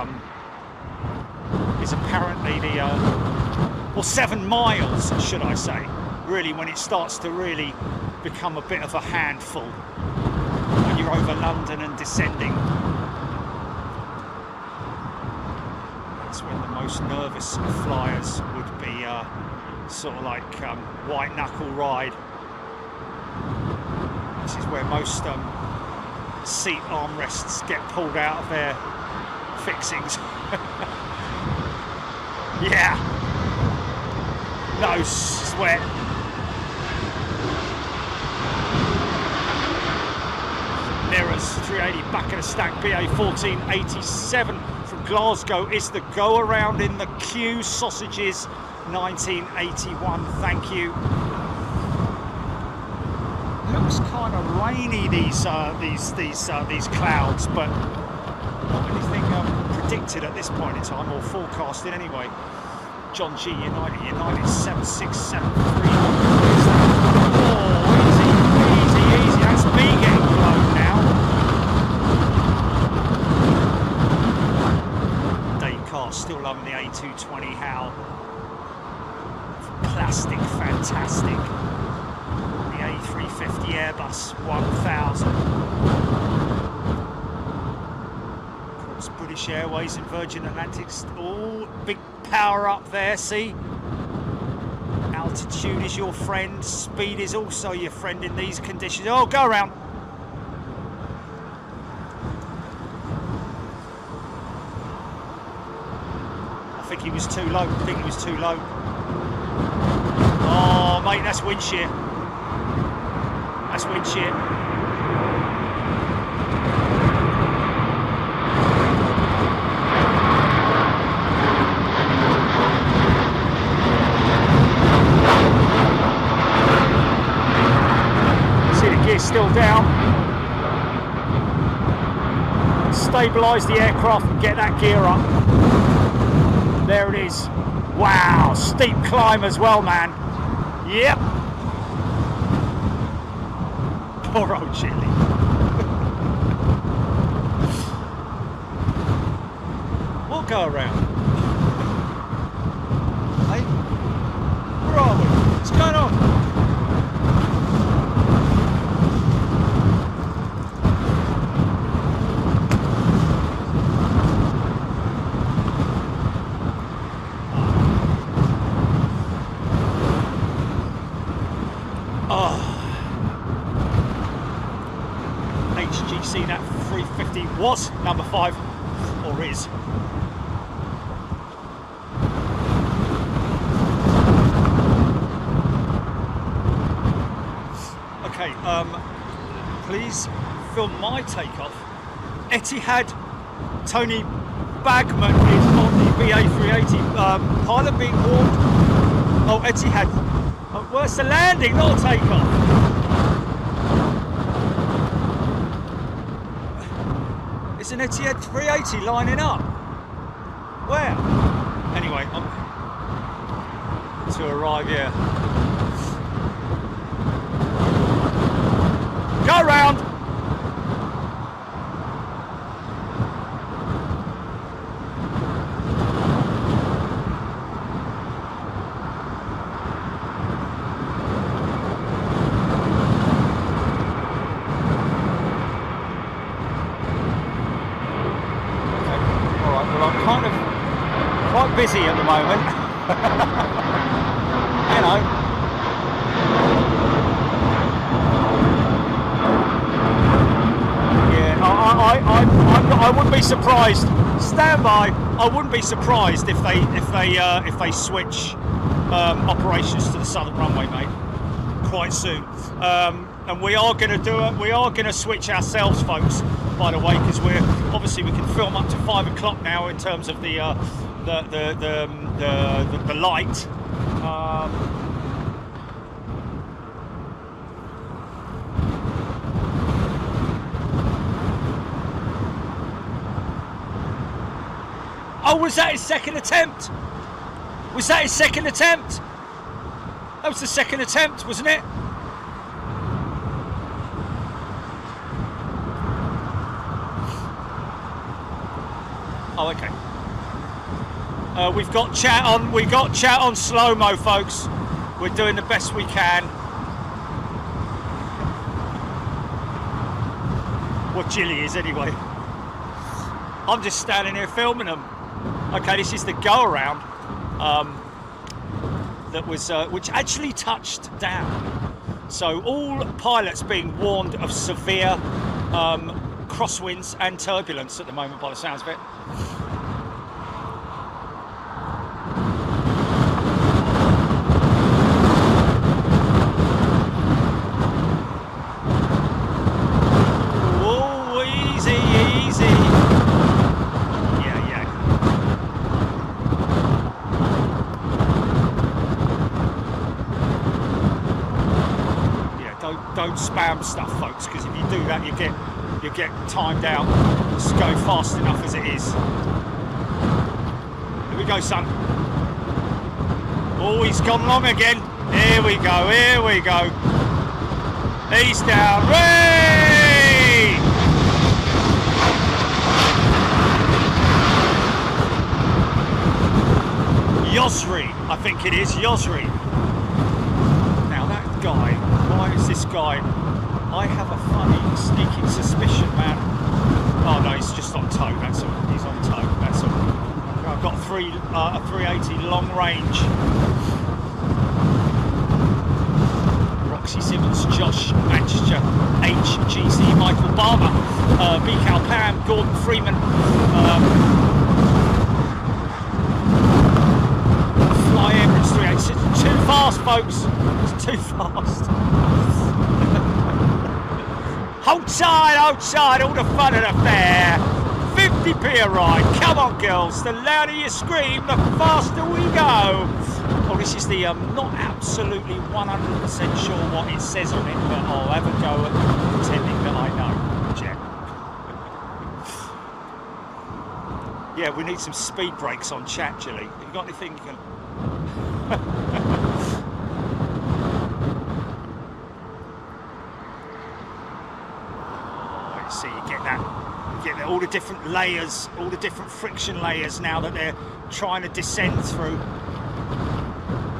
or 7 miles, should I say, really, when it starts to really become a bit of a handful when you're over London and descending. That's when the most nervous flyers would be sort of like white knuckle ride. This is where most seat armrests get pulled out of their fixings. Yeah, no sweat. Mirrors 380 back in a stack. BA 1487 from Glasgow is the go around in the queue. Sausages 1981. Thank you. Looks kind of rainy these clouds, but not anything predicted at this point in time, or forecasted anyway. John G, United 7673. Oh, easy. That's me getting blown now. Dave Carr still loving the A220 Hal. Plastic, fantastic. The A350 Airbus 1000. British Airways and Virgin Atlantic, all big power up there, see? Altitude is your friend, speed is also your friend in these conditions. Oh, go around. I think he was too low, Oh, mate, that's wind shear. Still down. Stabilise the aircraft and get that gear up. There it is. Wow, steep climb as well, man. Yep. Poor old Chile. We'll go around. Hey, where are we? What's going on? HGC, that 350 was number 5, or is. Okay, please film my takeoff. Etihad, Tony Bagman is on the BA380. Pilot being warned. Oh, Etihad. Oh, where's the landing, not a takeoff? It's an Etihad 380 lining up. Where? Anyway, I'm to arrive here. Go round. Busy at the moment. You know. Yeah, I wouldn't be surprised. Stand by. I wouldn't be surprised if they switch operations to the southern runway, mate, quite soon. And we are going to do it. We are going to switch ourselves, folks. By the way, because we can film up to 5 o'clock now in terms of the light. Oh, was that his second attempt? That was the second attempt, wasn't it? Oh, okay. We've got chat on. We've got chat on slow-mo, folks. We're doing the best we can. What Jilly is, anyway. I'm just standing here filming them. Okay, this is the go-around that was, which actually touched down. So all pilots being warned of severe crosswinds and turbulence at the moment, by the sounds of it. Don't spam stuff, folks, because if you do that, you get timed out. Just go fast enough as it is. Here we go, son. Oh, he's gone long again. Here we go. Here we go. He's down. Whee! Yosri, I think it is. Yosri. Now that guy. Why is this guy? I have a funny sneaking suspicion, man. Oh no, he's just on tow, that's all. He's on tow, that's all. I've got a 380 long range. Roxy Simmons, Josh Manchester, HGC, Michael Barber, BCal Pam, Gordon Freeman, Fly Emirates 386. Too fast, folks. It's too fast. Hold tight, all the fun of the fair. 50p a ride. Come on, girls. The louder you scream, the faster we go. Oh, this is the not absolutely 100% sure what it says on it, but I'll have a go at pretending that I know. Jet. Yeah, we need some speed brakes on chat, Jilly. Have you got anything you can... So you get that, all the different layers, all the different friction layers now that they're trying to descend through.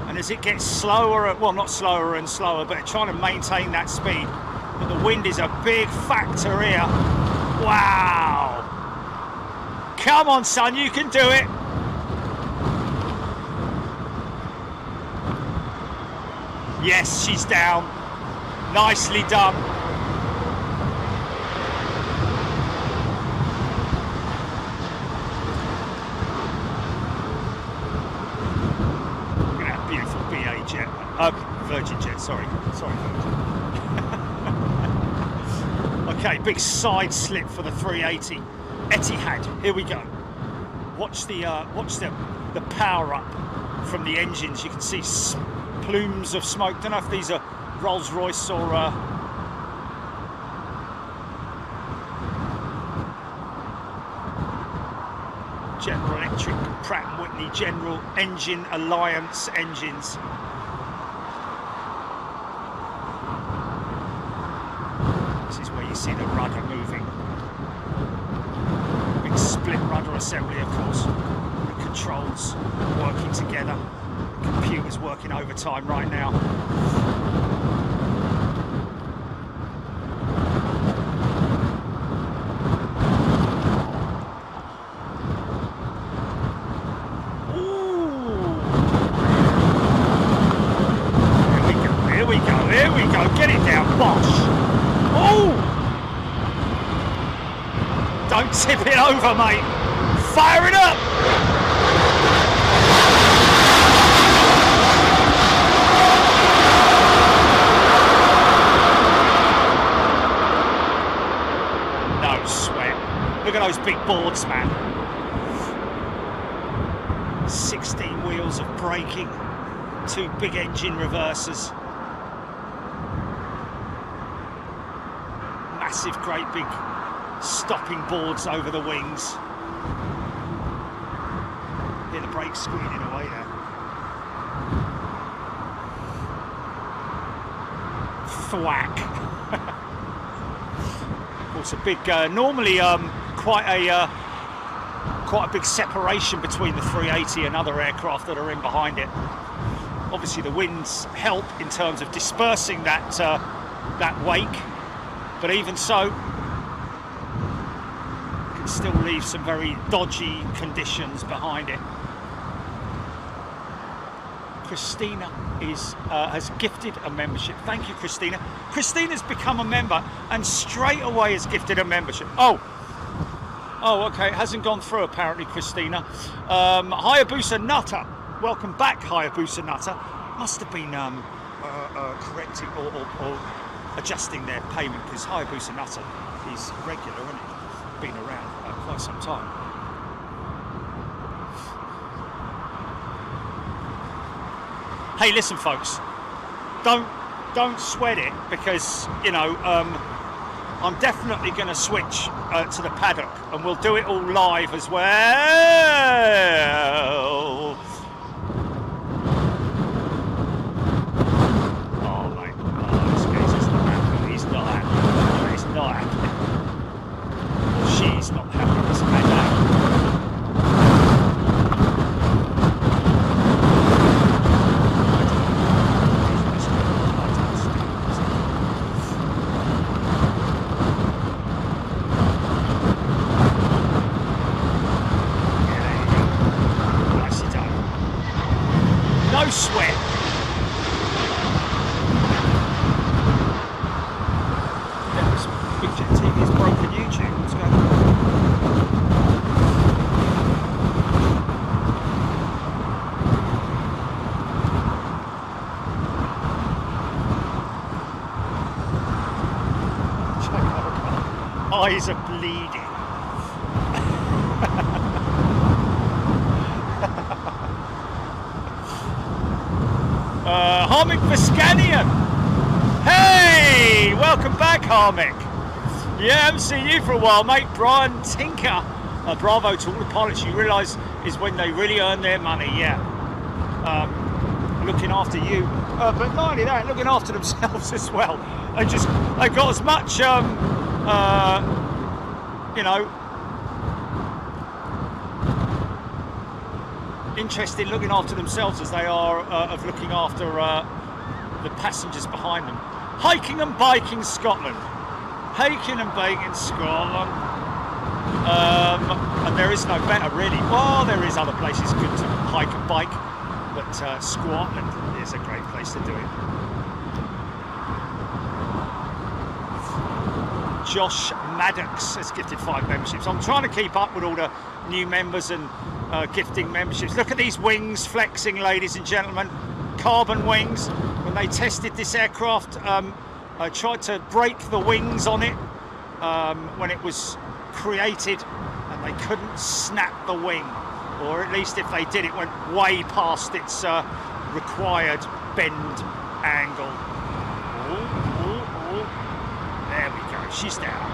And as it gets slower, well, not slower and slower, but trying to maintain that speed. But the wind is a big factor here. Wow! Come on, son, you can do it. Yes, she's down. Nicely done. Virgin jet, sorry Virgin. Okay, big side slip for the 380 Etihad. Here we go. Watch the power up from the engines. You can see plumes of smoke. Don't know if these are Rolls-Royce or General Electric, Pratt & Whitney General Engine Alliance engines. You see the rudder moving. Big split rudder assembly, of course. The controls working together. The computer's working overtime right now. Ooh. Here we go. Get it down, Bosh. Oh! Don't tip it over, mate. Fire it up! No sweat. Look at those big boards, man. 16 wheels of braking. 2 big engine reversers. Massive, great big stopping boards over the wings. Hear the brakes squealing away there. thwack. Of course, a big, normally quite a big separation between the 380 and other aircraft that are in behind it. Obviously, the winds help in terms of dispersing that wake, but even so, it can still leave some very dodgy conditions behind it. Christina has gifted a membership. Thank you, Christina. Christina's become a member and straight away has gifted a membership. Oh, okay. It hasn't gone through apparently, Christina. Hayabusa Nutter. Welcome back, Hayabusa Nutter. Must have been correcting or adjusting their payment, because Hayabusa Nutter is regular, isn't it? Been around quite some time. Hey, listen, folks, don't sweat it, because, you know, I'm definitely going to switch to the paddock, and we'll do it all live as well. Oh, mate, this guy's not happy. He's not happy. He's not happy. She's not happy. It's mad. Sweat. Big Jet TV's broken YouTube. What's going on? Eyes are bleeding. Harmick Viscanian. Hey, welcome back, Harmick. Yeah, haven't seen you for a while, mate. Brian Tinker. Bravo to all the pilots. You realise is when they really earn their money. Yeah. Looking after you, but not only that, looking after themselves as well. They've got as much, you know, interest in looking after themselves as they are of looking after the passengers behind them. Hiking and biking Scotland. Hiking and biking Scotland. And there is no better, really. Well, there is other places good to hike and bike, but Scotland is a great place to do it. Josh Maddox has gifted 5 memberships. I'm trying to keep up with all the new members and gifting memberships. Look at these wings flexing, ladies and gentlemen. Carbon wings. When they tested this aircraft, I tried to break the wings on it when it was created, and they couldn't snap the wing, or at least if they did, it went way past its required bend angle. Ooh, ooh, ooh. There we go, she's down.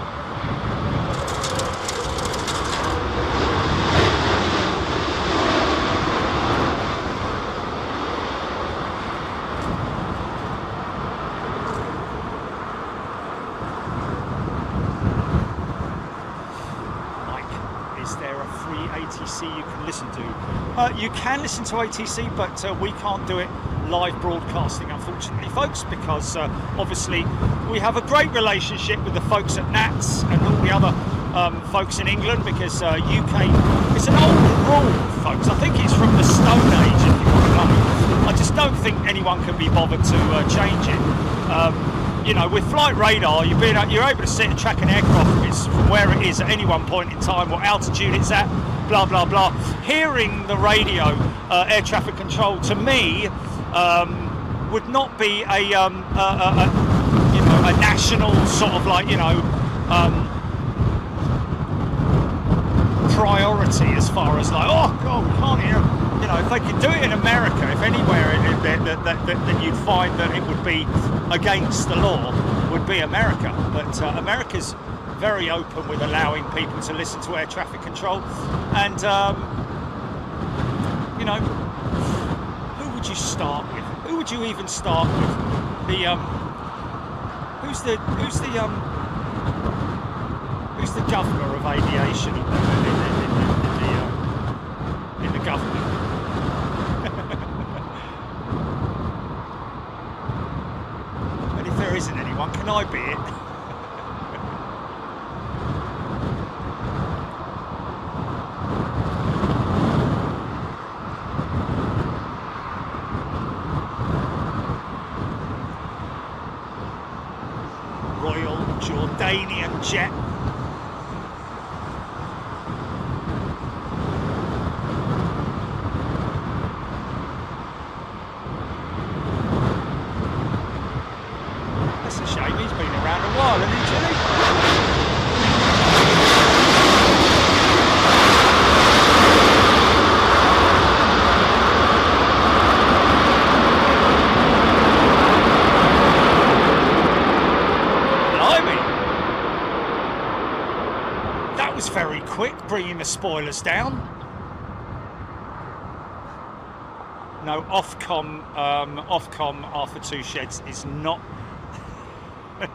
ATC you can listen to. You can listen to ATC, but we can't do it live broadcasting, unfortunately, folks, because obviously we have a great relationship with the folks at NATS and all the other folks in England, because UK, it's an old rule, folks. I think it's from the Stone Age, if you want to know. I just don't think anyone can be bothered to change it. You know, with flight radar, you're able to sit and track an aircraft from where it is at any one point in time, what altitude it's at, blah blah blah. Hearing the radio, air traffic control, to me would not be a you know, a national sort of, like, you know, priority, as far as like, oh god, we can't hear. You know, if they could do it in America, if anywhere that you'd find that it would be against the law, would be America. But America's very open with allowing people to listen to air traffic control. And, you know, who would you start with? Who would you even start with? who's the governor of aviation in the government? And if there isn't anyone, can I be it? Royal Jordanian jet. That's a shame, he's been around a while, hasn't he, Jimmy? Was very quick, bringing the spoilers down. No, Ofcom after two sheds is not.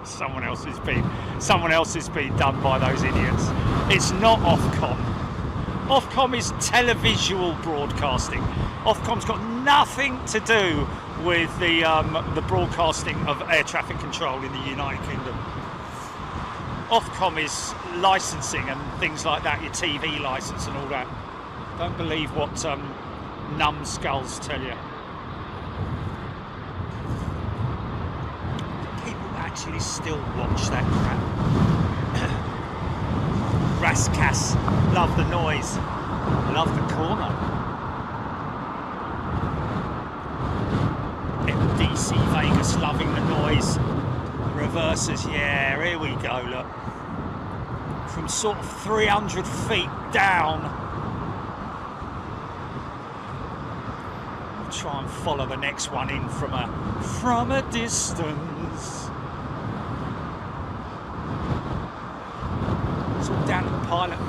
someone else has been done by those idiots. It's not Ofcom. Ofcom is televisual broadcasting. Ofcom's got nothing to do with the broadcasting of air traffic control in the United Kingdom. Ofcom is licensing and things like that, your TV license and all that. Don't believe what numbskulls tell you. People actually still watch that crap. Raskas, love the noise, love the corner. DC Vegas, loving the noise. Reversers, yeah, here we go, look. From sort of 300 feet down. I'll try and follow the next one in from a distance. It's all down to the pilot.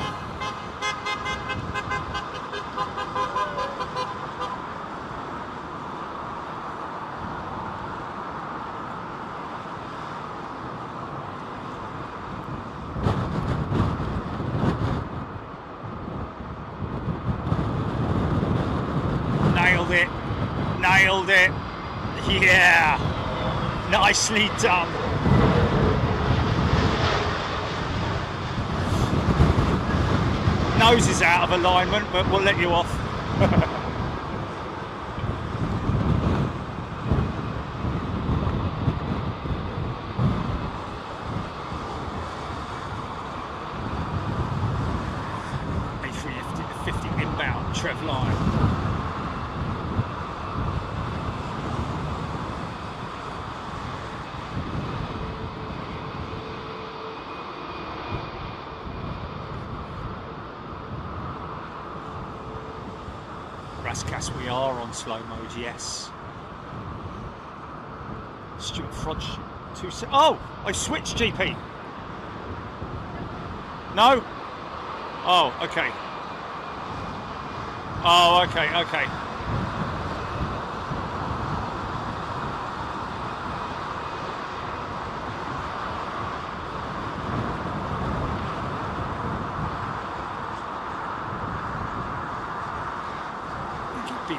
Nailed it. Yeah. Nicely done. Nose is out of alignment, but we'll let you off. A350 inbound, Trev line. Raskas, we are on slow mode, yes. Stuart Frodge, oh, I switched GP. No? Oh, okay. Oh, okay, okay.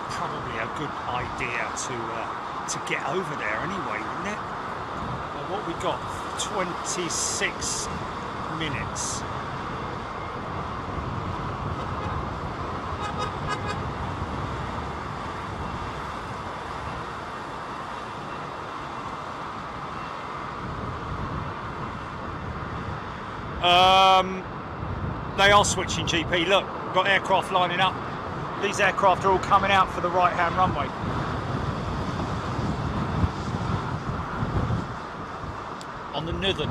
Probably a good idea to get over there anyway, wouldn't it? What we got? 26 minutes. They are switching GP. Look, we've got aircraft lining up. These aircraft are all coming out for the right-hand runway. On the northern.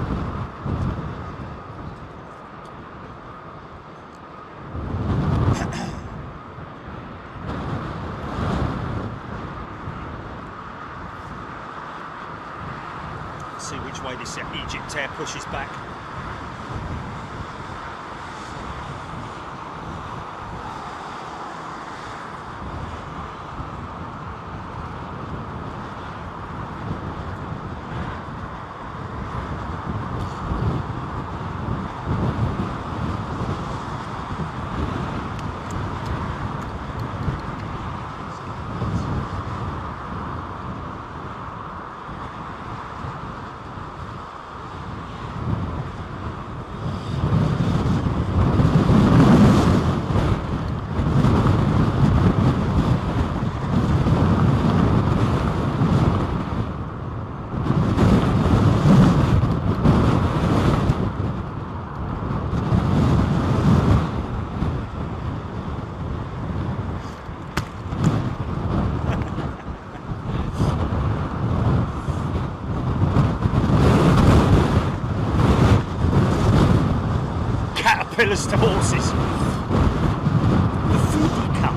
Let's see which way this Egypt Air pushes back. caterpillars to horses. The Foodie Cup.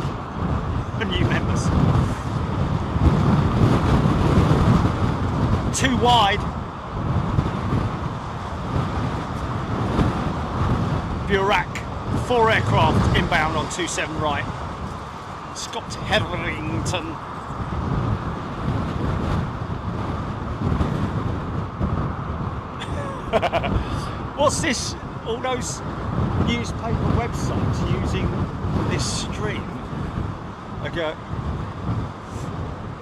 The new members. Too wide. Burak, 4 aircraft inbound on 27 right. Scott Hetherington. What's this? All those newspaper websites using this stream.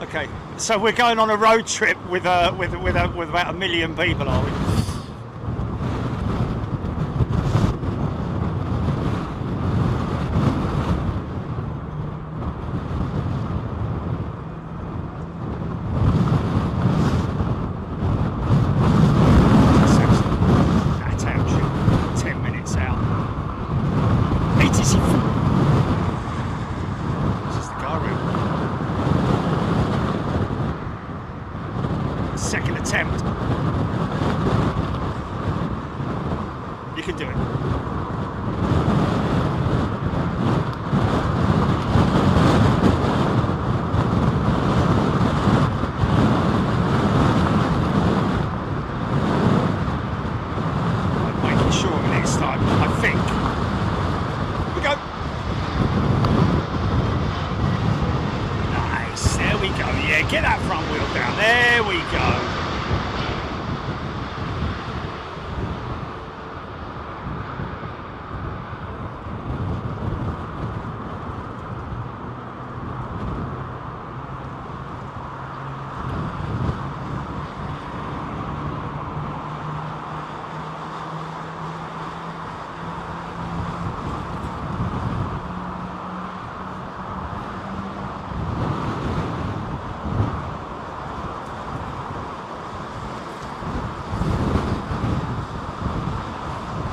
Okay, so we're going on a road trip with about 1 million people, are we?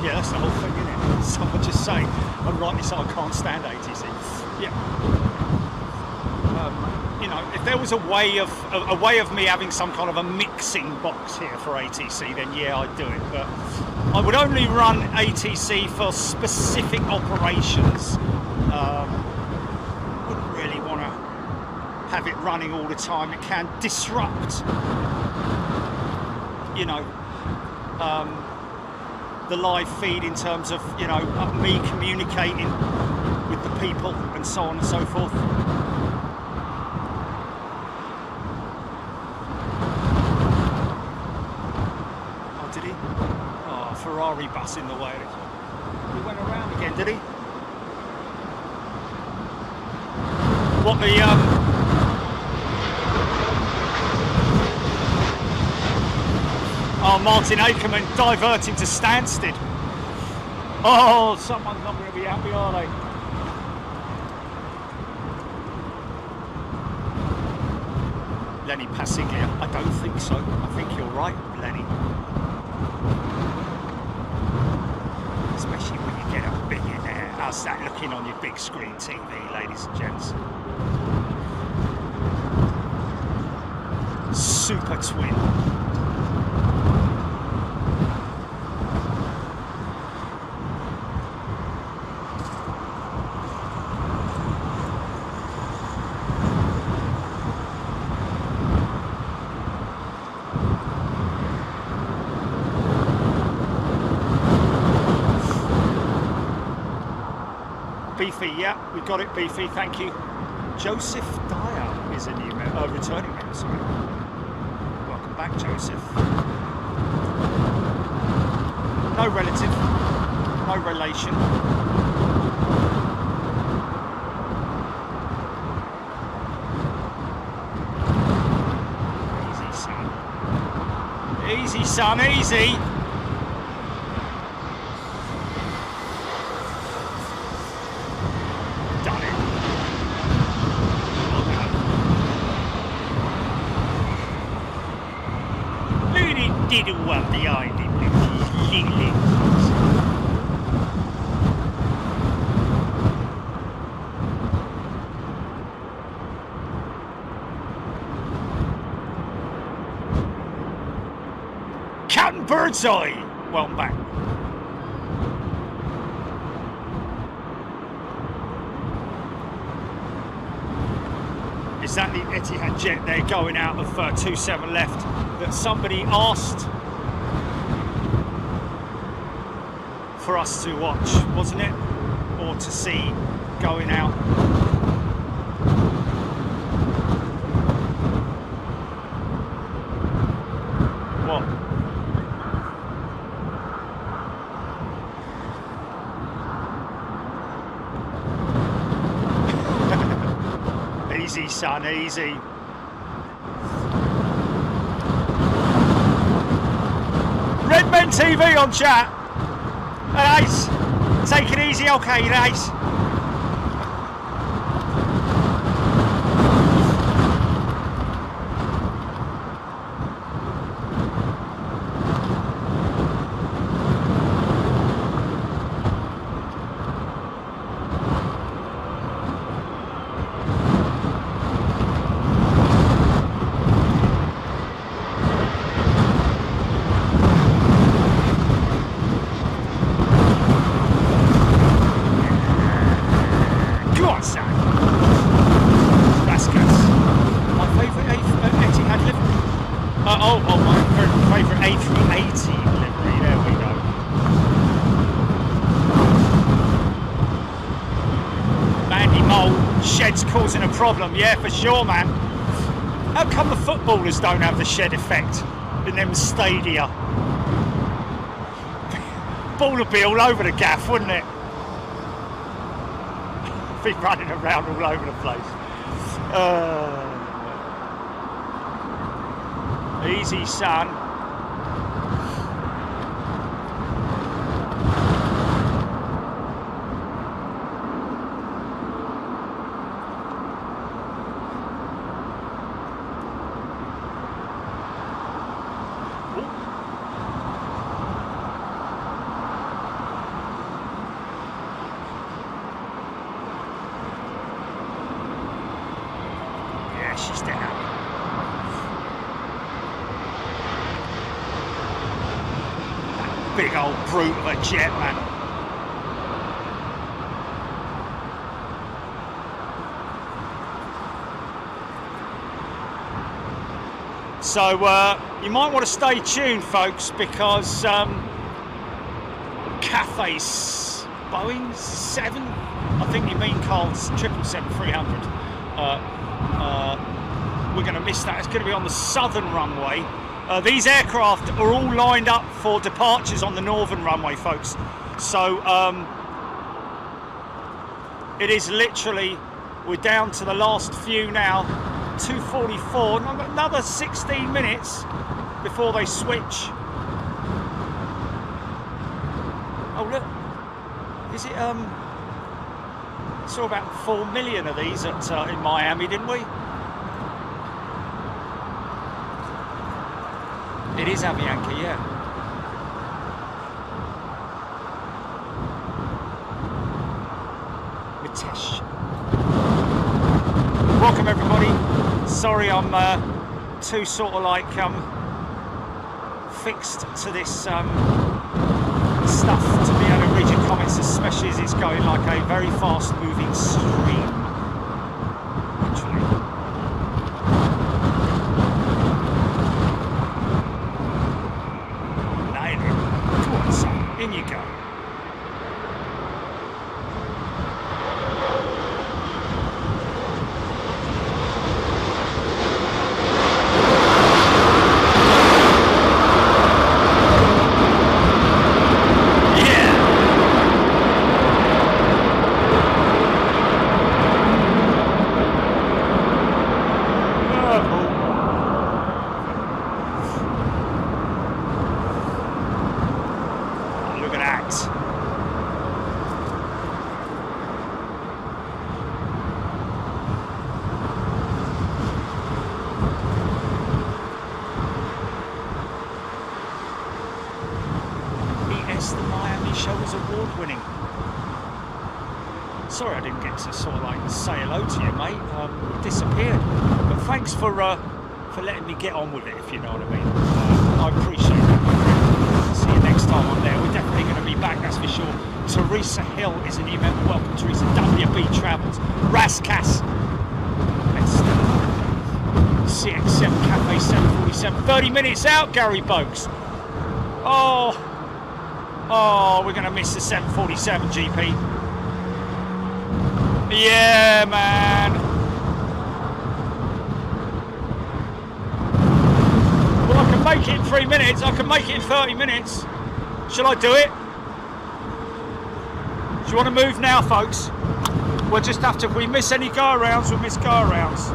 That's the whole thing, isn't it? Someone just saying, and rightly so, I can't stand ATC. Yeah. You know, if there was a way of me having some kind of a mixing box here for ATC, then yeah, I'd do it. But I would only run ATC for specific operations. Wouldn't really want to have it running all the time. It can disrupt, you know, the live feed in terms of, you know, me communicating with the people and so on and so forth. Oh, did he? Oh, Ferrari bus in the way. He went around again, did he? What the Oh, Martin Akerman diverting to Stansted. Oh, someone's not going to be happy, are they? Lenny Passiglia. I don't think so. I think you're right, Lenny. Especially when you get a billionaire. How's that looking on your big screen TV, ladies and gents? Super twin. Beefy, yeah, we got it, Beefy, thank you. Joseph Dyer is a new returning member, sorry. Welcome back, Joseph. No relative, no relation. Easy, son. Easy, son, easy. Little one behind him, little. Captain Birdseye, welcome back. is that the Etihad jet there going out of 27 left that somebody asked for us to watch, wasn't it? Or to see going out. What? Easy, son, easy. Redmen TV on chat. Ace, take it easy, okay, Ace. Causing a problem, yeah, for sure, man. How come the footballers don't have the shed effect in them stadia? Ball would be all over the gaff, wouldn't it? Be running around all over the place. Easy, son. Big old brute of a jet, man. So you might want to stay tuned, folks, because Cathay's Boeing 7, I think you mean Carl's 777-300. We're going to miss that. It's going to be on the southern runway. These aircraft are all lined up for departures on the northern runway, folks. So it is literally, we're down to the last few now, 2:44, another 16 minutes before they switch. Oh look, is it, saw about 4 million of these at, in Miami, didn't we? It is Avianca, yeah. Mitesh. Welcome everybody. Sorry I'm too sort of like fixed to this stuff to be able to read your comments, especially as it's going like a very fast moving stream. Literally. In you go. Sorry I didn't get to sort of like say hello to you, mate. Disappeared. But thanks for letting me get on with it, if you know what I mean. I appreciate it. See you next time I'm there. We're definitely going to be back, that's for sure. Teresa Hill is a new member. Welcome, Teresa. WB Travels. Raskas. Let's CX7 Cafe 747. 30 minutes out, Gary Boakes. Oh, we're going to miss the 747 GP. Yeah, man. Well, I can make it in 3 minutes. I can make it in 30 minutes. Shall I do it? Do you want to move now, folks? We'll just have to, if we miss any go-arounds, we'll miss go-arounds.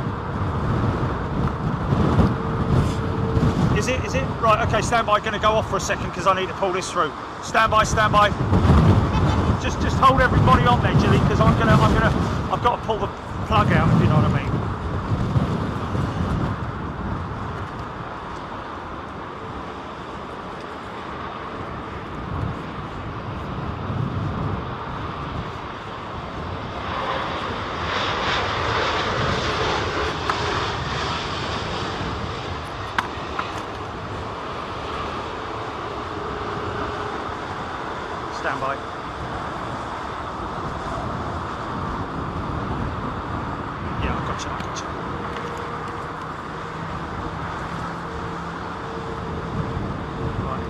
Is it? Right, okay, stand by. Going to go off for a second because I need to pull this through. Stand by. Just hold everybody on there, Jilly, because I've got to pull the plug out, if you know what I mean. Stand by. Yeah, I got you. Right.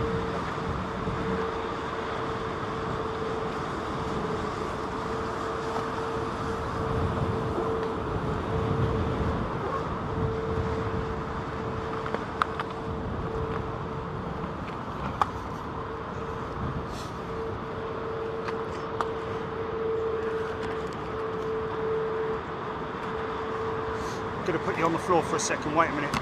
I'm going to put you on the floor for a second. Wait a minute.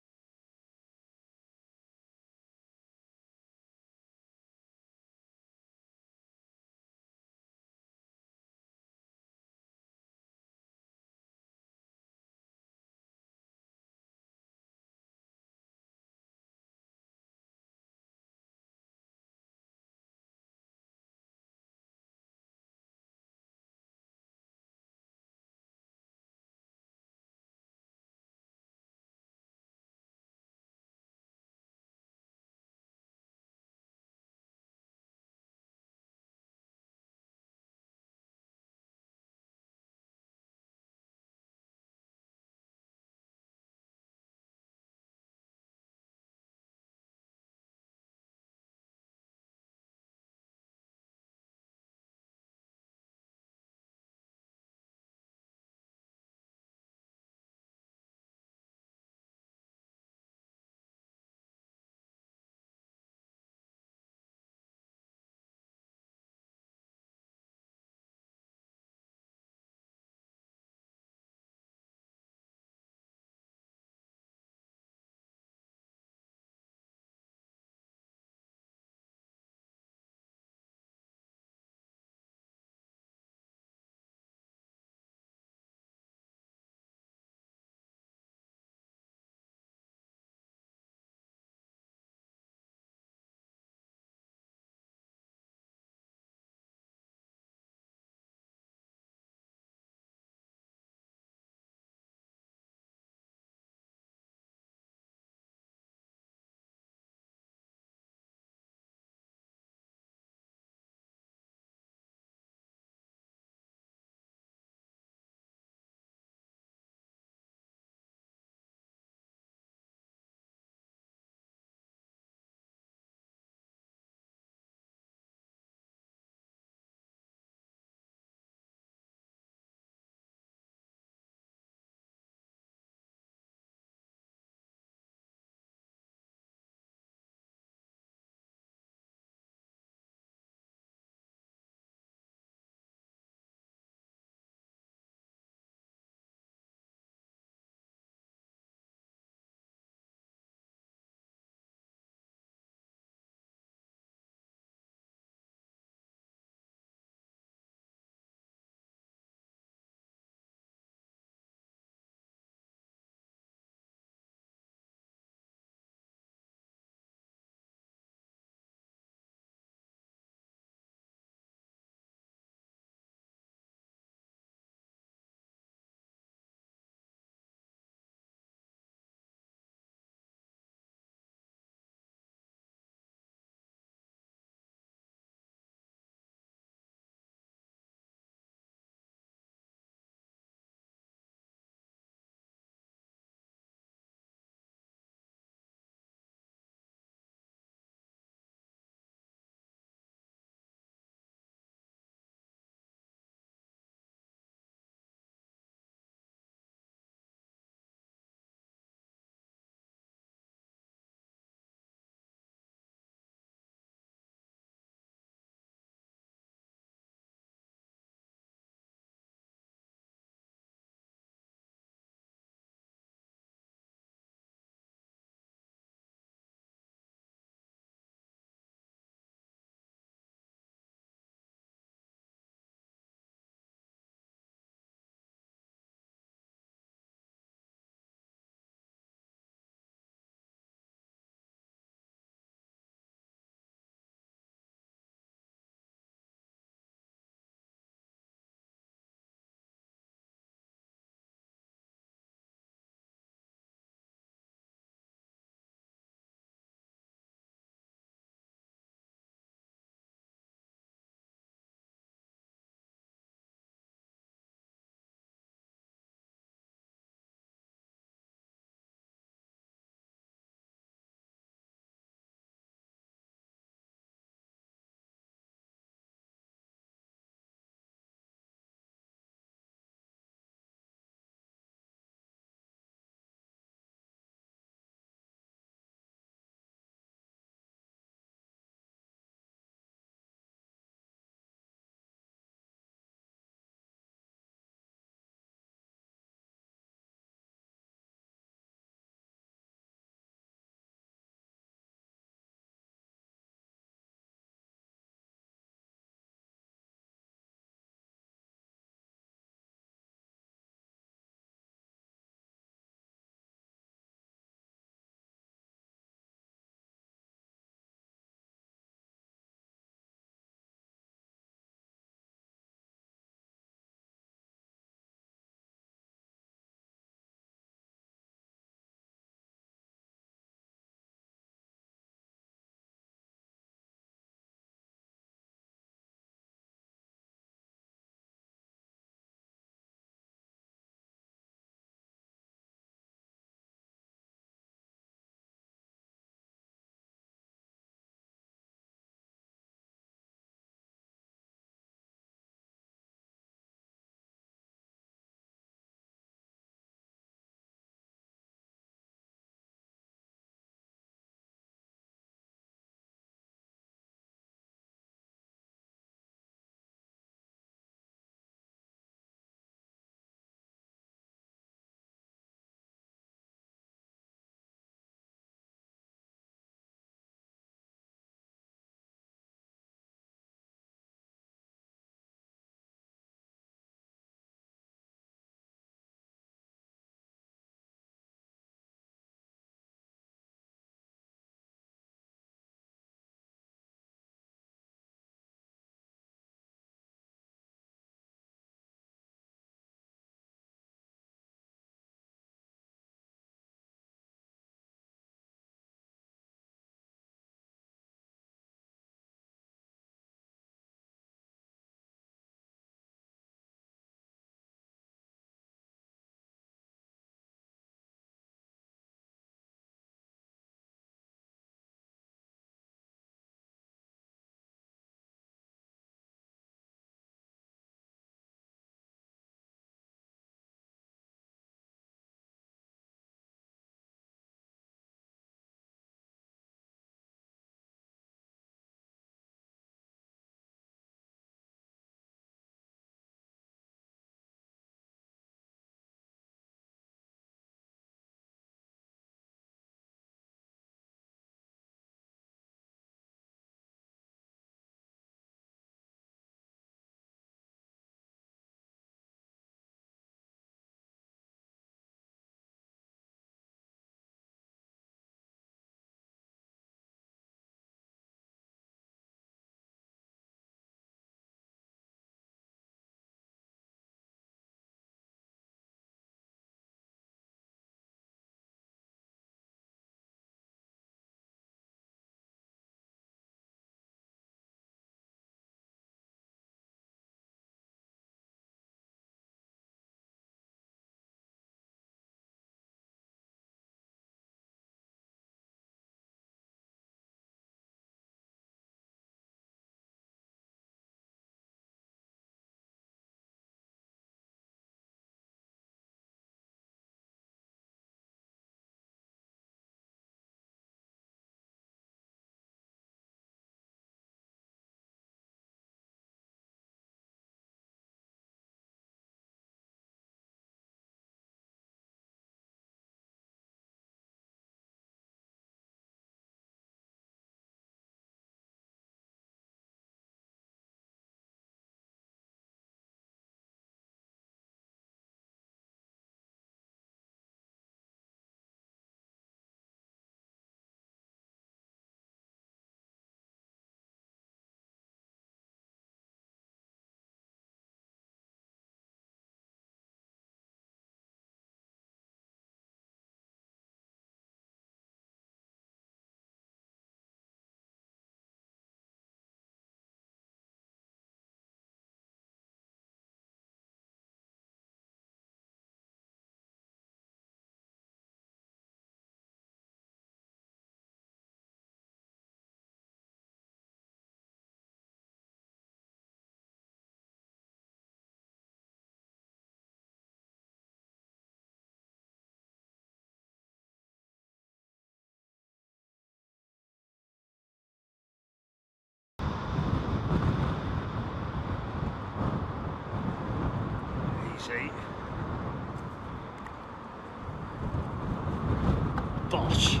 Bosh.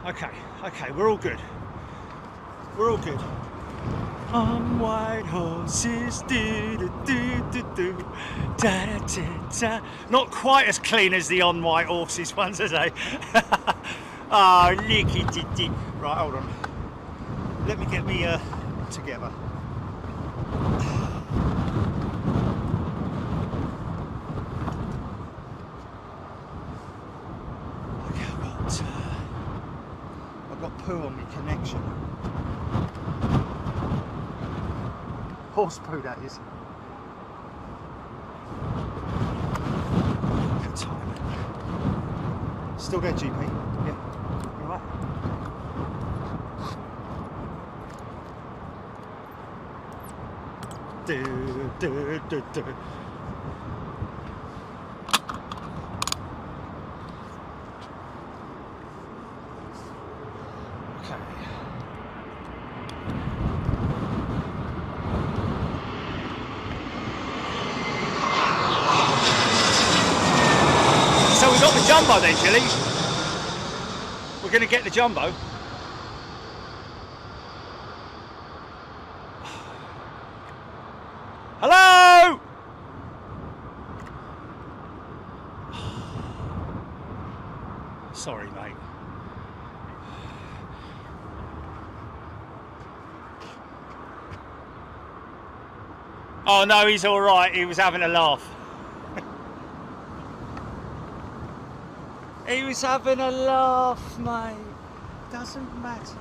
Okay, we're all good. We're all good. On white horses, do do do do do, da da da da. Not quite as clean as the on white horses ones, are they? Oh, licky diddy. Right, hold on. Let me get me together. Okay, I've got poo on my connection. Horse poo, that is. Good time. Still there, GP? Yeah. All right. Do, do, do, do. Okay. So we got the jumbo then, Gilly. We're going to get the jumbo. Hello? Sorry, mate. Oh no, he's all right. He was having a laugh. He was having a laugh, mate. Doesn't matter.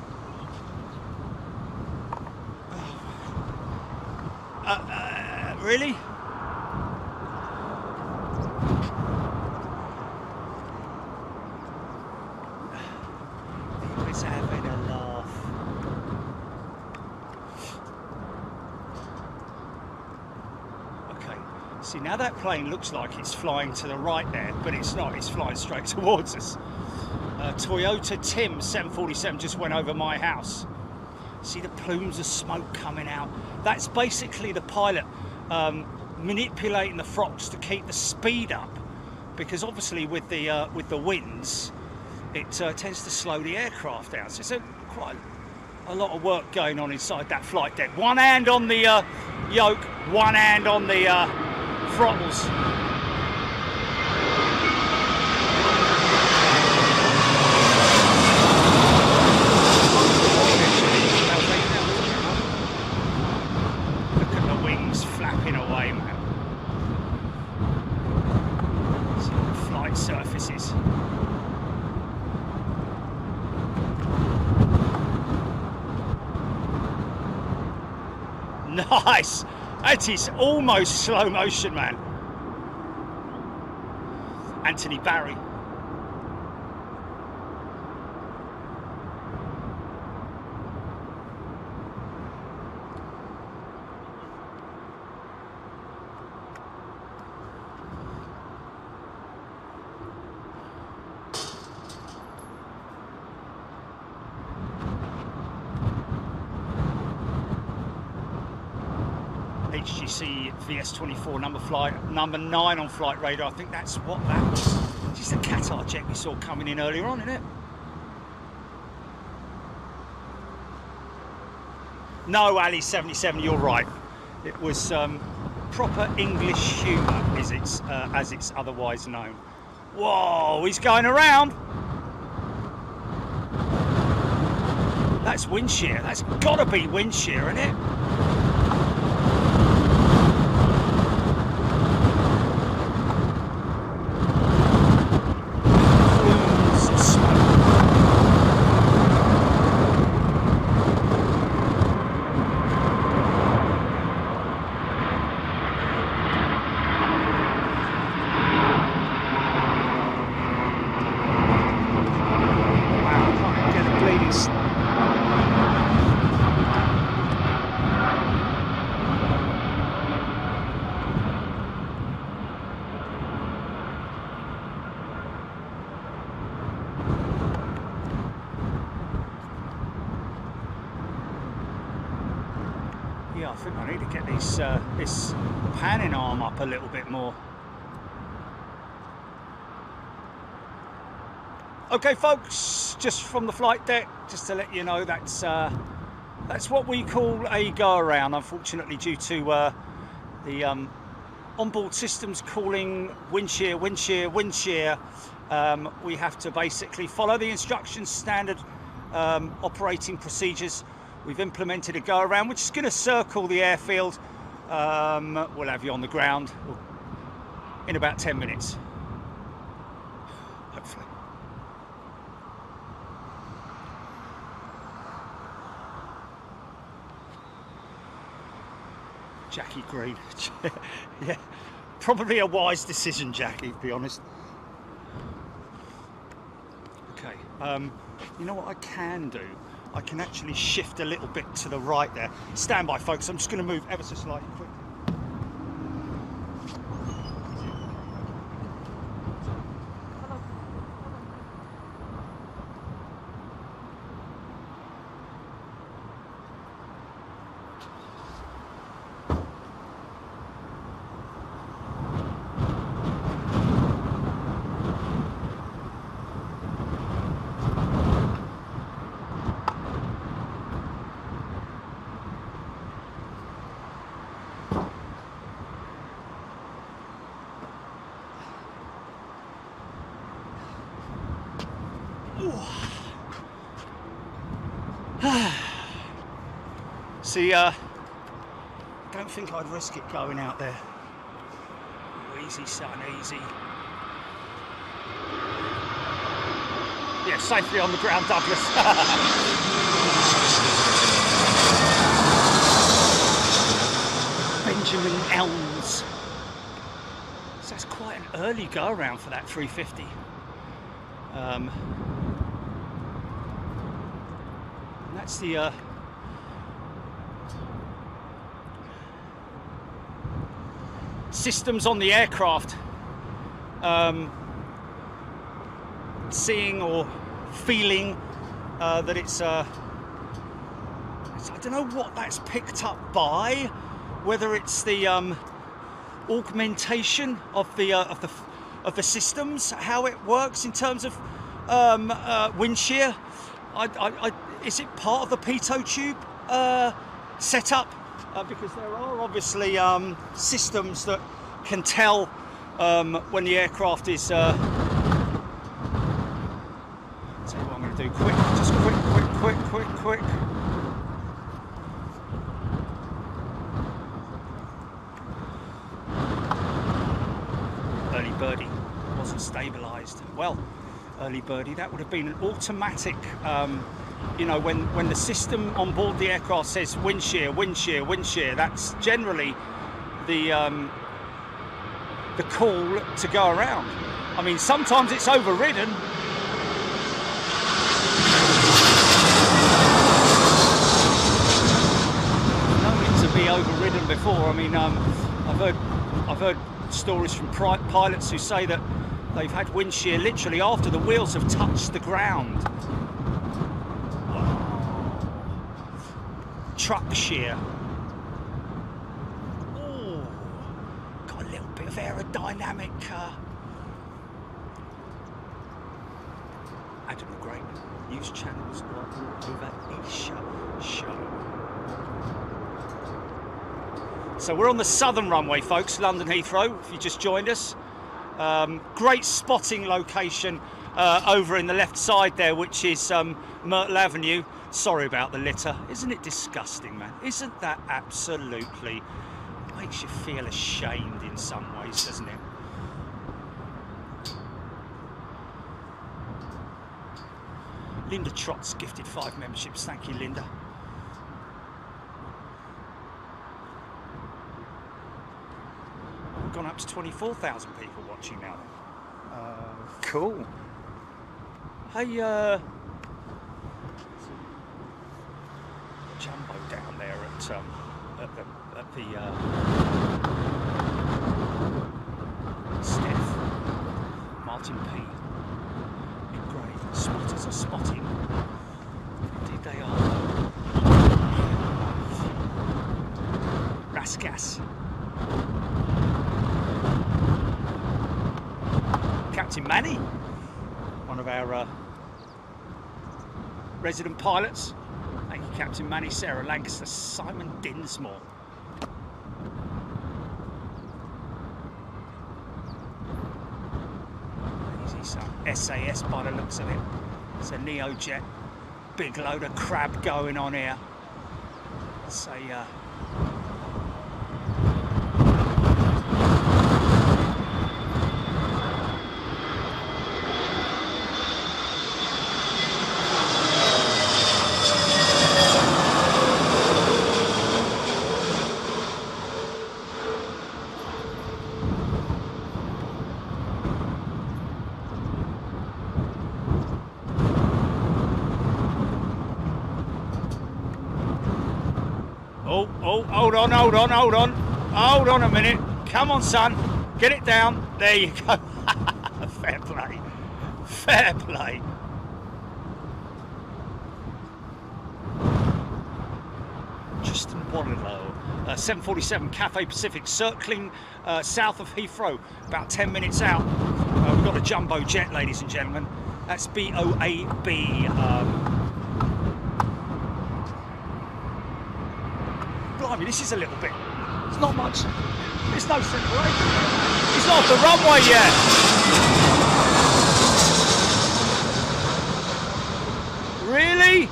Really? He was having a laugh. Okay. See, now that plane looks like it's flying to the right there, but it's not. It's flying straight towards us. Toyota Tim 747 just went over my house. See the plumes of smoke coming out? That's basically the pilot manipulating the frogs to keep the speed up, because obviously with the winds, it tends to slow the aircraft down. So it's quite a lot of work going on inside that flight deck. One hand on the yoke, one hand on the throttles. Flapping away, man. Some flight surfaces. Nice! That is almost slow motion, man. Anthony Barry. HGC VS24 number 9 on flight radar. I think that's what that was. Just a Qatar jet we saw coming in earlier on, isn't it? No, Ali 77, you're right. It was proper English humour, as it's otherwise known. Whoa, he's going around. That's wind shear. That's got to be wind shear, isn't it? Yeah, I think I need to get this panning arm up a little bit more. Okay, folks, just from the flight deck, just to let you know that's what we call a go around. Unfortunately, due to the onboard systems calling wind shear, wind shear, wind shear, we have to basically follow the instructions, standard operating procedures. We've implemented a go around, which is going to circle the airfield. We'll have you on the ground in about 10 minutes, hopefully. Jackie Green. Yeah, probably a wise decision, Jackie, to be honest. Okay, you know what I can do? I can actually shift a little bit to the right there. Stand by, folks. I'm just going to move ever so slightly quick. See, don't think I'd risk it going out there. Easy, son, easy. Yeah, safely on the ground, Douglas. Benjamin Elms. So that's quite an early go around for that 350. And that's the systems on the aircraft seeing or feeling that it's I don't know what that's picked up by, whether it's the augmentation of the systems, how it works in terms of wind shear. Is it part of the pitot tube setup? Because there are obviously systems that can tell when the aircraft is. Tell you what I'm going to do. Quick, just quick. Early birdie wasn't stabilised. Well, early birdie, that would have been an automatic. You know, when the system on board the aircraft says wind shear, wind shear, wind shear, that's generally the call to go around. I mean, sometimes it's overridden. Known it to be overridden before. I mean, I've heard stories from pilots who say that they've had wind shear literally after the wheels have touched the ground. Truck shear. Oh, got a little bit of aerodynamic. Admiral Great news channels over Isha show. So we're on the southern runway, folks, London Heathrow. If you just joined us, great spotting location over in the left side there, which is Myrtle Avenue. Sorry about the litter. Isn't it disgusting, man? Isn't that absolutely... makes you feel ashamed in some ways, doesn't it? Linda Trott's gifted 5 memberships. Thank you, Linda. We've gone up to 24,000 people watching now. Cool. Hey, Jumbo down there at the Steph, Martin P, Nick Gray, spotters are spotting. Indeed they are. Raskas. Captain Manny, one of our resident pilots. Thank you, Captain Manny, Sarah Lancaster, Simon Dinsmore. Easy, some SAS by the looks of it. It's a Neojet. Big load of crab going on here. It's a hold on a minute. Come on, son, get it down. There you go. Fair play, fair play. Justin Wallow, 747 Cathay Pacific, circling south of Heathrow, about 10 minutes out. We've got a jumbo jet, ladies and gentlemen. That's BOAB. Blimey, this is a little bit. It's not much. There's no separation. It's not off the runway yet. Really?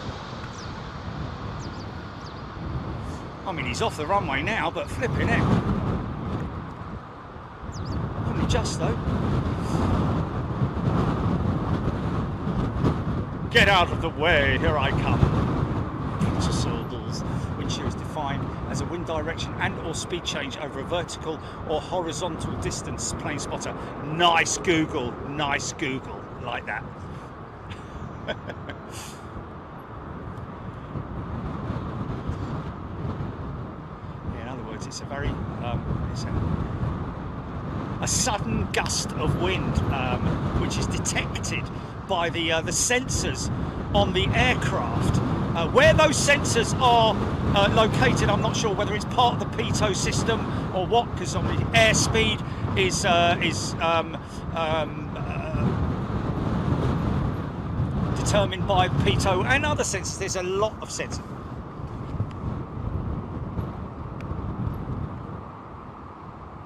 I mean, he's off the runway now, but flipping it. Only just though. Get out of the way. Here I come. Wind shear is defined as a wind direction and or speed change over a vertical or horizontal distance. Plane spotter. Nice Google, like that. In other words, it's a very it's a sudden gust of wind, which is detected by the sensors on the aircraft. Where those sensors are located, I'm not sure whether it's part of the pitot system or what, because obviously airspeed is determined by pitot and other sensors. There's a lot of sensors.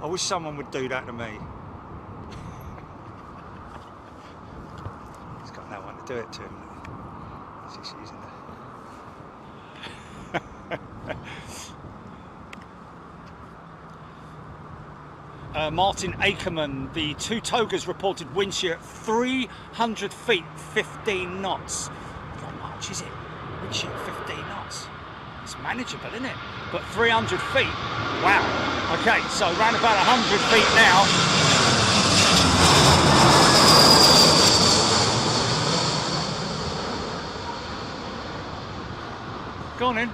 I wish someone would do that to me. He's got no one to do it to him. He's just using the Martin Ackerman, the two togas reported wind shear at 300 feet, 15 knots. Not much, is it? Wind shear at 15 knots. It's manageable, isn't it? But 300 feet, wow. Okay, so around about 100 feet now. Go on in.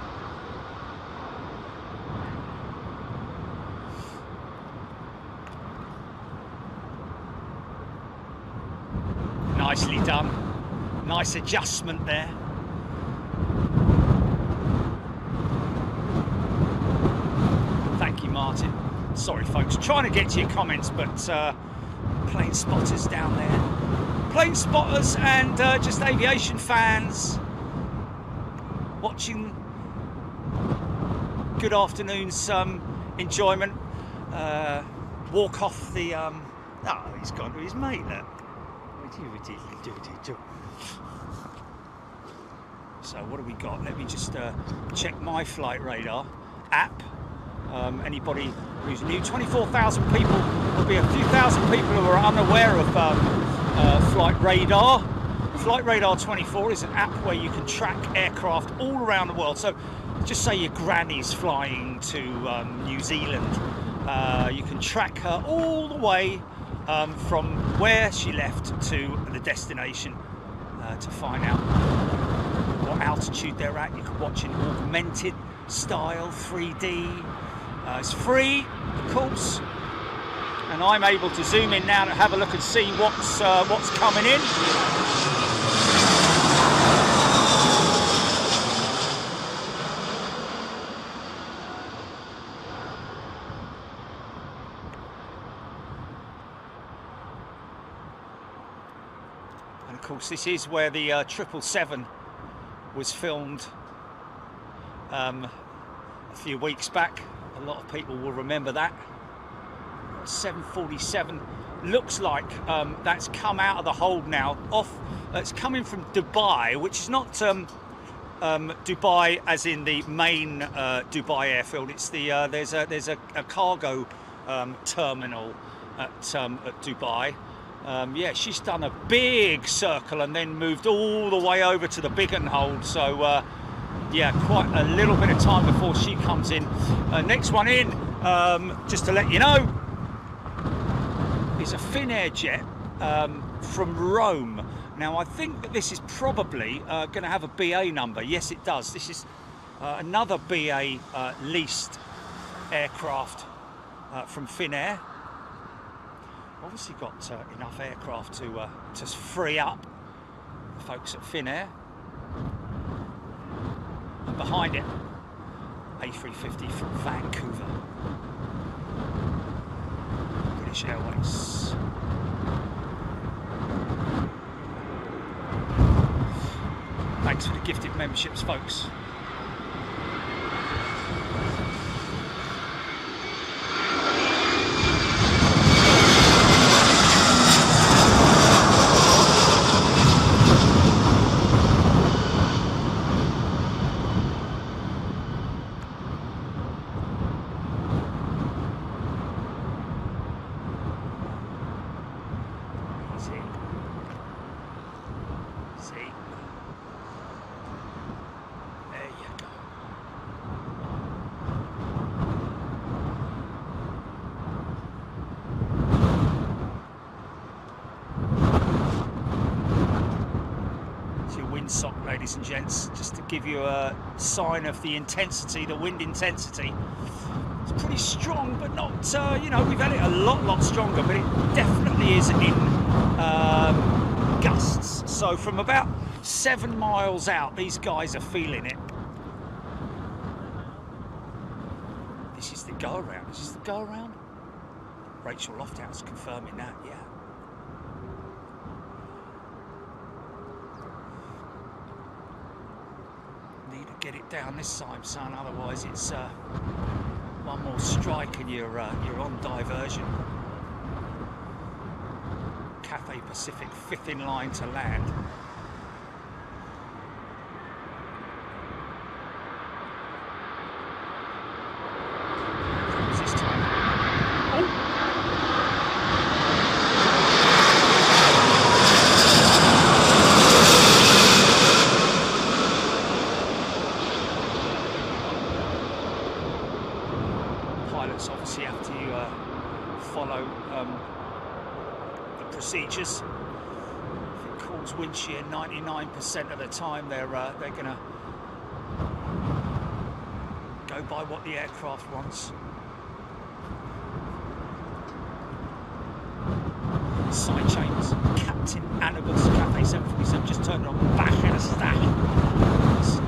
Nicely done. Nice adjustment there. Thank you, Martin. Sorry, folks. Trying to get to your comments, but plane spotters down there. Plane spotters and just aviation fans watching good afternoon's enjoyment. Walk off the. Oh, he's gone to his mate there. So what do we got? Let me just check my flight radar app. Anybody who's new, 24,000 people. There'll be a few thousand people who are unaware of flight radar. Flight Radar 24 is an app where you can track aircraft all around the world. So just say your granny's flying to New Zealand. You can track her all the way from where she left to the destination to find out what altitude they're at. You can watch in augmented style, 3D. It's free, of course, and I'm able to zoom in now to have a look and see what's coming in. And of course, this is where the 777 was filmed a few weeks back. A lot of people will remember that. 747 looks like that's come out of the hold now. It's coming from Dubai, which is not Dubai as in the main Dubai airfield. It's the there's a cargo terminal at Dubai. Yeah, she's done a big circle and then moved all the way over to the Biggin hold. So yeah, quite a little bit of time before she comes in. Next one in, just to let you know, is a Finnair jet from Rome. Now I think that this is probably going to have a BA number. Yes, it does. This is another BA leased aircraft from Finnair. Obviously got enough aircraft to free up folks at Finnair. And behind it, A350 from Vancouver, British Airways. Thanks for the gifted memberships, folks. Sock, ladies and gents, just to give you a sign of the intensity, the wind intensity. It's pretty strong, but not, you know, we've had it a lot stronger, but it definitely is in gusts. So from about 7 miles out, these guys are feeling it. This is the go around. Is this the go around? Rachel Lofthouse confirming that, yeah. Get it down this side, son, otherwise it's one more strike and you're on diversion. Cathay Pacific 5th in line to land. What's this time? Oh! Pilots obviously have to follow the procedures. If it calls wind shear, 99% of the time they're gonna go by what the aircraft wants. Side chains, Captain Annabus, Cathay 747 just turned on back in a stack.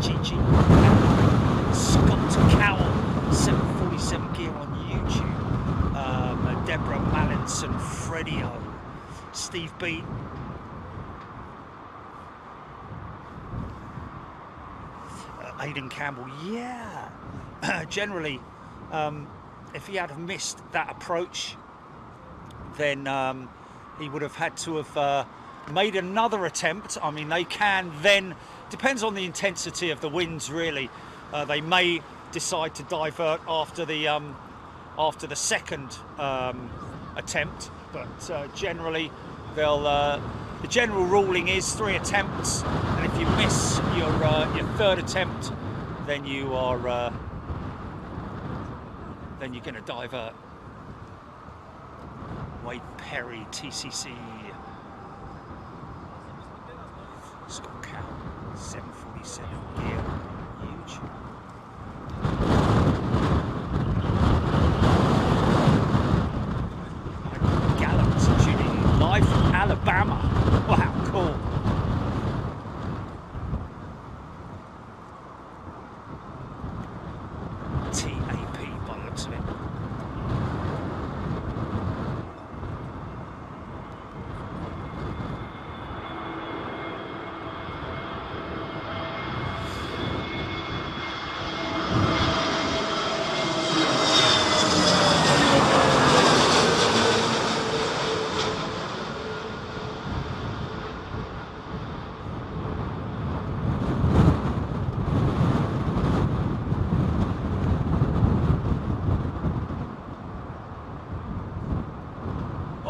Gigi, Scott Cowell, 747 gear on YouTube. Deborah Mallinson, Freddie O, Steve B. Aidan Campbell, yeah. Generally, if he had have missed that approach, then he would have had to have made another attempt. I mean, they can then, depends on the intensity of the winds really, they may decide to divert after the second attempt, but generally they'll the general ruling is 3 attempts, and if you miss your third attempt, then you are then you're going to divert. Wade Perry, TCC, Scott Cowell, 747 gear, huge. Gallup tuning in live from Alabama. Wow, cool. TAP by the looks of it.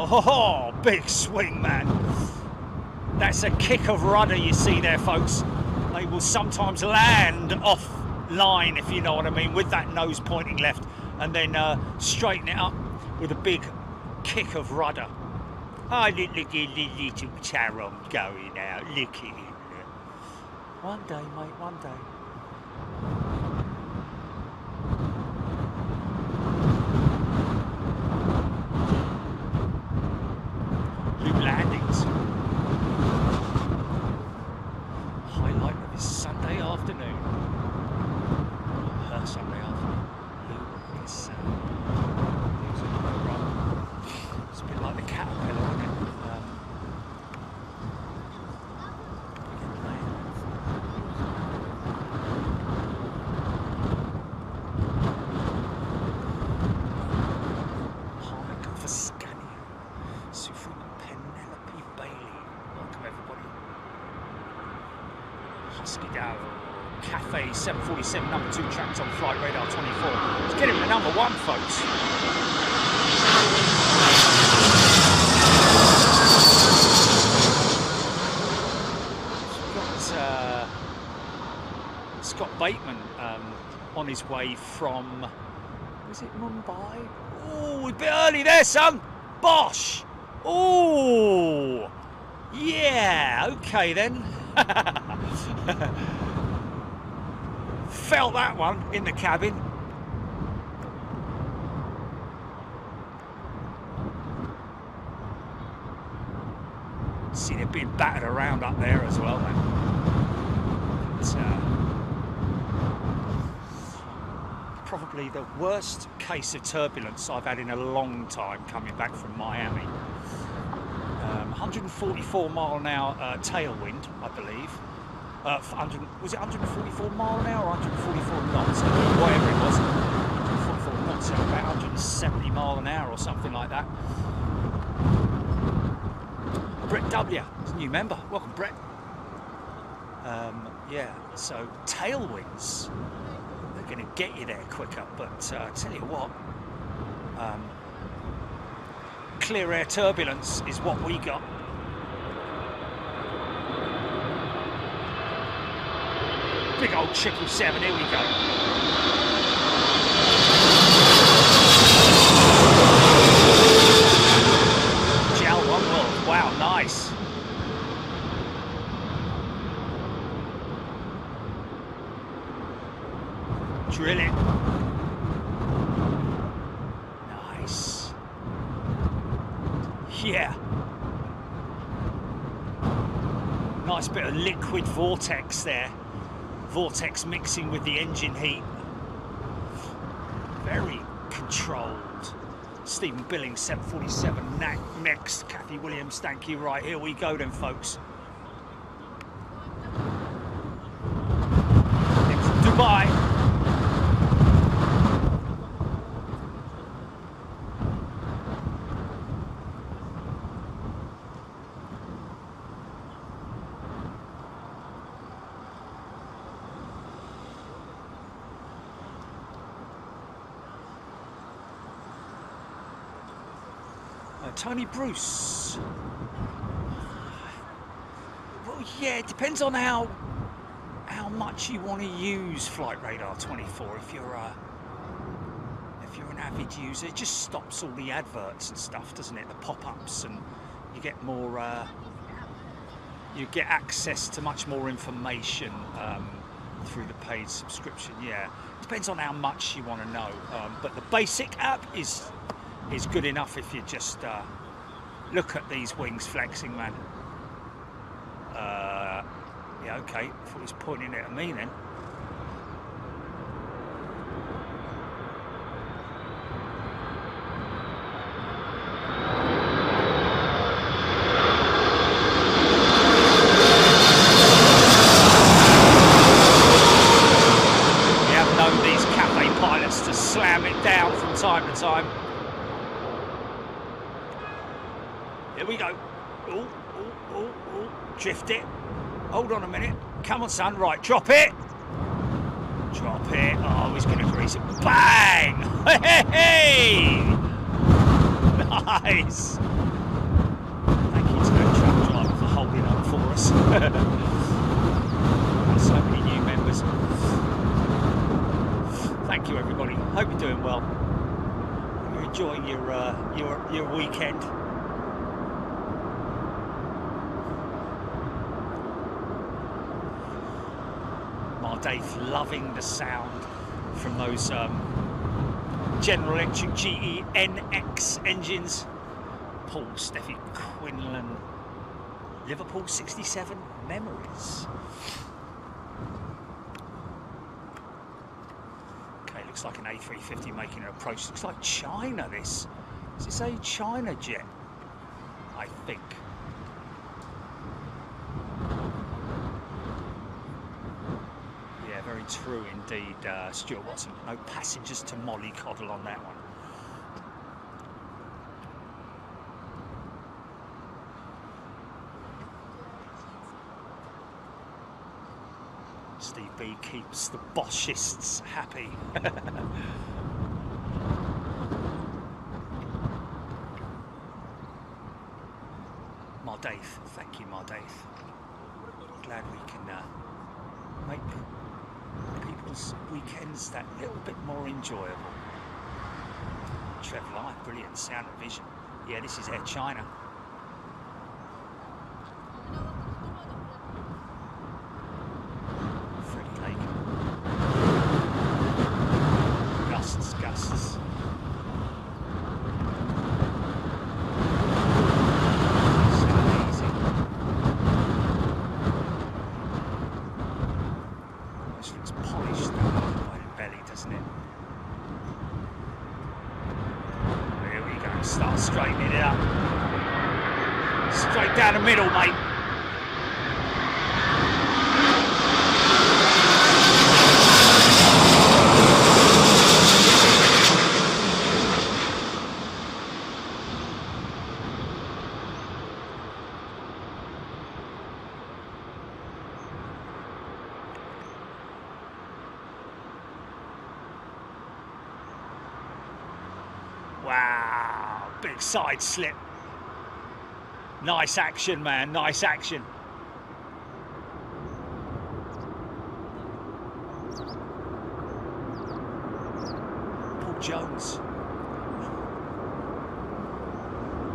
Oh, big swing, man. That's a kick of rudder you see there, folks. They will sometimes land off line, if you know what I mean, with that nose pointing left, and then straighten it up with a big kick of rudder. Oh, look at little Charon going out. Look at him. One day, mate, one day. Loop landings. Highlight of this Sunday afternoon. Her Sunday afternoon. Loop is it's a bit like the caterpillar, isn't it? Cafe 747, number 2 tracked on flight radar 24. Let's get him to number 1, folks. We've got Scott Bateman on his way from, was it Mumbai? Oh, a bit early there, son. Bosh. Oh, yeah. Okay then. Felt that one in the cabin. See, they're being battered around up there as well, man. It's probably the worst case of turbulence I've had in a long time coming back from Miami. 144 mile an hour tailwind, I believe. Was it 144 mile an hour or 144 knots? Whatever it was. 144 knots, so about 170 mile an hour or something like that. Brett W, he's a new member. Welcome, Brett. Yeah, so tailwinds, they're going to get you there quicker. But I tell you what, clear air turbulence is what we got. Big old 777, here we go. Gel 1 world, wow, nice. Drill it. Nice. Yeah. Nice bit of liquid vortex there. Vortex mixing with the engine heat. Very controlled. Stephen Billings, 747 next. Kathy Williams, thank you. Right, here we go then, folks. It's Dubai. Tony Bruce. Well, yeah, it depends on how much you want to use Flight Radar 24. If you're an avid user, it just stops all the adverts and stuff, doesn't it? The pop-ups, and you get more. You get access to much more information through the paid subscription. Yeah, depends on how much you want to know. But the basic app is good enough if you just look at these wings flexing, man. Yeah, okay, I thought he was pointing it at me then. We have known these cafe pilots to slam it down from time to time. Here we go. Oh, drift it. Hold on a minute. Come on, son. Right, drop it. Drop it. Oh, he's going to grease it. Bang! Hey! Nice. So many new members. Thank you, everybody. Hope you're doing well. You're enjoying your weekend. Dave loving the sound from those General Electric GE NX engines. Paul Steffi Quinlan, Liverpool 67 memories. Okay, looks like an A350 making an approach. Looks like China, this. Does it say China jet? I think. Very true indeed, Stuart Watson. No passengers to mollycoddle on that one. Steve B keeps the Boschists happy. Mardaith, thank you, Mardaith. Glad we can make people's weekends that little bit more enjoyable. Trev Live, brilliant sound and vision. Yeah, this is Air China. Freddie Lake. Gusts, gusts. Start straightening it up. Straight down the middle, mate. Wow, big side slip. Nice action, man, nice action. Paul Jones.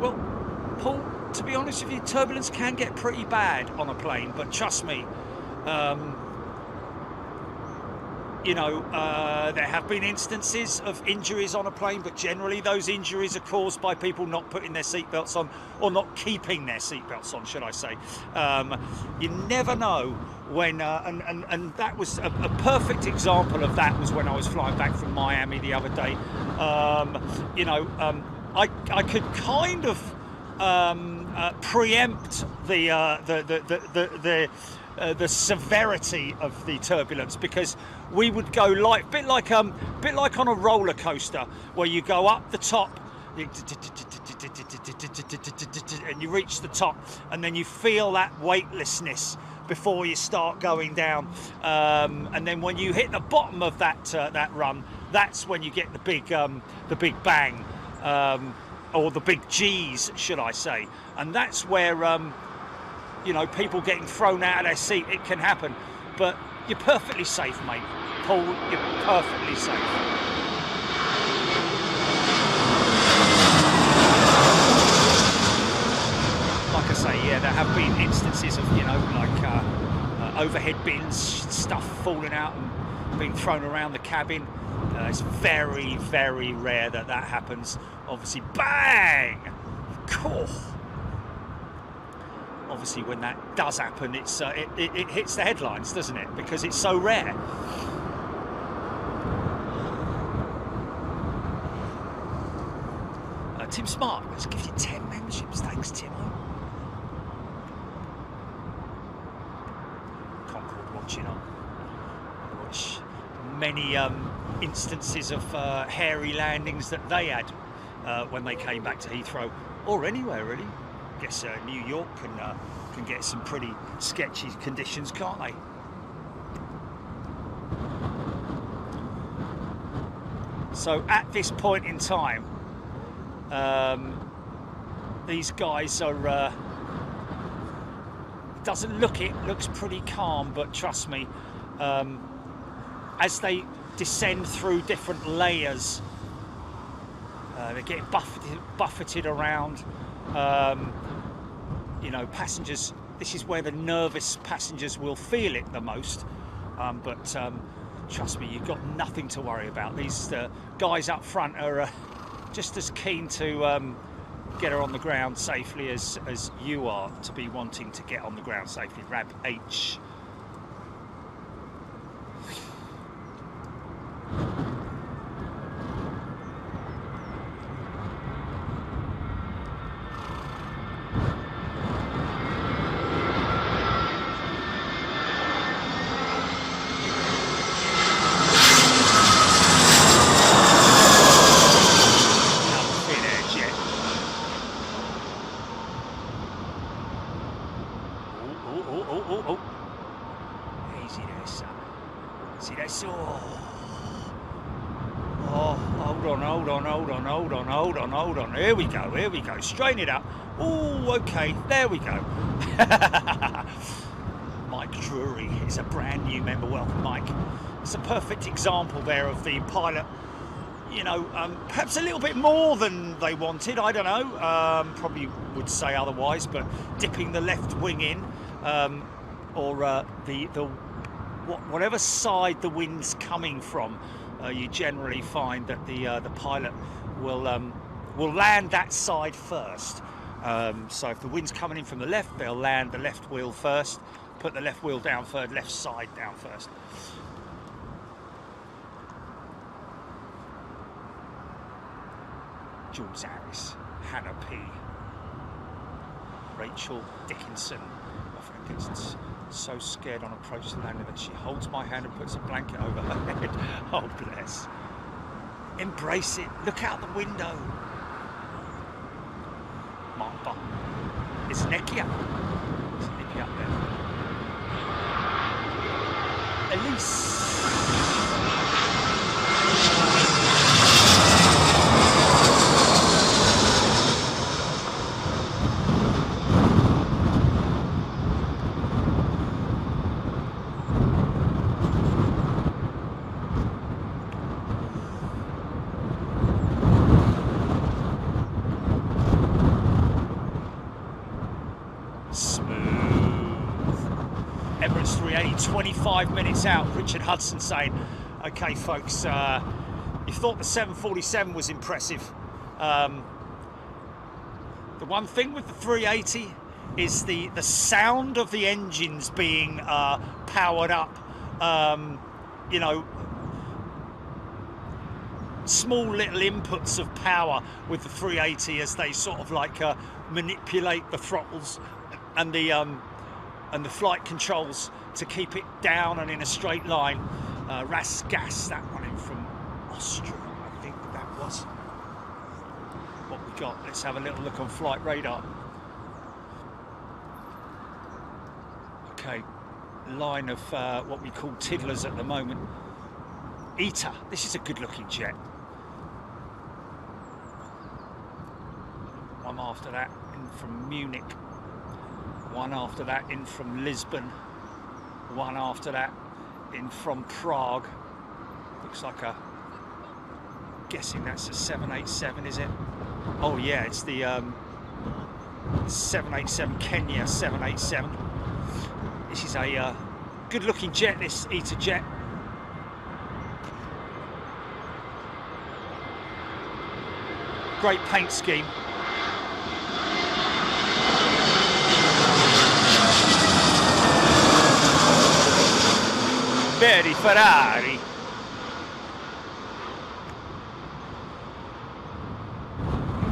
Well, Paul, to be honest with you, turbulence can get pretty bad on a plane, but trust me, you know, there have been instances of injuries on a plane, but generally those injuries are caused by people not putting their seatbelts on, or not keeping their seatbelts on, should I say. You never know when, and that was a perfect example of that was when I was flying back from Miami the other day. You know, I could kind of preempt the severity of the turbulence, because we would go like bit like on a roller coaster where you go up the top and you reach the top, and then you feel that weightlessness before you start going down, and then when you hit the bottom of that run, that's when you get the big bang, or the big G's, should I say, and that's where you know, people getting thrown out of their seat. It can happen, but you're perfectly safe, mate. Paul, you're perfectly safe. Like I say, yeah, there have been instances of, you know, like overhead bins, stuff falling out and being thrown around the cabin. It's very, very rare that happens. Obviously, bang! Cool. Obviously, when that does happen, it hits the headlines, doesn't it? Because it's so rare. Tim Smart, let's give you 10 memberships. Thanks, Timo. Concord watching on. Watch many instances of hairy landings that they had when they came back to Heathrow, or anywhere really. I guess New York can get some pretty sketchy conditions, can't they? So at this point in time, these guys are doesn't look it. Looks pretty calm, but trust me, as they descend through different layers, they're getting buffeted around. You know, passengers. This is where the nervous passengers will feel it the most. But trust me, you've got nothing to worry about. These guys up front are just as keen to get her on the ground safely as you are to be wanting to get on the ground safely. Rab H. Hold on, here we go, straighten it up. Oh, okay, there we go. Mike Drury is a brand new member. Welcome, Mike. It's a perfect example there of the pilot, you know, perhaps a little bit more than they wanted, I don't know, probably would say otherwise, but dipping the left wing in, or whatever side the wind's coming from, you generally find that the pilot will land that side first. So if the wind's coming in from the left, they'll land the left wheel first, put the left wheel down first, left side down first. Jules Harris, Hannah P, Rachel Dickinson. My friend gets so scared on approach to landing that she holds my hand and puts a blanket over her head. Oh, bless. Embrace it. Look out the window. Mark Button. It's Nicky up. It's Nicky up there. Elise. Emirates 380, 25 minutes out. Richard Hudson saying, okay folks, you thought the 747 was impressive. The one thing with the 380 is the sound of the engines being powered up. You know, small little inputs of power with the 380 as they sort of like manipulate the throttles and the flight controls to keep it down and in a straight line. Rasgas, that one in from Austria, I think that was what we got. Let's have a little look on flight radar. Okay, line of what we call tiddlers at the moment. ITA, this is a good looking jet. One after that in from Munich. One after that in from Lisbon. One after that in from Prague. Looks like a, guessing that's a 787, is it? Oh yeah, it's the 787 Kenya 787. This is a good looking jet, this ITA jet. Great paint scheme. Very Ferrari.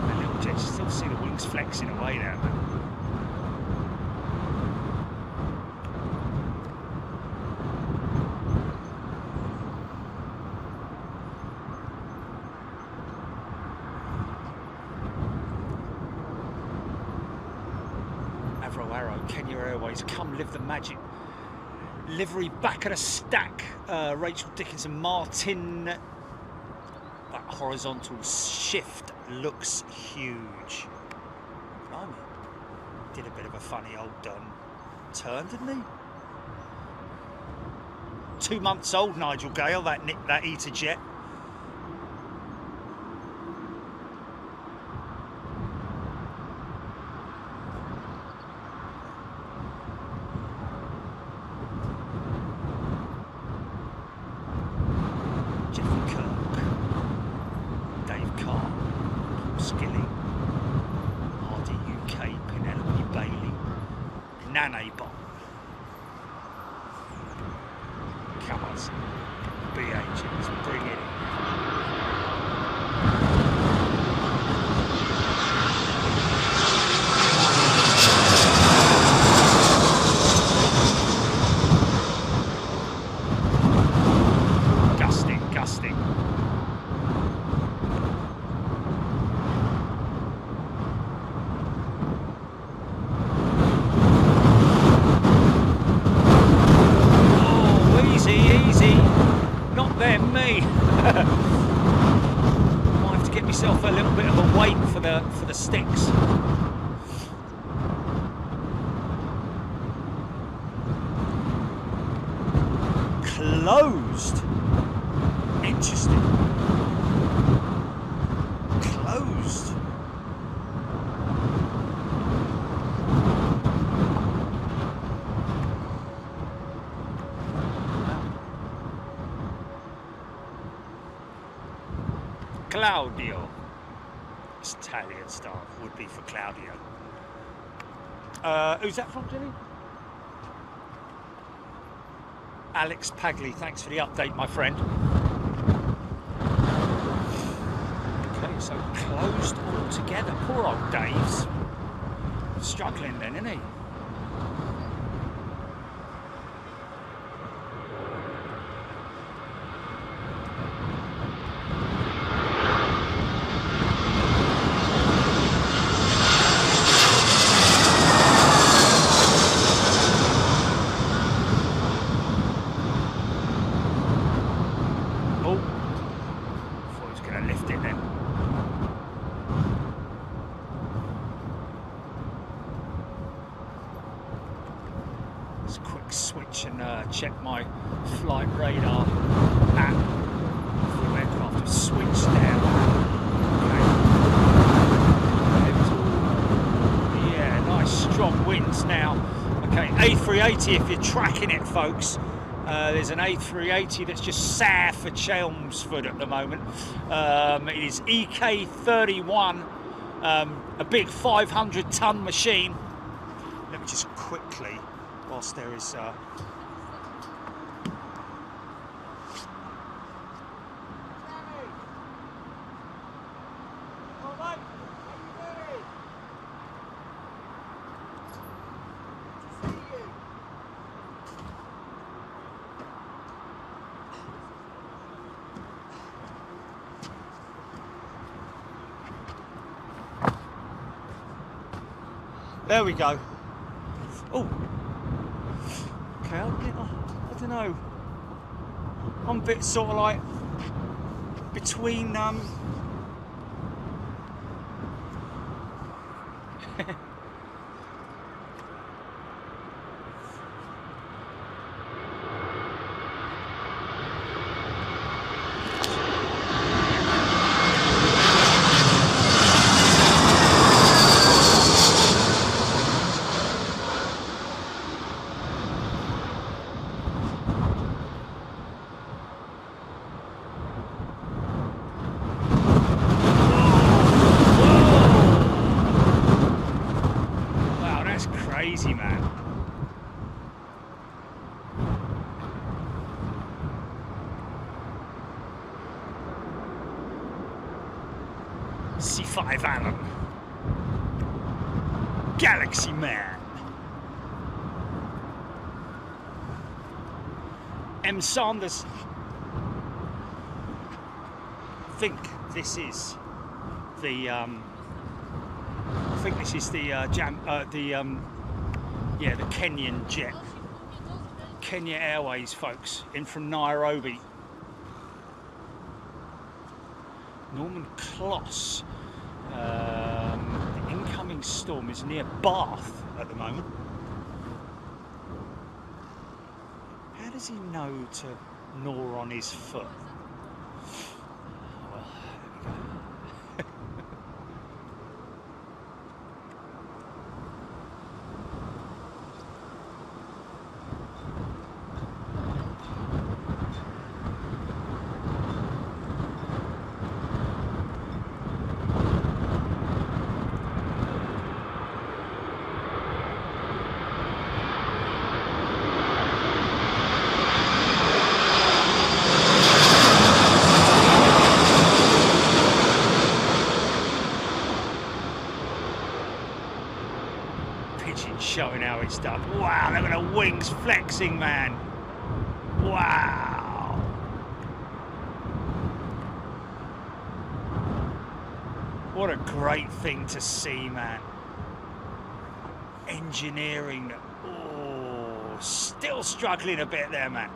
The little jet, you still see the wings flexing away there, man. Avro Arrow, Kenya Airways, come live the magic. Livery back at a stack. Rachel Dickinson, Martin. That horizontal shift looks huge. Blimey. Did a bit of a funny old Turned, didn't he? 2 months old, Nigel Gale, that Eater jet. Nanebot. Come on, BH, let's bring it in. Gusting. Me. Might have to get myself a little bit of a weight for the sticks. Closed. Interesting. Closed. Claudio. It's Italian style, would be for Claudio. Who's that from, Jimmy? Alex Pagley, thanks for the update, my friend. Okay, so closed altogether. Poor old Dave's struggling then, isn't he? Check my flight radar app. Full aircraft have switched down. Okay. Yeah, nice strong winds now. Okay, A380 if you're tracking it, folks. There's an A380 that's just south of Chelmsford at the moment. It is EK31, a big 500-ton machine. Let me just quickly, whilst there is there we go. Oh, okay. I don't know. I'm a bit sort of like between crazy, man. C5 Allen. Galaxy Man. M. Sanders. I think this is the the Kenyan jet. Kenya Airways, folks, in from Nairobi. Norman Kloss. The incoming storm is near Bath at the moment. does he know to gnaw on his foot? Well, there we go. Showing how it's done. Wow, look at the wings flexing, man. Wow. What a great thing to see, man. Engineering. Oh, still struggling a bit there, man.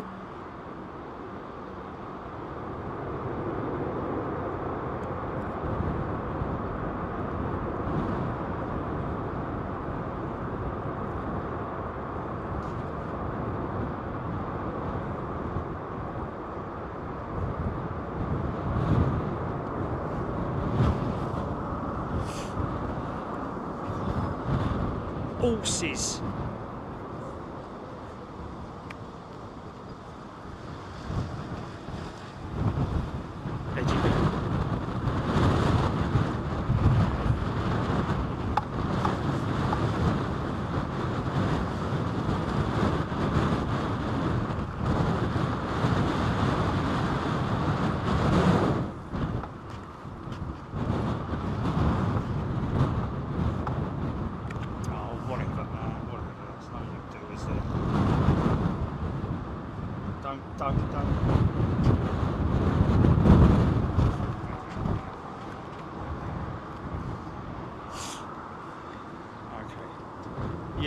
Horses.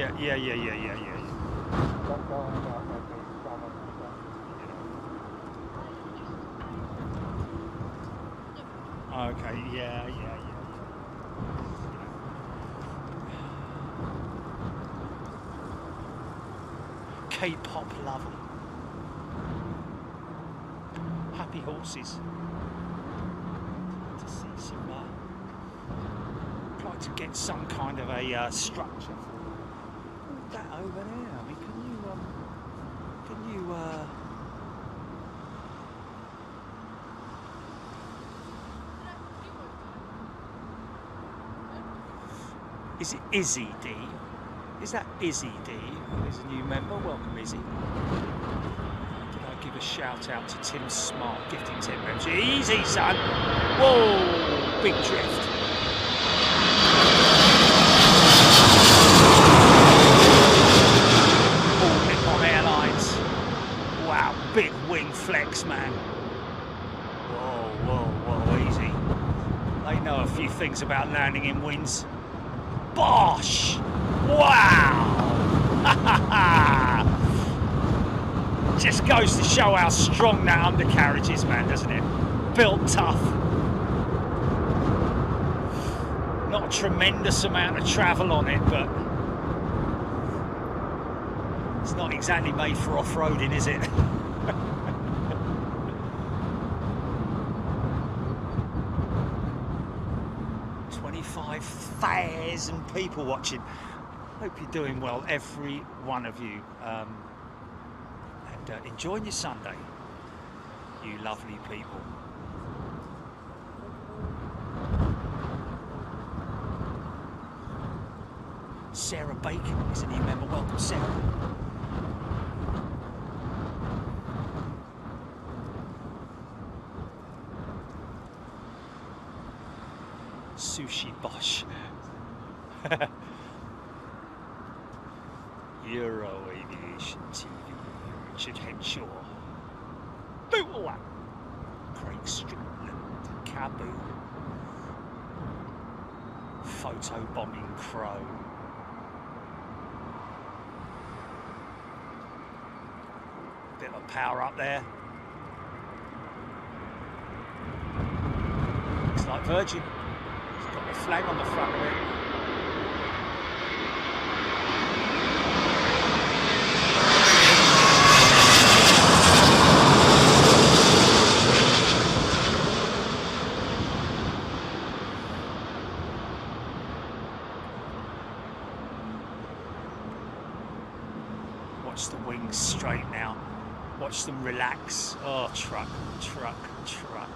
Yeah. Okay, yeah. K-pop lover. Happy horses. To see some, I'd like to get some kind of a structure. That over there. I mean, can you is it Izzy D? Is that Izzy D? There's a new member. Welcome, Izzy. Did I give a shout out to Tim Smart, gifting 10 members? Easy, son. Whoa, big drift. Big wing flex, man. Whoa, easy. They know a few things about landing in winds. Bosh! Wow! Just goes to show how strong that undercarriage is, man, doesn't it? Built tough. Not a tremendous amount of travel on it, but it's not exactly made for off-roading, is it? 25,000 people watching. Hope you're doing well, every one of you, and enjoying your Sunday, you lovely people. Sarah Bacon is a new member. Welcome, Sarah. Sushi Bosch. Euro Aviation TV. Richard Henshaw. Boo! Craig Strickland. Caboo. Photo bombing crow. Bit of power up there. Looks like Virgin. It's got the flag on the front of it. Watch the wings straighten out. Watch them relax. Oh, truck, truck, truck.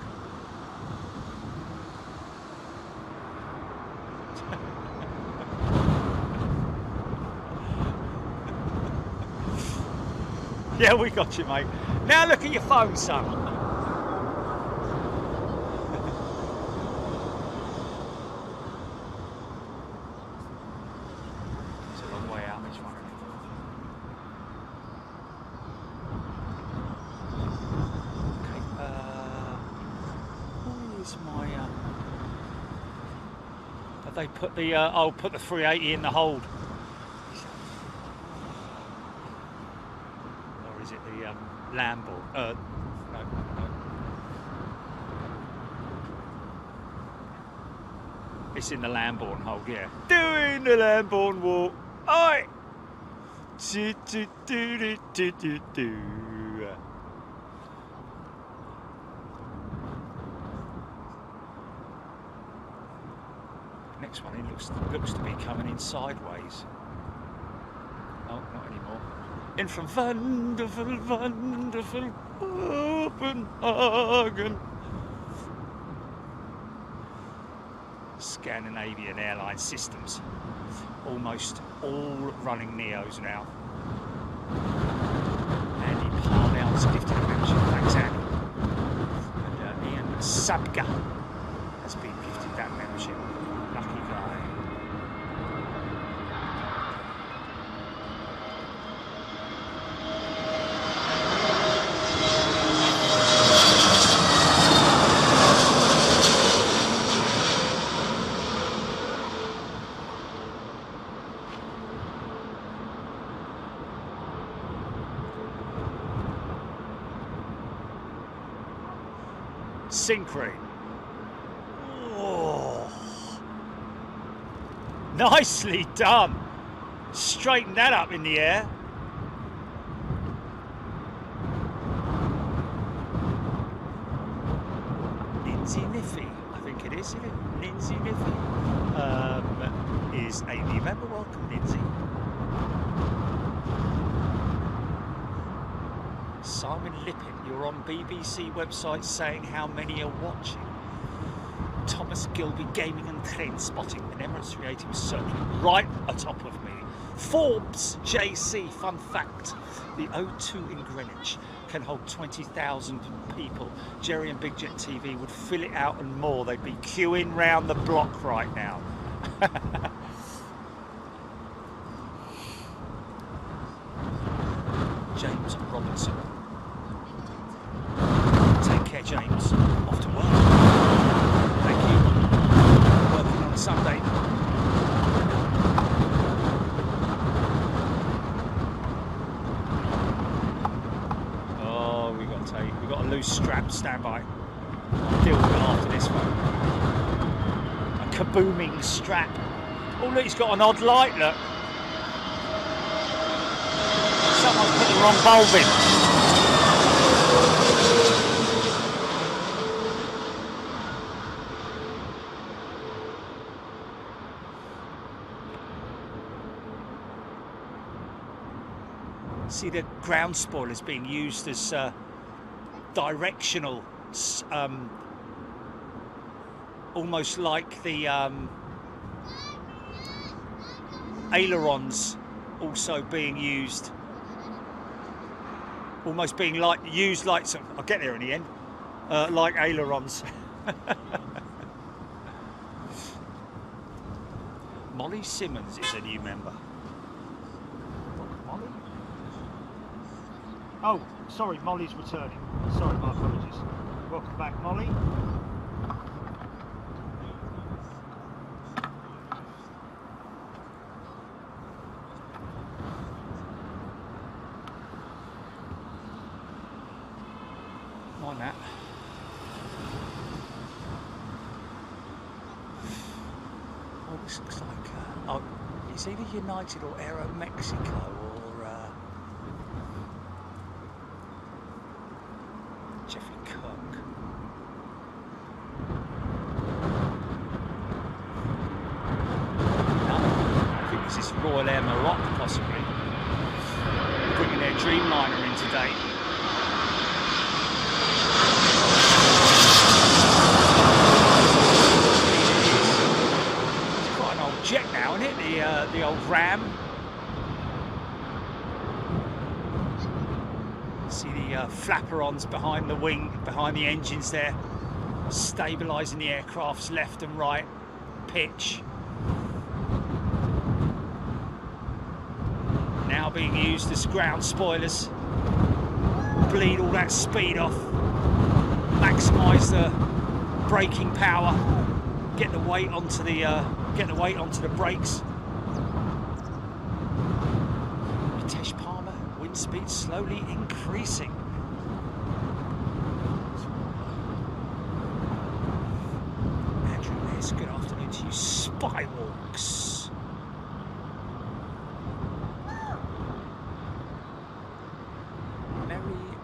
Yeah, we got you, mate. Now look at your phone, son. It's a long way out, this one. Okay, where's my... have they put the... I'll put the 380 in the hold. Is it the Lamborn? No. It's in the Lamborn hold, yeah. Doing the Lamborn walk. Oi! Do, do, do, do, do, do, do. Next one, it looks to be coming in sideways. Oh, not anymore. In from wonderful, wonderful Copenhagen. Scandinavian airline systems. Almost all running Neos now. Andy Parnell's gifted a membership. Thanks, Andy. And Ian Sabga has been gifted that membership. Lucky guy. Synchrony. Oh, nicely done. Straighten that up in the air. Lindsay Niffy, I think it is, isn't it? Lindsay Niffy is a new member. Welcome, Lindsay. Simon Lippin, you're on BBC website saying how many are watching. Thomas Gilby, Gaming and Trend Spotting. An Emirates 380 was circling right atop of me. Forbes JC, fun fact. The O2 in Greenwich can hold 20,000 people. Jerry and Big Jet TV would fill it out and more. They'd be queuing round the block right now. James Robinson. Take care, James. Off to work. Thank you. Working on a Sunday. Oh, we got a loose strap. Stand by. I'll deal with it after this one. A kabooming strap. Oh, look, he's got an odd light. Look. Someone's put the wrong bulb in. See, the ground spoilers being used as directional, almost like the ailerons also being used. Almost being used like some. I'll get there in the end. Like ailerons. Molly Simmons is a new member. Molly? Oh, sorry, Molly's returning. Sorry, my apologies. Welcome back, Molly. On that. Oh, this looks like oh, it's either United or Aero Mexico or Jeffrey Kirk. No, I think this is Royal Air Maroc possibly. Bringing Streamliner in today. It's quite an old jet now, isn't it? The old Ram. See the flapperons behind the wing, behind the engines there, stabilising the aircraft's left and right pitch. Now being used as ground spoilers, bleed all that speed off, maximise the braking power, get the weight onto the brakes. Mitesh Palmer, wind speed slowly increasing. Andrew Les, good afternoon to you. Spywalks.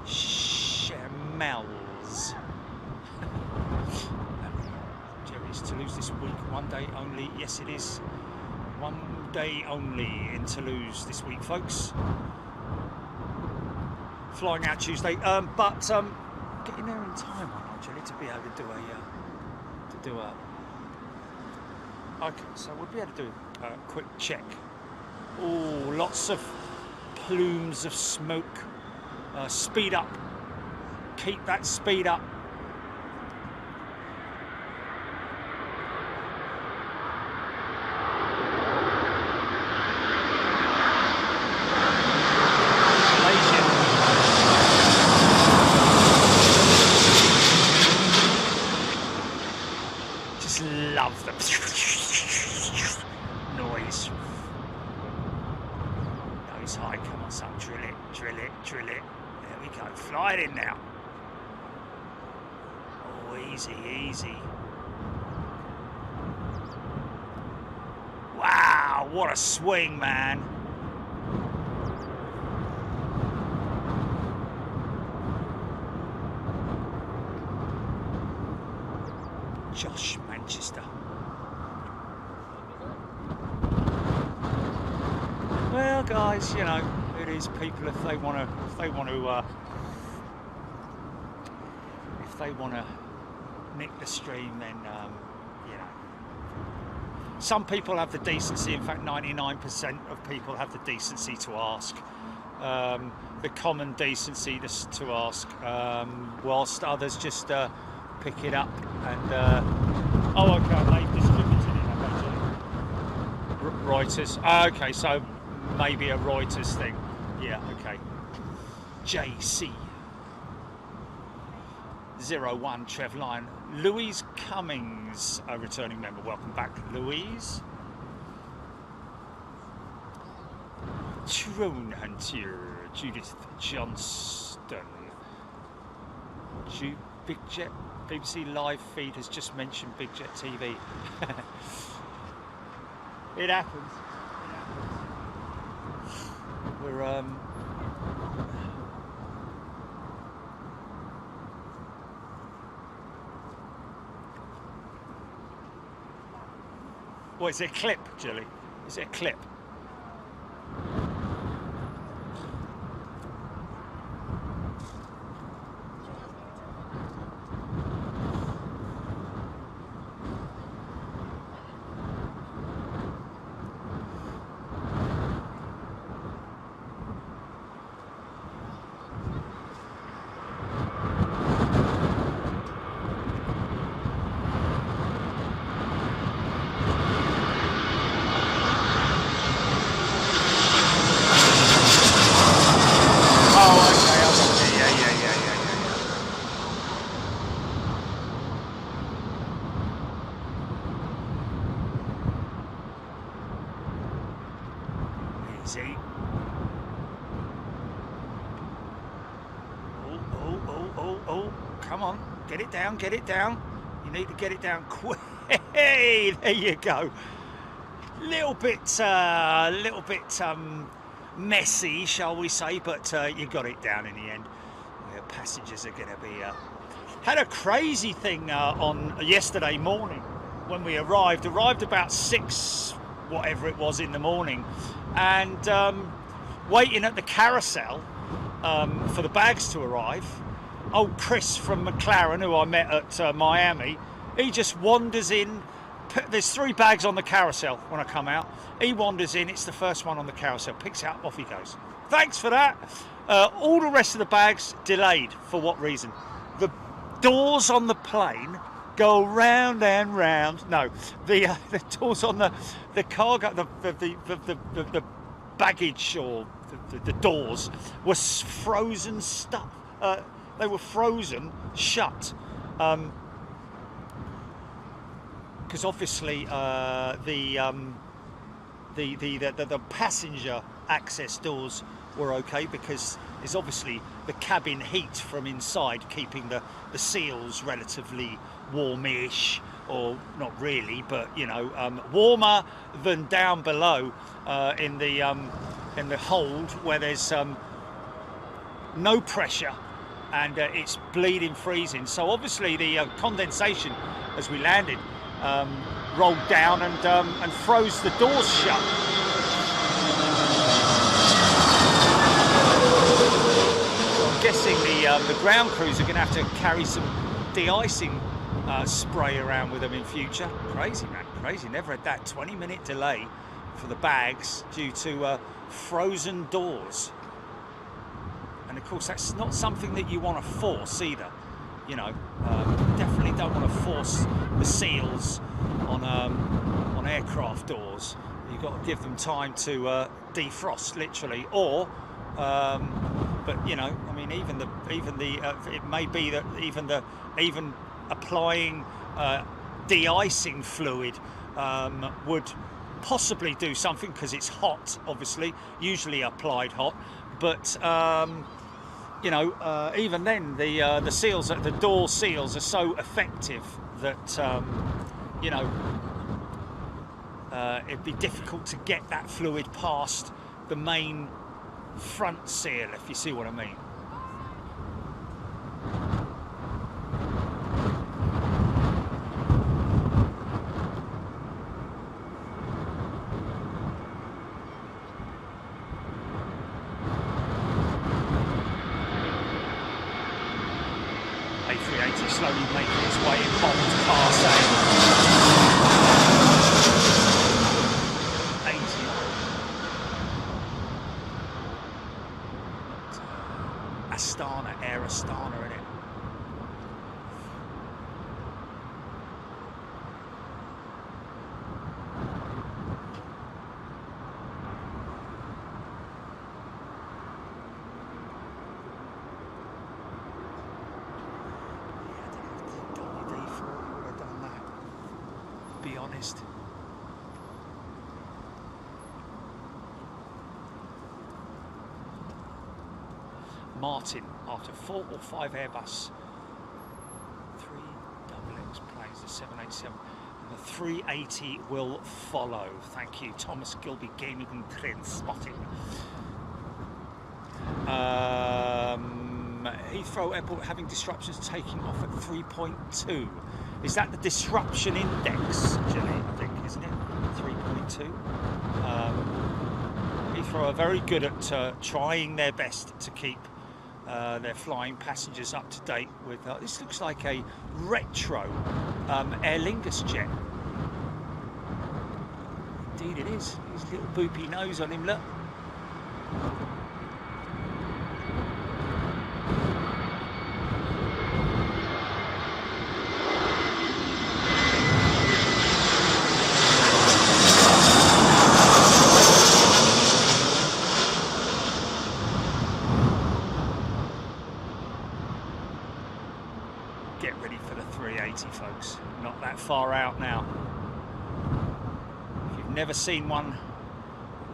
Shamels. Jerry's Toulouse this week, one day only. Yes, it is. One day only in Toulouse this week, folks. Flying out Tuesday, but getting there in time, aren't you, Jerry, to be able to do a. Okay, so we'll be able to do a quick check. Oh, lots of plumes of smoke. Speed up. Keep that speed up. Just love the noise. Nose high, come on son, drill it, drill it, drill it. There we go, fly it in now. Oh, easy, easy. Wow, what a swing, man. Josh Manchester. Well, guys, you know, it is people if they want to nick the stream, then you know, some people have the decency. In fact, 99% of people have the decency to ask, the common decency to ask, whilst others just pick it up and oh, okay, they've distributed it. Okay, Reuters. Okay, so maybe a Reuters thing. Yeah, okay. JC 01 Trev Line. Louise Cummings, a returning member. Welcome back, Louise. Drone Hunter, Judith Johnston. Big Jet BBC live feed has just mentioned Big Jet TV. It happens. We're what is it, a clip, Julie? Is it a clip? Get it down. You need to get it down quick. Hey, there you go. Little bit messy, shall we say, but you got it down in the end. The passengers are going to be. Had a crazy thing on yesterday morning when we arrived. Arrived about 6, whatever it was, in the morning, and waiting at the carousel. for the bags to arrive. Old Chris from McLaren, who I met at Miami, he just wanders in. There's 3 bags on the carousel when I come out. He wanders in, it's the first one on the carousel, picks it up, off he goes. Thanks for that. All the rest of the bags delayed. For what reason? The doors on the plane go round and round. No, the doors on the cargo, the baggage, or the doors were frozen stuff. They were frozen shut. Because obviously the passenger access doors were okay, because it's obviously the cabin heat from inside keeping the seals relatively warmish, or not really, but you know, warmer than down below in the hold, where there's no pressure and it's bleeding freezing. So obviously the condensation as we landed rolled down and froze the doors shut. I'm guessing the ground crews are going to have to carry some de-icing spray around with them in future. Crazy, man, crazy. Never had that 20-minute delay for the bags due to frozen doors. And of course, that's not something that you want to force either. You know, definitely don't want to force the seals on aircraft doors. You've got to give them time to defrost, literally, or but you know, I mean, even the it may be that even applying de-icing fluid would possibly do something, because it's hot, obviously, usually applied hot, but you know, even then the seals, the door seals, are so effective that you know, it'd be difficult to get that fluid past the main front seal, if you see what I mean. A380 slowly making its way in bombed past 80. Astana, Air Astana in it. Be honest. Martin, after 4 or 5 Airbus 3XX planes, the 787, and the 380 will follow. Thank you, Thomas Gilby, Gaming and Trend Spotting. Heathrow Airport having disruptions, taking off at 3.2. Is that the disruption index, Jenny, I think, isn't it? 3.2. Heathrow are very good at trying their best to keep their flying passengers up to date with... this looks like a retro Aer Lingus jet. Indeed it is. His little boopy nose on him, look. Get ready for the 380, folks. Not that far out now. If you've never seen one,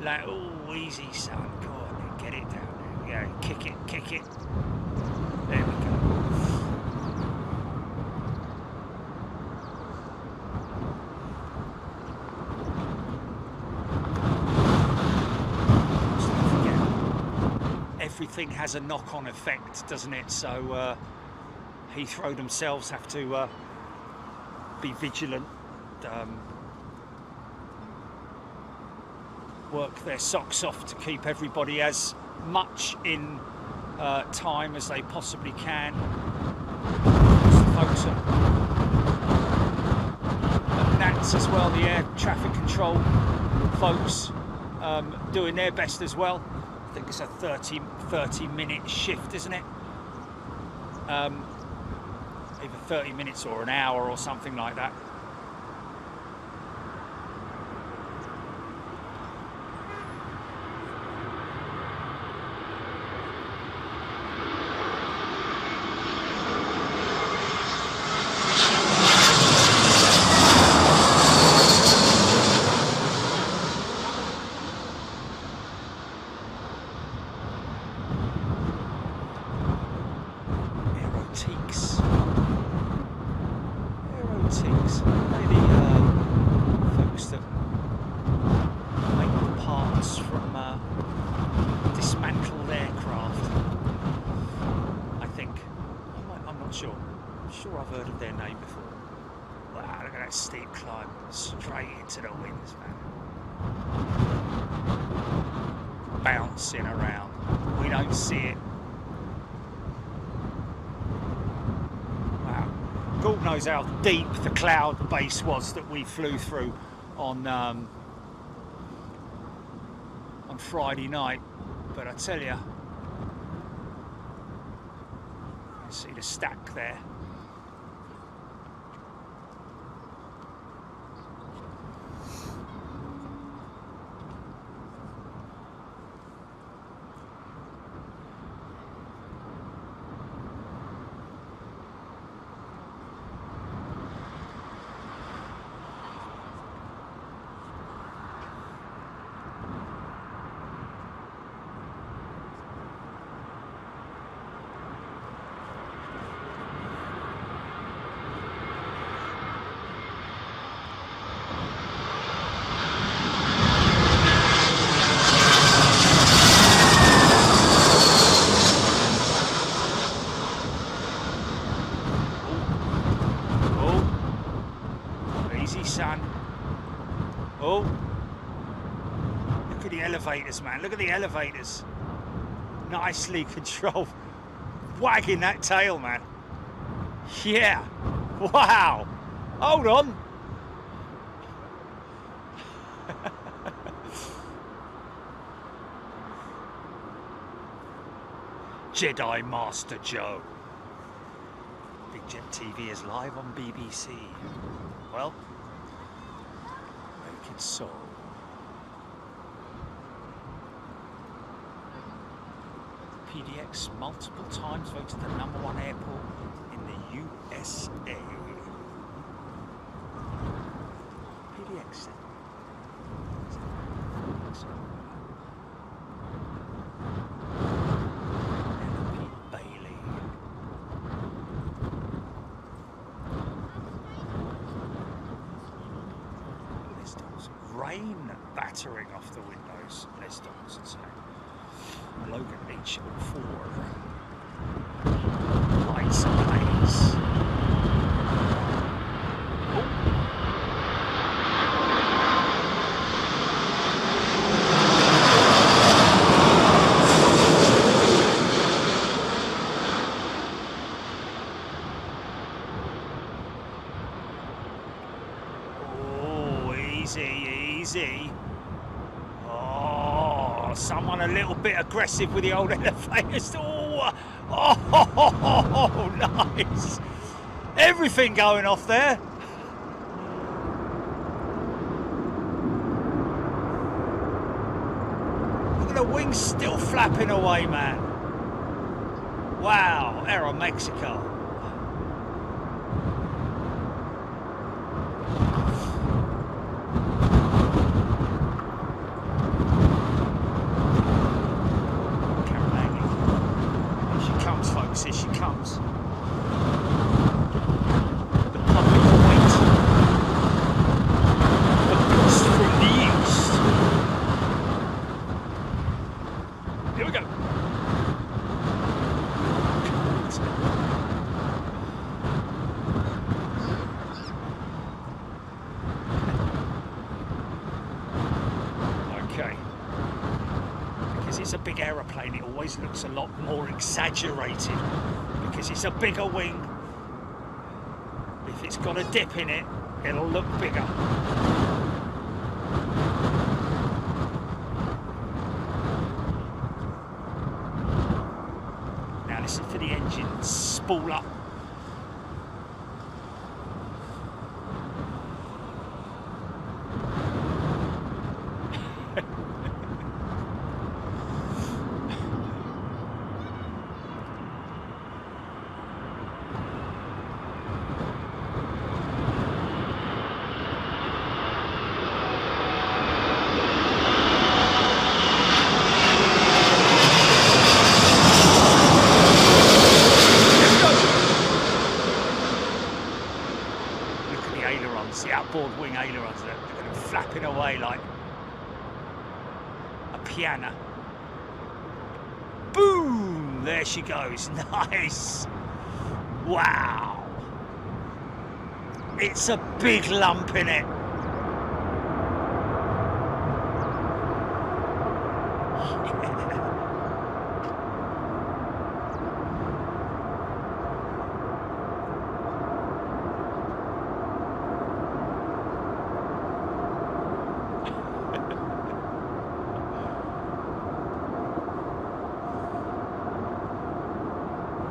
like, oh, easy, son. Go on, get it down there. Yeah, kick it, kick it. There we go. Just don't forget, everything has a knock-on effect, doesn't it? So, Heathrow themselves have to be vigilant, work their socks off to keep everybody as much in time as they possibly can. Folks at NATS as well, the air traffic control folks, doing their best as well. I think it's a 30-minute shift, isn't it? Either 30 minutes or an hour or something like that. Sure I've heard of their name before. Wow, look at that steep climb, straight into the winds, man. Bouncing around. We don't see it. Wow. God knows how deep the cloud base was that we flew through on Friday night. But I tell you, you see the stack there. Oh, look at the elevators, man. Look at the elevators. Nicely controlled. Wagging that tail, man. Yeah. Wow. Hold on. Jedi Master Joe. Big Jet TV is live on BBC. Well, make it so. PDX multiple times voted the #1 airport in the USA. PDX. Rain battering off the windows. Les Dons and saying Logan Beach 4. Lights and haze. Easy. Oh, someone a little bit aggressive with the old elevators. Oh, nice. Everything going off there. Look at the wings still flapping away, man. Wow, Aero Mexico. Here she comes. The public wait. The boost from the east. Here we go. big aeroplane, it always looks a lot more exaggerated because it's a bigger wing. If it's got a dip in it, it'll look bigger. Now listen for the engine spool up. The outboard wing ailerons, they're going to be flapping away like a piano. Boom! There she goes. Nice. Wow. It's a big lump in it.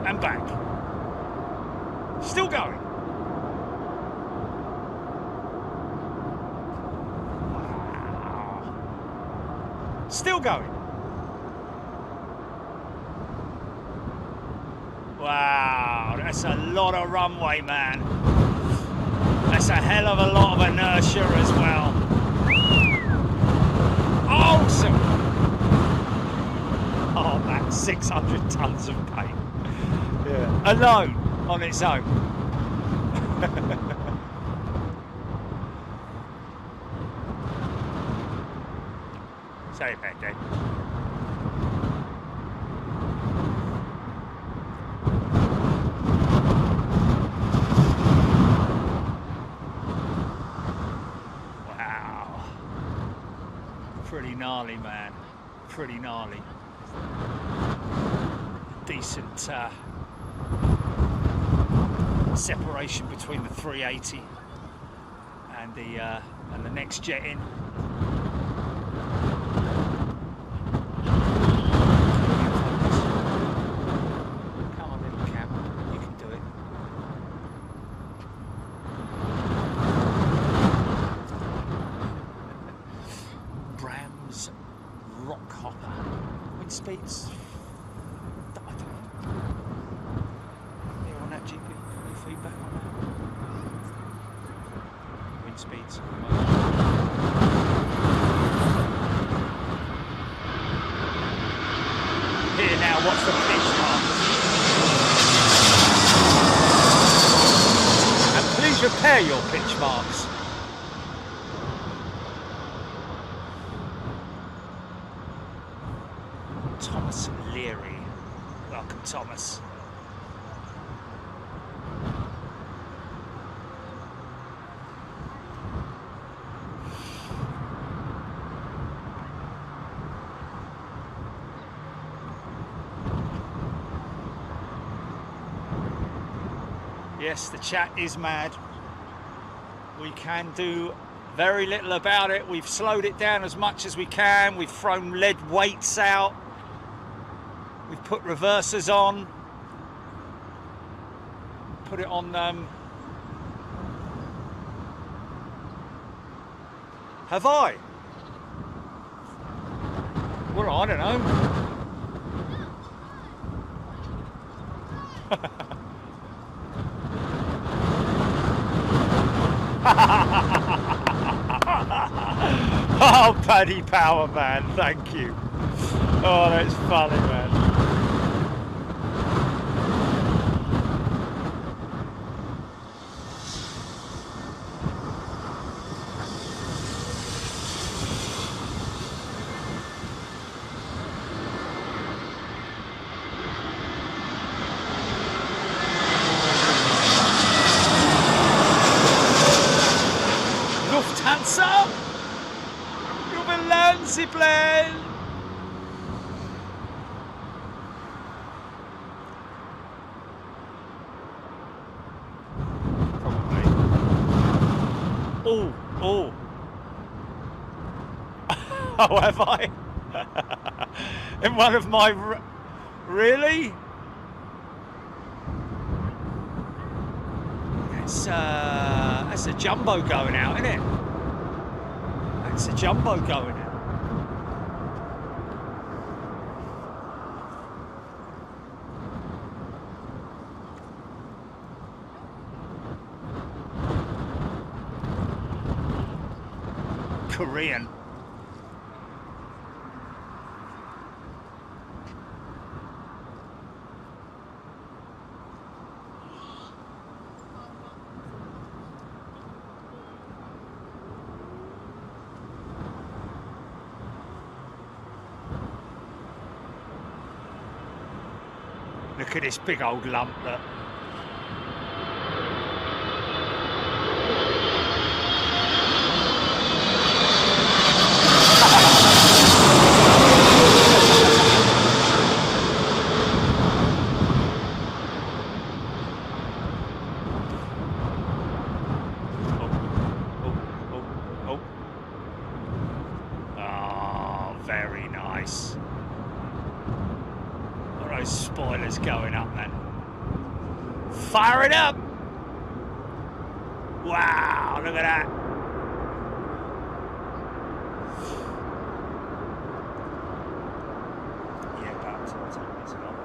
And back. Still going. Wow. Still going. Wow, that's a lot of runway, man. That's a hell of a lot of inertia as well. Awesome. Oh man, 600 tons of paint. Yeah. Alone, on its own. Sorry about that. Wow. Pretty gnarly, man. Pretty gnarly. Decent separation between the 380 and the next jet in. Come on, little cam, you can do it. Bram's Rock Hopper. Wind speeds. Feedback on that. Wind speeds. Here now, what's the pitch marks? And please repair your pitch marks. Thomas Leary. Welcome, Thomas. Yes, the chat is mad. We can do very little about it. We've slowed it down as much as we can. We've thrown lead weights out. We've put reversers on. Put it on Have I? Well, I don't know. Oh, Paddy Power, man, thank you. Oh, that's funny, man. Lufthansa? Plane. Oh, oh. Oh, have I? In one of my... Really? That's a jumbo going out, isn't it? That's a jumbo going out. Korean. Look at this big old lump that. Very nice. All those spoilers going up, man. Fire it up! Wow, look at that. Yeah, that's a lot.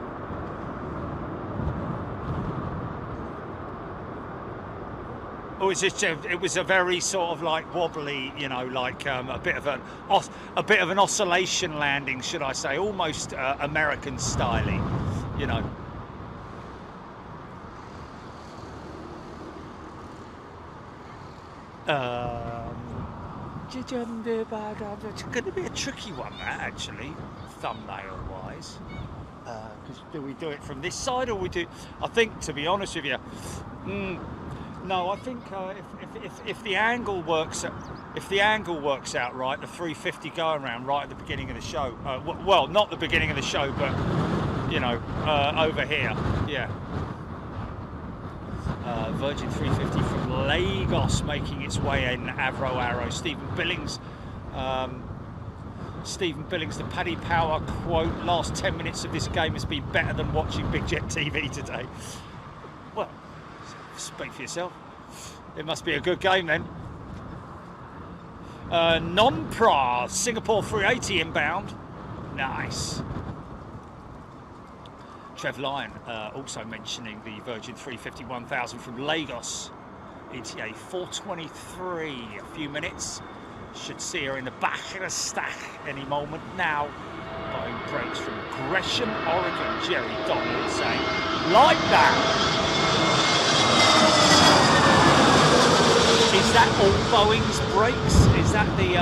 Oh, it's just it was a very sort of like wobbly, you know, like a bit of an oscillation landing, should I say, almost American styling, you know. It's going to be a tricky one, that actually, thumbnail wise. Because do we do it from this side, or we do? I think, to be honest with you, no. I think if the angle works, if the angle works out right, the 350 going around right at the beginning of the show. Well, not the beginning of the show, but you know, over here, yeah. Virgin 350 from Lagos making its way in. Avro Arrow. Stephen Billings, the Paddy Power quote: "Last 10 minutes of this game has been better than watching Big Jet TV today." Well, speak for yourself. It must be a good game then. Non-Pra Singapore 380 inbound. Nice. Trev Lyon also mentioning the Virgin 350 1000 from Lagos. ETA 4:23. A few minutes. Should see her in the back of the stack any moment now. Buying brakes from Gresham, Oregon. Jerry Donald saying, like that. Is that all Boeing's brakes? Is that the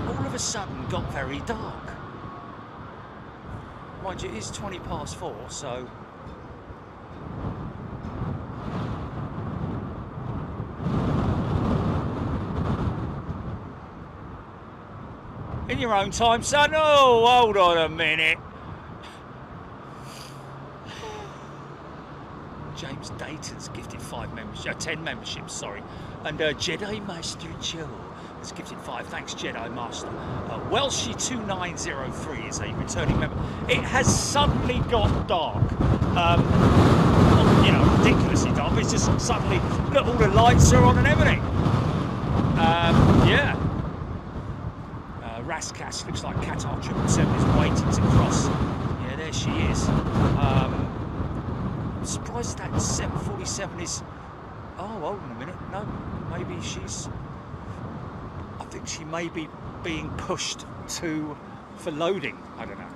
all of a sudden got very dark. Mind you, it is 4:20, so in your own time, son. Oh, hold on a minute. James Dayton's gifted 10 memberships, sorry. And Jedi Master Joe has gifted 5. Thanks, Jedi Master. Welshie 2903 is a returning member. It has suddenly got dark. You know, ridiculously dark. It's just suddenly, look, all the lights are on and everything. Yeah. Raskas looks like Qatar 777 is waiting to cross. Yeah, there she is. I'm surprised that 747 is... Oh, hold on a minute. No, maybe she's... I think she may be being pushed for loading. I don't know.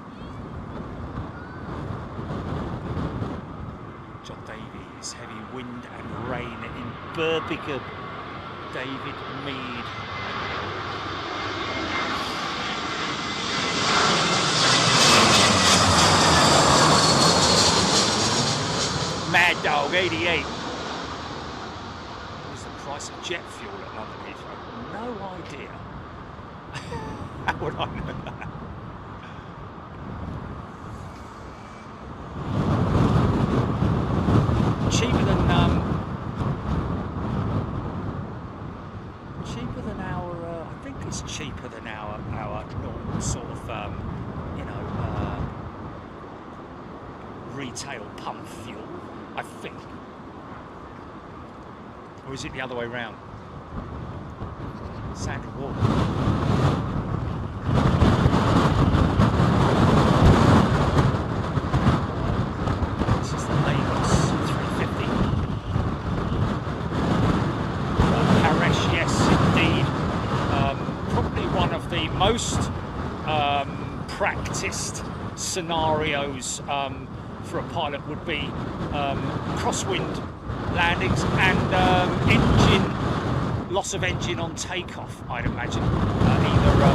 John Davies, heavy wind and rain in Birmingham. David Mead. Mad Dog 88. What is the price of jet fuel at London Heathrow? No idea. How would I know that? Cheaper than retail pump fuel, I think. Or is it the other way round? Sand and water. This is the Lagos 350. Paresh, yes, indeed. Probably one of the most practiced scenarios for a pilot would be crosswind landings and loss of engine on takeoff, I'd imagine, either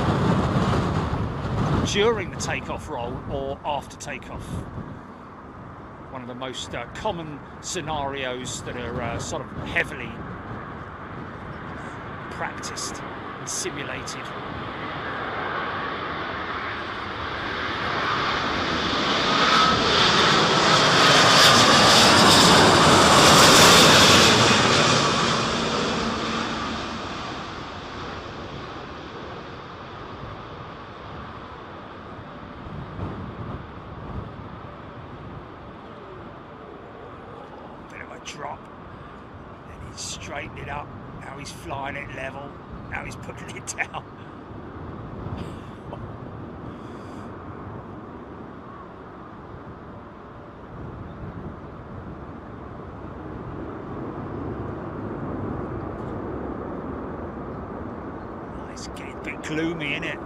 during the takeoff roll or after takeoff. One of the most common scenarios that are sort of heavily practiced and simulated. Drop, then he's straightened it up, now he's flying it level, now he's putting it down. Oh, it's getting a bit gloomy, isn't it?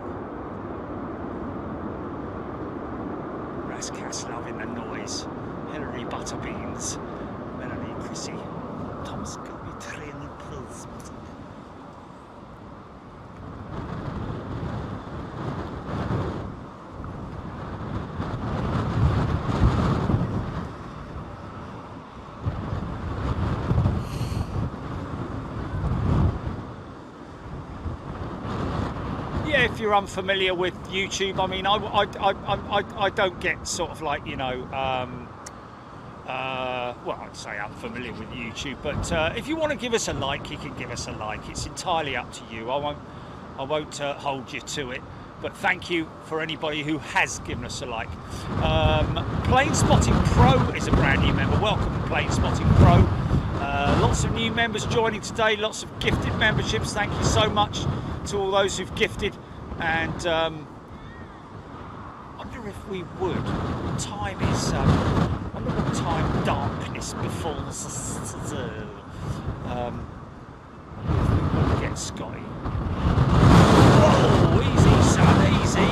Raskas loving the noise. Hillary Butterbeans. Chrissy. Tom's got me training pills. Yeah, if you're unfamiliar with YouTube, I mean, I don't get sort of like, you know, well, I'd say unfamiliar with YouTube, but if you want to give us a like, you can give us a like. It's entirely up to you. I won't hold you to it. But thank you for anybody who has given us a like. Plane Spotting Pro is a brand new member. Welcome, Plane Spotting Pro. Lots of new members joining today. Lots of gifted memberships. Thank you so much to all those who've gifted. And I wonder if we would. What time is? What time darkness befalls us to do. We'll get Scotty. Whoa, easy, son, easy.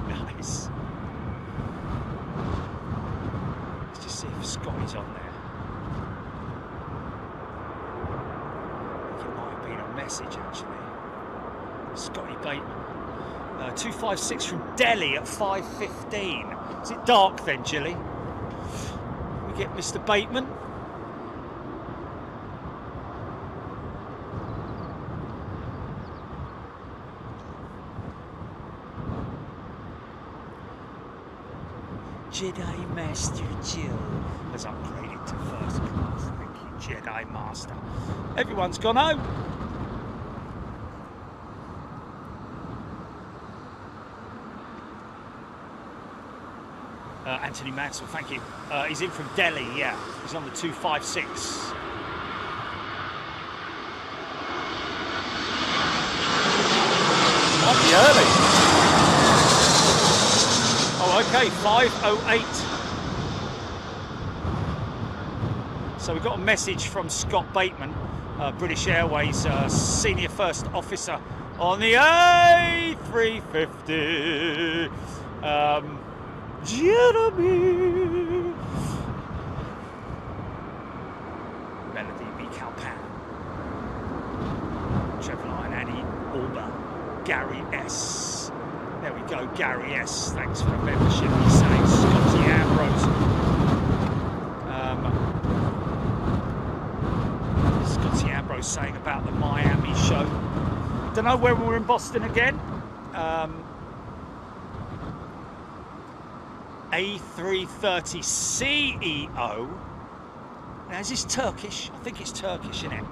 Nice. Let's just see if Scotty's on there. I think it might have been a message actually. Scotty Bateman. 256 from Delhi at 5:15. Is it dark then, Jilly? We get Mr. Bateman. Jedi Master Jill has upgraded to first class. Thank you, Jedi Master. Everyone's gone home. Anthony Mansell, thank you. He's in from Delhi, yeah. He's on the 256. Might be early. Oh, okay, 5:08. So we got a message from Scott Bateman, British Airways senior first officer on the A350. Jeremy. Melody B. Calpan. Trevor Line, Annie Alba, Gary S. There we go, Gary S. Thanks for the membership. He's saying Scotty Ambrose. don't know when we're in Boston again. A330 CEO. Now, is this Turkish? I think it's Turkish, isn't it?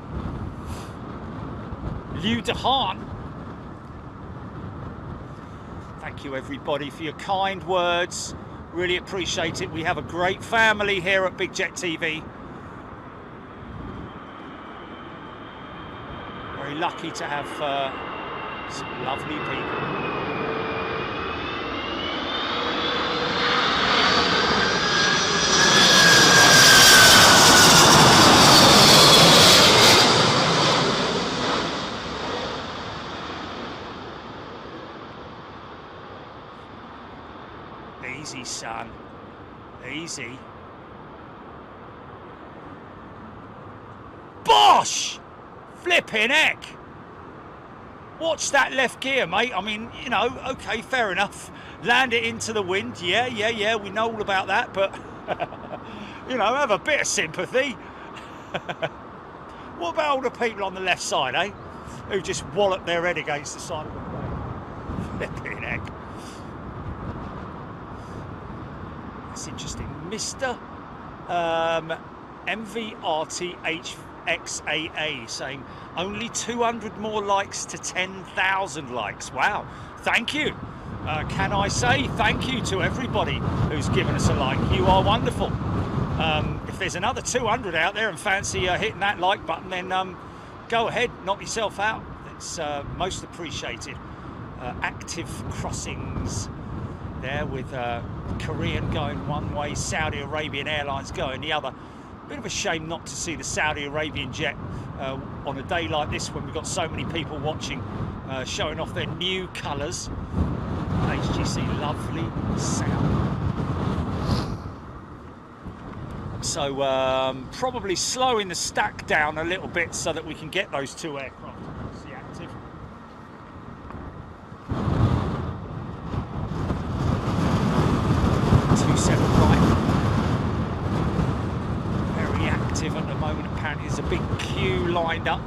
Ludahan. Thank you, everybody, for your kind words. Really appreciate it. We have a great family here at Big Jet TV. Very lucky to have some lovely people. Easy, son. Easy. Bosh! Flipping heck! Watch that left gear, mate. I mean, you know, okay, fair enough. Land it into the wind. Yeah. We know all about that, but, you know, have a bit of sympathy. What about all the people on the left side, eh? Who just wallop their head against the side of the plane. Flipping heck. That's interesting. Mr. MVRTHXAA saying only 200 more likes to 10,000 likes. Wow. Thank you. Can I say thank you to everybody who's given us a like. You are wonderful. If there's another 200 out there and fancy hitting that like button, then go ahead, knock yourself out. It's most appreciated. Active crossings there with Korean going one way, Saudi Arabian Airlines going the other. Bit of a shame not to see the Saudi Arabian jet on a day like this when we've got so many people watching, showing off their new colours. HGC, lovely sound. So probably slowing the stack down a little bit so that we can get those two aircraft across the active. At the moment, apparently there's a big queue lined up.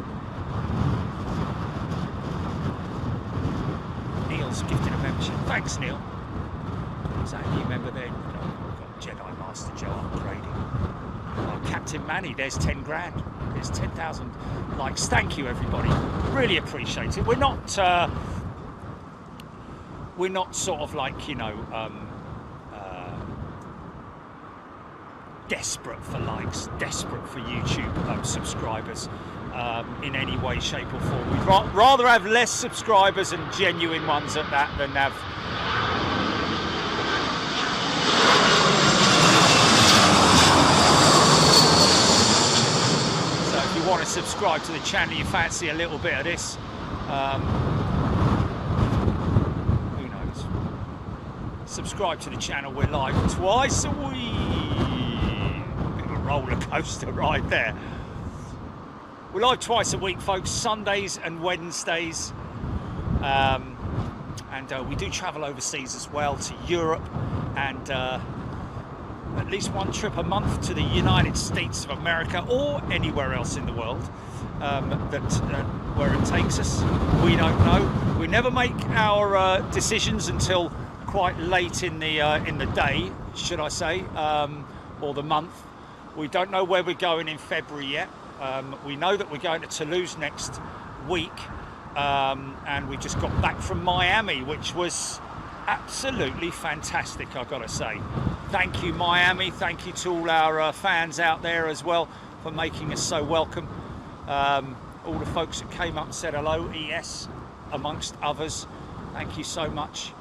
Neil's gifted a membership. Thanks, Neil. Is that a new member there? No, we've got Jedi Master Joe upgrading. Oh, Captain Manny, there's 10 grand. There's 10,000 likes. Thank you, everybody. Really appreciate it. We're not sort of like, you know, desperate for likes, desperate for YouTube subscribers in any way, shape or form. We'd rather have less subscribers and genuine ones at that than have... So if you want to subscribe to the channel, you fancy a little bit of this, who knows? Subscribe to the channel. We're live twice a week. Roller coaster ride there. We're live twice a week, folks, Sundays and Wednesdays, and we do travel overseas as well, to Europe, and at least one trip a month to the United States of America or anywhere else in the world where it takes us. We don't know. We never make our decisions until quite late in the day, should I say, or the month. We don't know where we're going in February yet. We know that we're going to Toulouse next week, and we just got back from Miami, which was absolutely fantastic, I've got to say. Thank you, Miami. Thank you to all our fans out there as well for making us so welcome. All the folks that came up and said hello, ES amongst others. Thank you so much.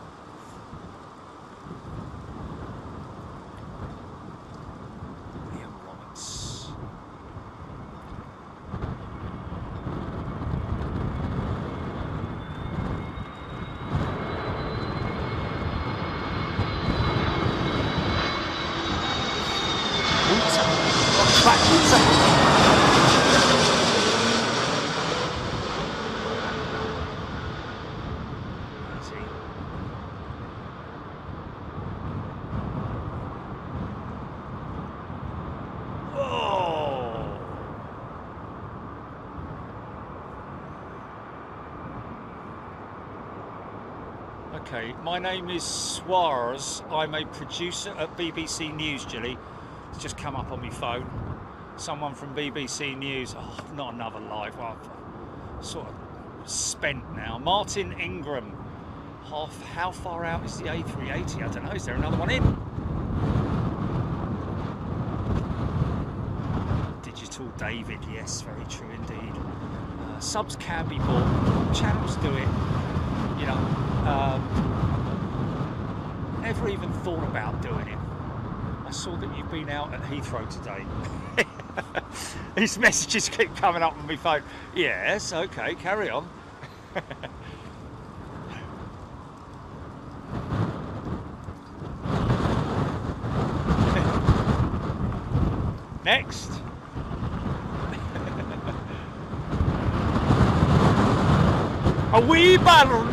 Okay, my name is Suarez. I'm a producer at BBC News, Gilly. It's just come up on my phone. Someone from BBC News. Oh, not another live one. Sort of spent now. Martin Ingram. How far out is the A380? I don't know. Is there another one in? Digital David. Yes, very true indeed. Subs can be bought. Channels do it. You know. Never even thought about doing it. I saw that you've been out at Heathrow today. These messages keep coming up on my phone. Yes, okay, carry on. Next. A wee balloon.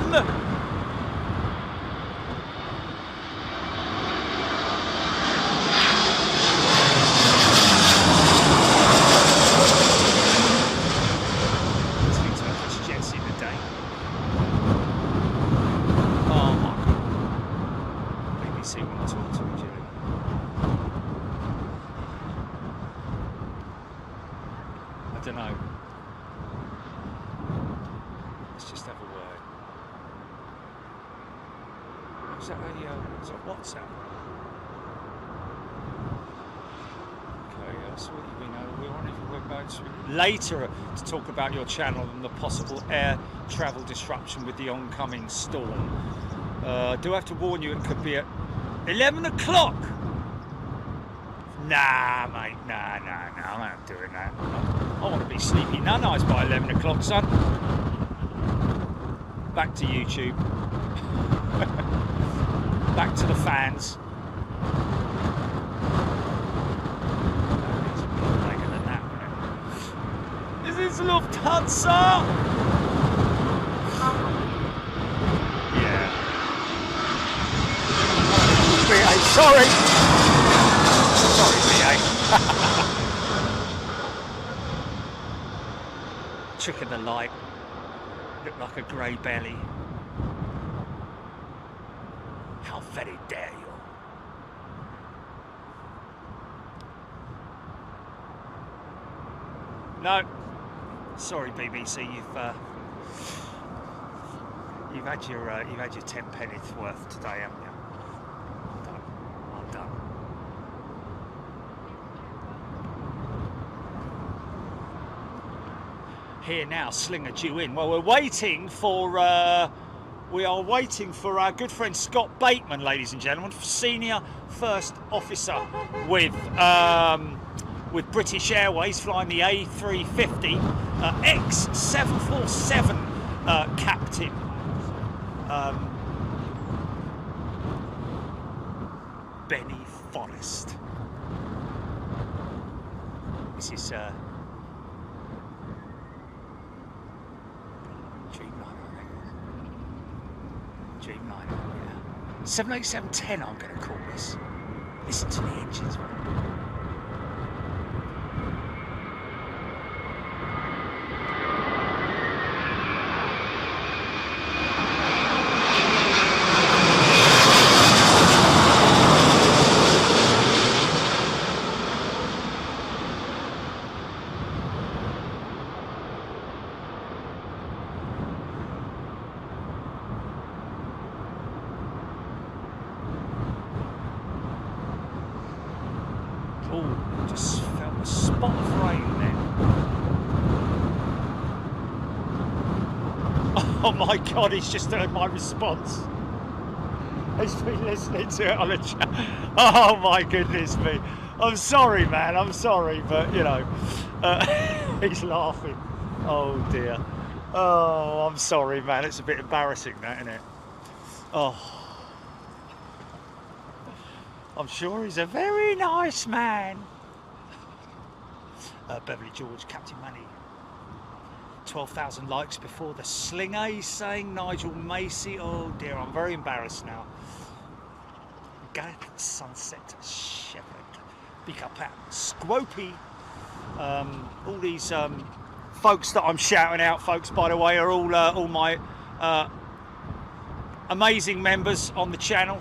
Later to talk about your channel and the possible air travel disruption with the oncoming storm. I do have to warn you, it could be at 11 o'clock. Nah, mate, nah, I'm not doing that. I want to be sleepy none-eyes by 11 o'clock, son. Back to YouTube. Back to the fans. This is Lufthansa! Yeah. V8, sorry! Sorry, V8. Trick of the light. Looked like a grey belly. How very dare you? No. Sorry, BBC, you've had your 10 pennies worth today, haven't you? Well done. Here now, Slinger due in. Well, we're waiting for we are waiting for our good friend Scott Bateman, ladies and gentlemen, senior first officer with British Airways, flying the A350, ex-747 captain. Benny Forrest. This is Dreamliner, yeah. 787-10 I'm going to call this. Listen to the engines. Just felt a spot of rain then. Oh my God, he's just heard my response. He's been listening to it on a chat. Oh my goodness me. I'm sorry, man, I'm sorry, but you know, he's laughing. Oh dear. Oh, I'm sorry, man, it's a bit embarrassing that, isn't it? Oh. I'm sure he's a very nice man. Beverly George, Captain Money. 12,000 likes before the Slinger, he's saying. Nigel Macy. Oh dear, I'm very embarrassed now. Gareth Sunset Shepherd. Big up at Squopy. All these folks that I'm shouting out, folks, by the way, are all my amazing members on the channel.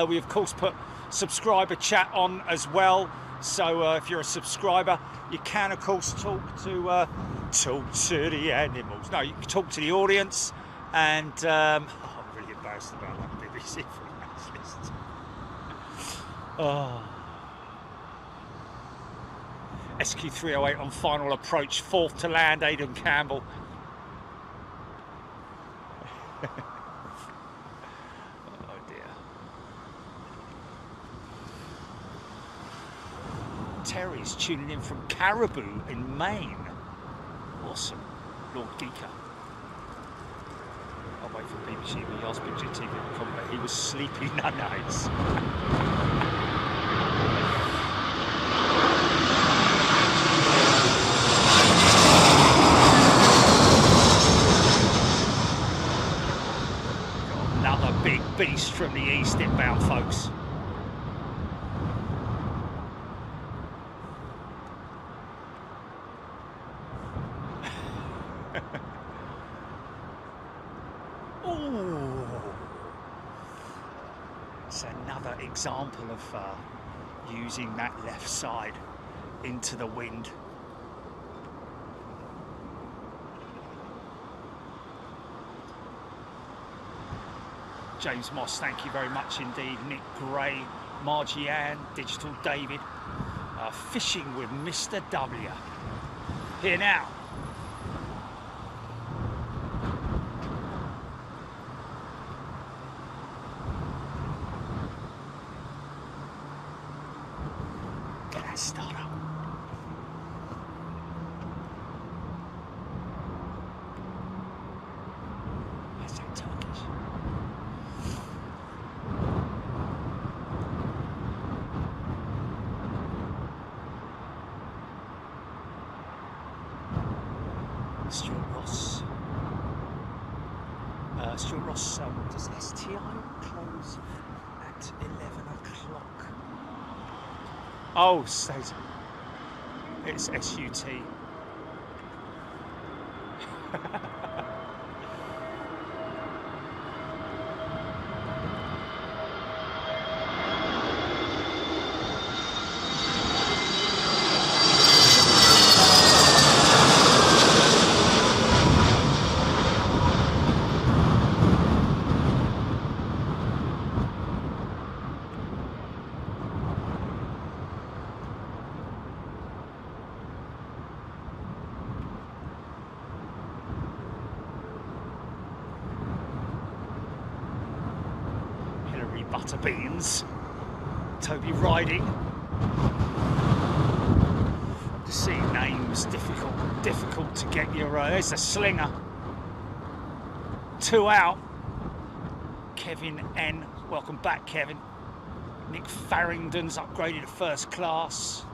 We of course put subscriber chat on as well, so if you're a subscriber you can of course talk to the animals. No, you can talk to the audience, and I'm really embarrassed about that BBC freelance list. Oh. SQ308 on final approach, 4th to land, Aidan Campbell. Oh dear. Terry's tuning in from Caribou in Maine. Awesome. Lord Geeker. I'll wait for BBC when he asked Picture TV to come, but he was sleepy nights. Another big beast from the east inbound, folks. It's another example of using that left side into the wind. James Moss, thank you very much indeed. Nick Gray, Margie Ann, Digital David, fishing with Mr. W. Here now. Get that start up. That's that Turkish. Stuart Ross, does STI close at 11 o'clock? Oh, it's SUT. Butterbeans, Toby Riding. Just seeing names difficult to get your. There's a slinger. 2 out. Kevin N. Welcome back, Kevin. Nick Farrington's upgraded to first class.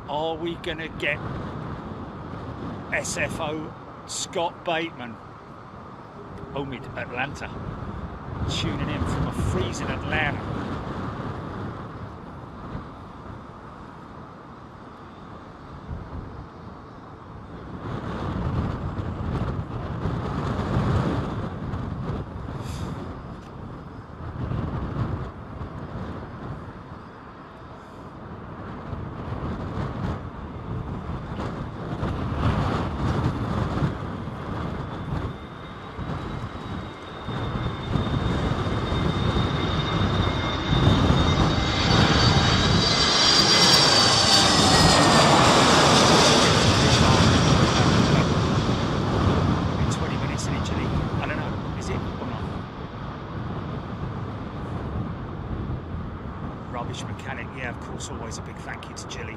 Are we gonna get SFO Scott Bateman? Omid Atlanta, tuning in from a freezing Atlanta. Mechanic, yeah, of course, always a big thank you to Jilly.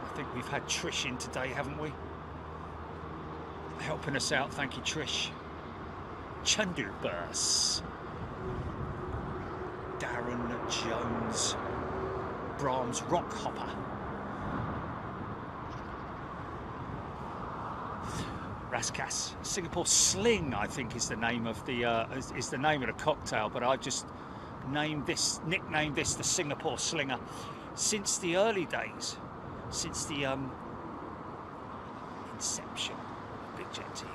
I think we've had Trish in today, haven't we? Helping us out, thank you, Trish. Chundubus, Darren Jones, Brahms Rockhopper, Raskas, Singapore Sling, I think is the name of the is the name of the cocktail, but I've just nicknamed this the Singapore Slinger since the early days, since the inception of Big Jet TV.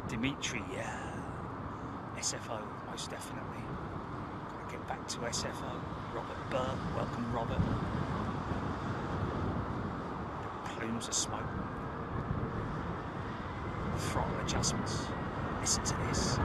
Dimitri, yeah. SFO, most definitely. Gotta get back to SFO. Robert Burr, welcome Robert. Plumes of smoke. Throttle adjustments. Listen to this.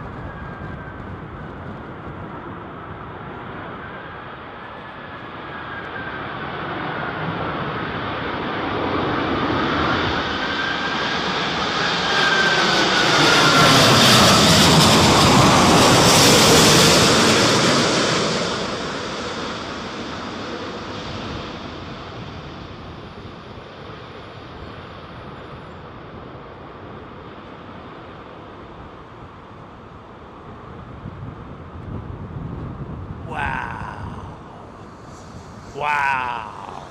Wow.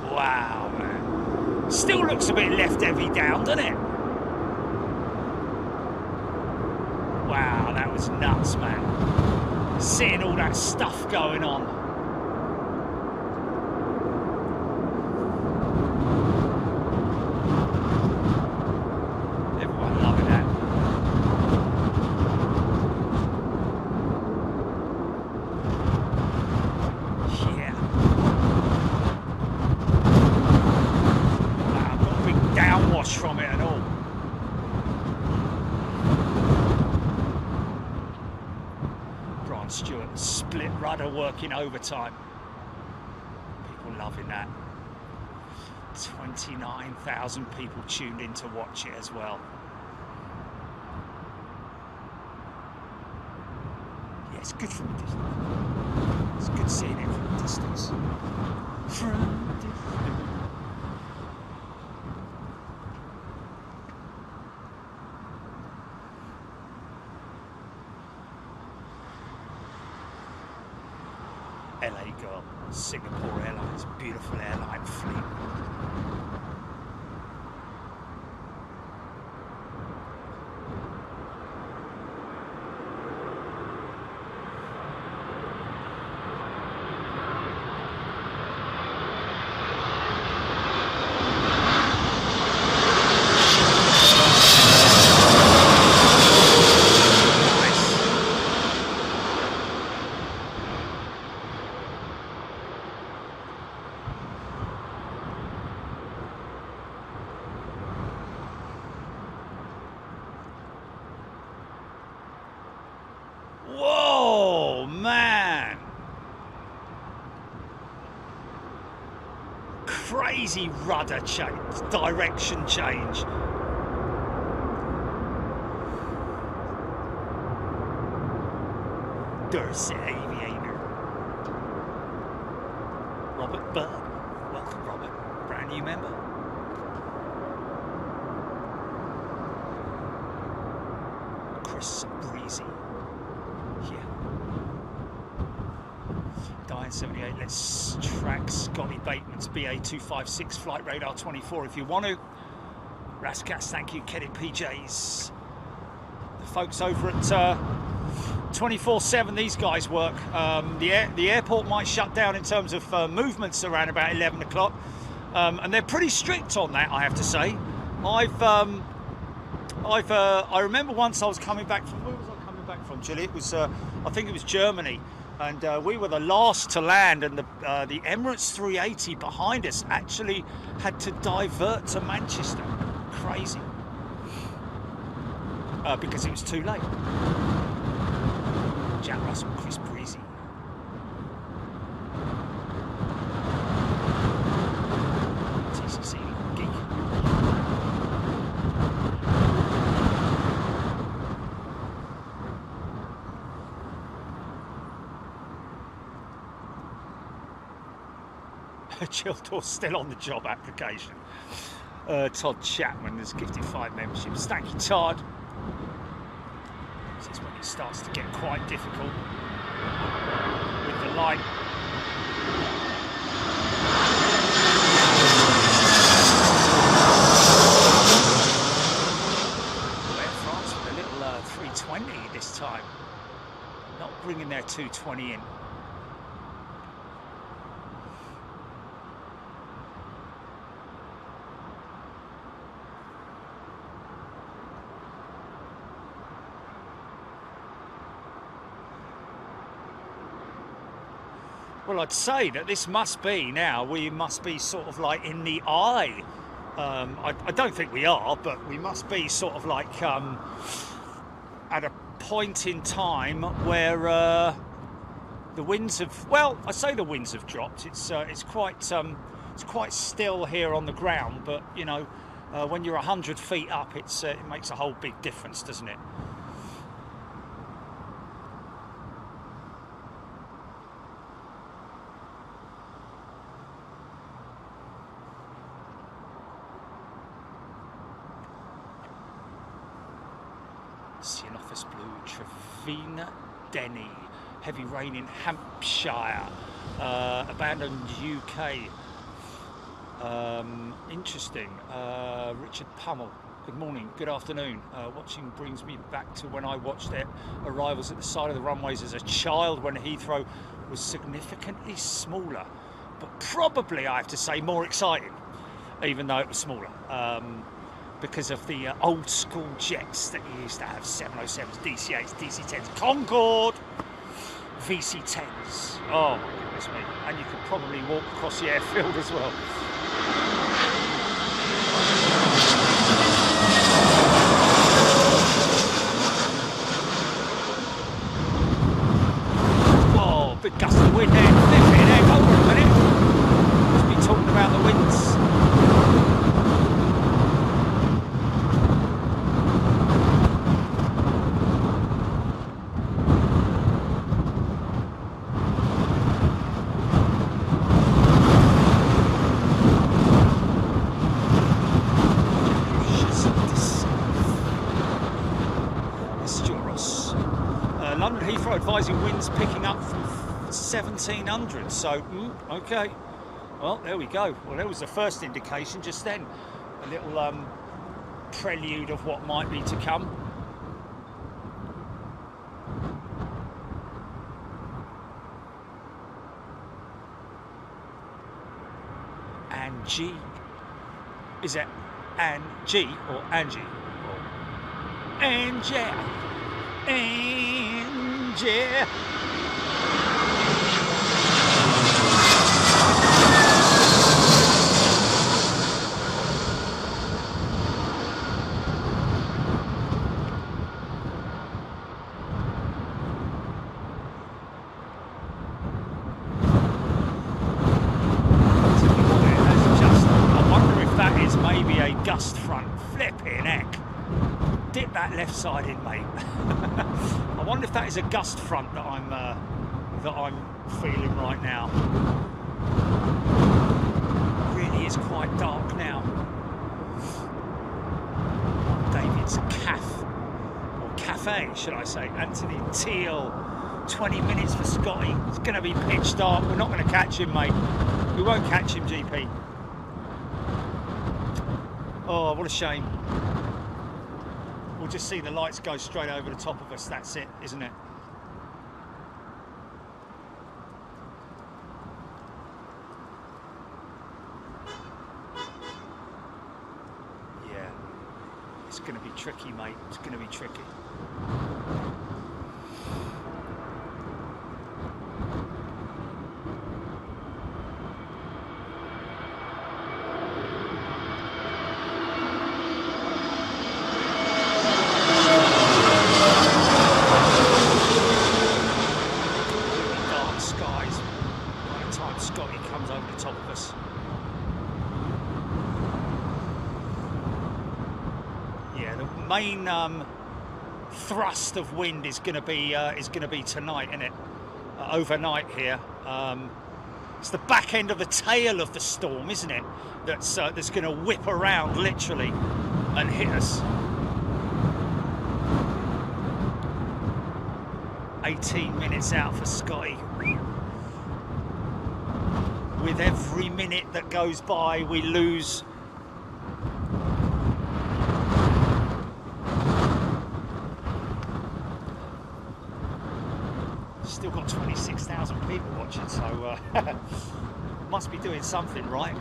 Wow, man. Still looks a bit left heavy down, doesn't it? Wow, that was nuts, man. Seeing all that stuff going on. Everyone loving that. From it and all. Brian Stewart, split rudder working overtime. People loving that. 29,000 people tuned in to watch it as well. Yeah, it's good from a distance. It's good seeing it from a distance. From a distance. LA girl, Singapore Airlines, beautiful airline fleet. Whoa, man. Crazy rudder change, direction change. Dorset Aviator. Robert Berg. Welcome, Robert. Brand new member. Chris Breezy. Yeah. Diane 78, let's track Scotty Bateman's BA256 flight radar 24 if you want to. Rascats, thank you. Kenny PJs. The folks over at 24/7, these guys work. The airport might shut down in terms of movements around about 11 o'clock, and they're pretty strict on that, I have to say. I remember once I was coming back from, where was I coming back from, Julie? It was, I think it was Germany, and we were the last to land, and the Emirates 380 behind us actually had to divert to Manchester. Crazy. Because it was too late. Jack Russell, Chris Breezy. TCC geek. Childor's still on the job application. Todd Chapman has gifted 5 memberships. Thank you, Todd. This is when it starts to get quite difficult with the light. Air France with a little 320 this time, not bringing their 220 in. Well, I'd say that this must be now, we must be sort of like in the eye. I don't think we are, but we must be sort of like at a point in time where the winds have, well, I say the winds have dropped. It's quite still here on the ground, but you know, when you're 100 feet up, it makes a whole big difference, doesn't it? Sea Office Blue, Trevina, Denny, heavy rain in Hampshire, abandoned UK. Interesting. Richard Pummel, good morning, good afternoon. Watching brings me back to when I watched their arrivals at the side of the runways as a child when Heathrow was significantly smaller, but probably, I have to say, more exciting, even though it was smaller. Because of the old school jets that you used to have, 707s, DC-8s, DC-10s, Concorde, VC-10s. Oh my goodness me. And you could probably walk across the airfield as well. Whoa, big gust of wind there. Flipping there, hold on a minute. Must be talking about the winds. London Heathrow advising winds picking up from 1700, so okay, well there we go. Well, there was the first indication just then, a little prelude of what might be to come. Angie, is it Angie or Angie or Angie? Angie. I wonder if that is maybe a gust front. Flipping heck. Dip that left side in, mate. I wonder if that is a gust front that I'm feeling right now. It really is quite dark now. David's cafe, should I say? Anthony Teal, 20 minutes for Scotty. It's going to be pitch dark. We're not going to catch him, mate. We won't catch him, GP. Oh, what a shame. We'll just see the lights go straight over the top of us. That's it, isn't it? Yeah. It's going to be tricky, mate. It's going to be tricky. Main thrust of wind is going to be tonight, isn't it? Overnight here. It's the back end of the tail of the storm, isn't it? That's going to whip around literally and hit us. 18 minutes out for Scotty. With every minute that goes by, we lose. Still got 26,000 people watching, so must be doing something right.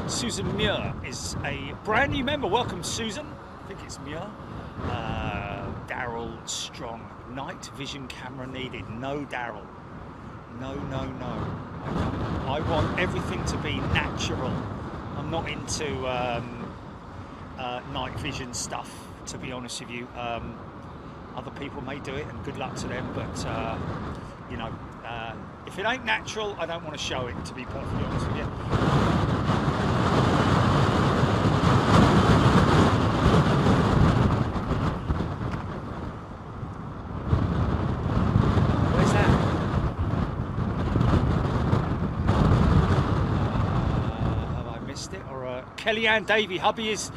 Susan Muir is a brand new member. Welcome, Susan. I think it's Muir. Daryl Strong, night vision camera needed. No, Daryl. No, no, no. I want everything to be natural. I'm not into night vision stuff, to be honest with you. Other people may do it, and good luck to them. But you know, if it ain't natural, I don't want to show it. To be perfectly honest with you. Kellyanne Davey, hubby is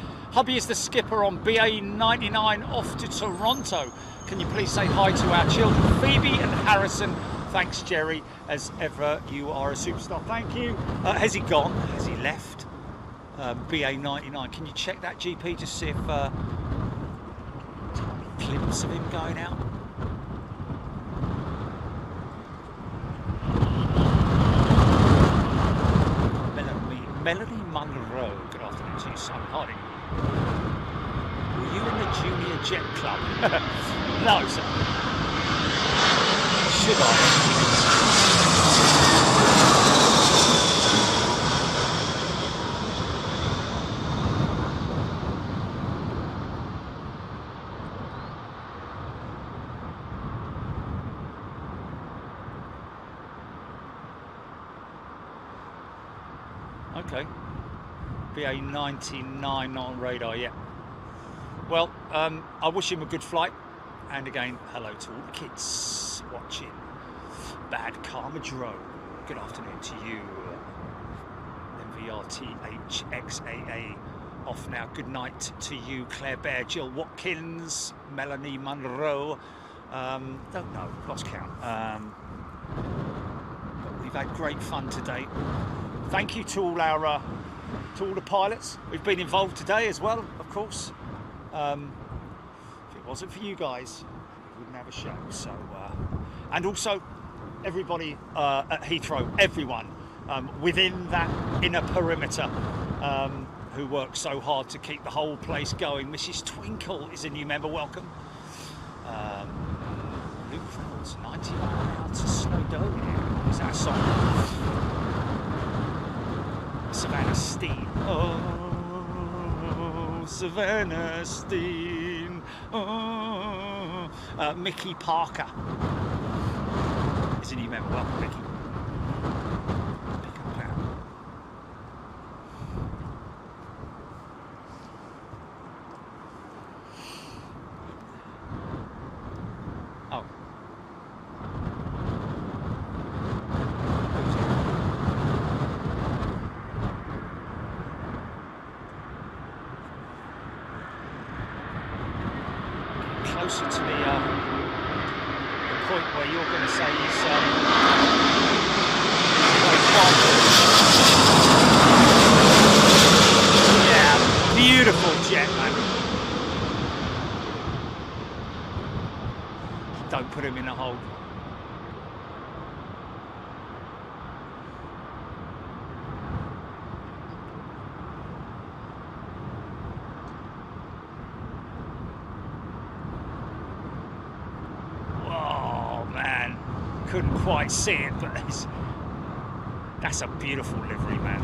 the skipper on BA 99 off to Toronto. Can you please say hi to our children, Phoebe and Harrison? Thanks, Jerry, as ever. You are a superstar. Thank you. Has he gone? Has he left? BA 99. Can you check that, GP? Just see if tiny glimpse of him going out. Melanie Munro, good afternoon to you, Simon Harding. Were you in the Junior Jet Club? No, sir. Should I? Okay, BA 99 not on radar yet. Well, I wish him a good flight, and again, hello to all the kids watching. Bad Karma Drone, good afternoon to you. MVRTHXAA off now. Good night to you, Claire Bear, Jill Watkins, Melanie Munro. Don't know, lost count. But we've had great fun today. Thank you to all our to all the pilots who've been involved today as well, of course. If it wasn't for you guys, we wouldn't have a show. So, and also everybody at Heathrow, everyone within that inner perimeter who worked so hard to keep the whole place going. Mrs. Twinkle is a new member. Welcome. Luke Reynolds, 90 miles an hour to Snowdonia. Is that a song? Savannah Steen. Oh, Savannah Steen. Oh. Mickey Parker is a new member. Welcome, Mickey. Pick up that. Oh. Closer to the point where you're going to say he's yeah, beautiful jet, man. Don't put him in a hole. Couldn't quite see it, but that's a beautiful livery, man.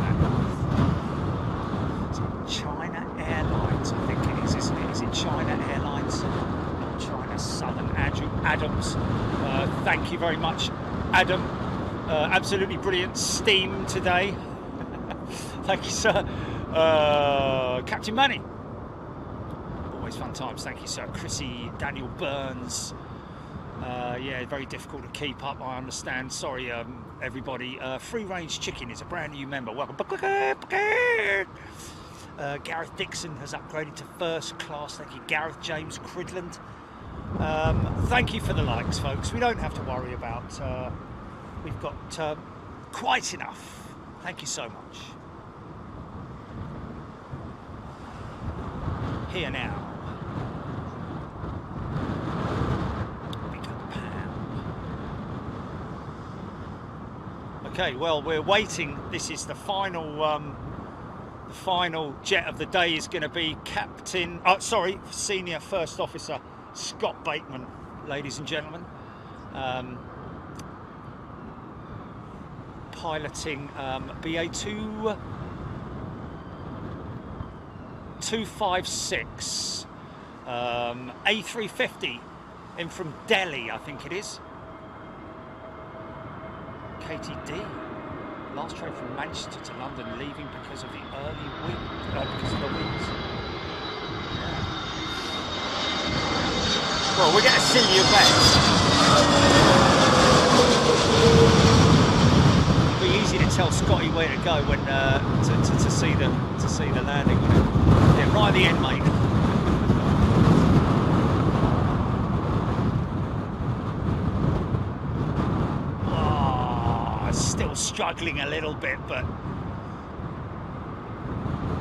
It's China Airlines, I think it is, isn't it? Is it China Airlines? Not China Southern. Andrew Adams, thank you very much, Adam. Absolutely brilliant steam today. Thank you, sir. Captain Manny, always fun times. Thank you, sir. Chrissy, Daniel Burns. Yeah, very difficult to keep up, I understand. Sorry, everybody. Free Range Chicken is a brand new member. Welcome. Gareth Dixon has upgraded to first class. Thank you, Gareth James Cridland. Thank you for the likes, folks. We don't have to worry about... we've got quite enough. Thank you so much. Here now. Okay, well, we're waiting. This is the final The final jet of the day is going to be Senior First Officer Scott Bateman, ladies and gentlemen. Piloting BA2 256 A350 in from Delhi, I think it is. KTD, last train from Manchester to London, leaving because of the early wind, because of the winds. Yeah. Well, we're going to see you back. It'll be easy to tell Scotty where to go when to see the landing. Yeah, right at the end, mate. Still struggling a little bit, but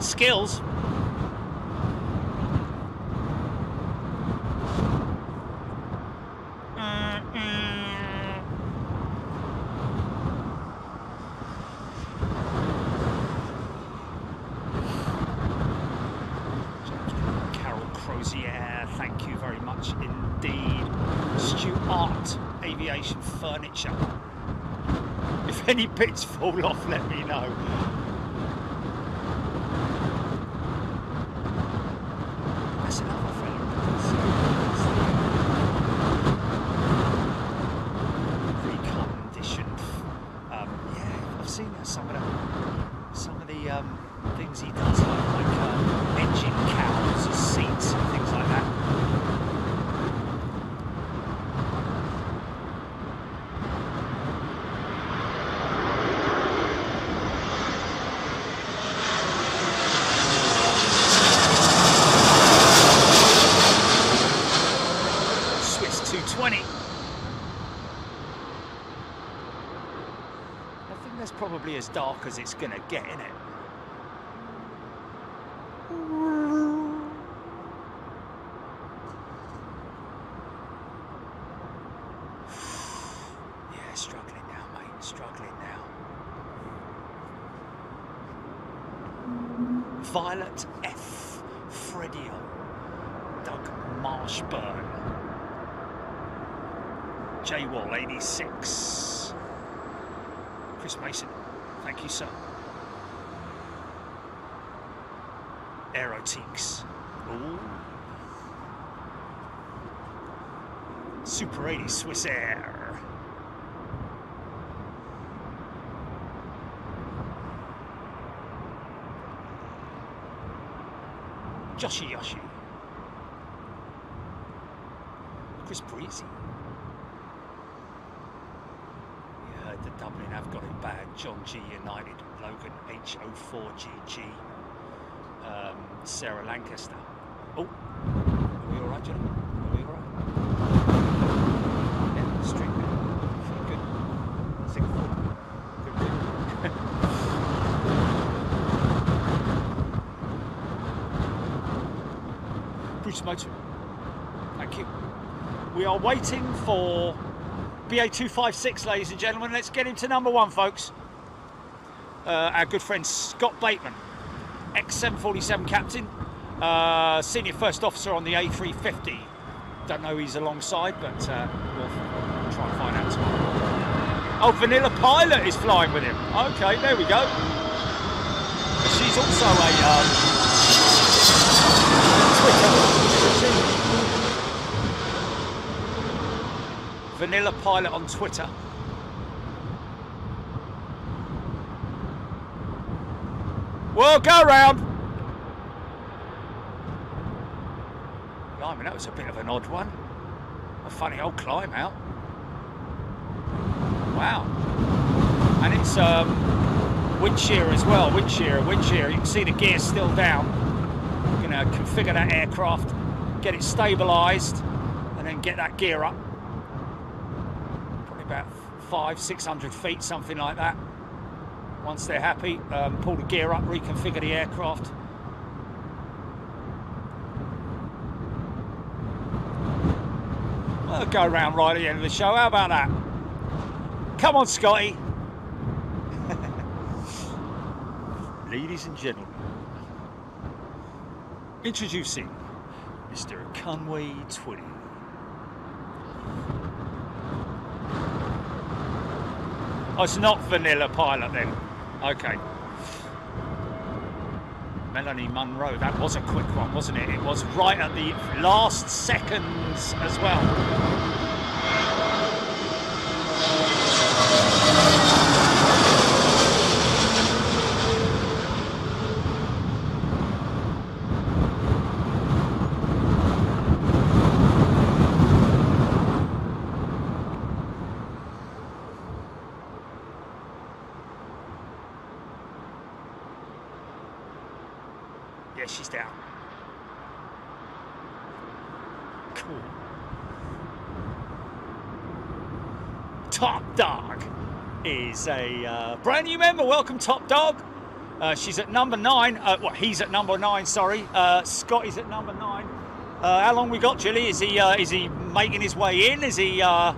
skills. Carol Crozier, thank you very much indeed. Stuart Aviation Furniture. If any bits fall off, let me know. That's another fellow. Reconditioned. Yeah, I've seen some of the things he does, like engine cowls, seats, and things like that. Probably as dark as it's gonna get, in it. Yeah, struggling now, mate. Struggling now. Violet F. Fredio. Doug Marshburn. J Wall 86. Chris Mason, thank you, sir. Aerotiques. Ooh. Super 80 Swiss Air. Joshi Yoshi. Chris Breezy. The Dublin have got it bad. John G United, Logan HO4GG, Sarah Lancaster. Oh, are we all right, gentlemen? Are we all right? Yeah, straight there. Good. 6 4. Good. Bruce Motor. Thank you. We are waiting for BA256, ladies and gentlemen. Let's get him to number 1, folks. Our good friend Scott Bateman, ex-747 captain, senior first officer on the A350. Don't know who he's alongside, but we'll try and find out tomorrow. Oh, Vanilla Pilot is flying with him. Okay, there we go. She's also a Twitter. Vanilla Pilot on Twitter. Well, go round. Blimey, that was a bit of an odd one. A funny old climb out. Wow. And it's wind shear as well. Wind shear. You can see the gear still down. We're going to configure that aircraft, get it stabilised, and then get that gear up. About 500-600 feet, something like that. Once they're happy, pull the gear up, reconfigure the aircraft. We'll go around right at the end of the show. How about that? Come on, Scotty. Ladies and gentlemen, Introducing Mr. Conway Twitty. Oh, it's not Vanilla Pilot then. Okay. Melanie Munro, that was a quick one, wasn't it? It was right at the last seconds as well. Yeah, she's down. Cool. Top Dog is a brand new member. Welcome, Top Dog. She's at number 9. Well, he's at number 9. Sorry. Scott is at number 9. How long we got, Jilly? Is he making his way in? Is he? Oh,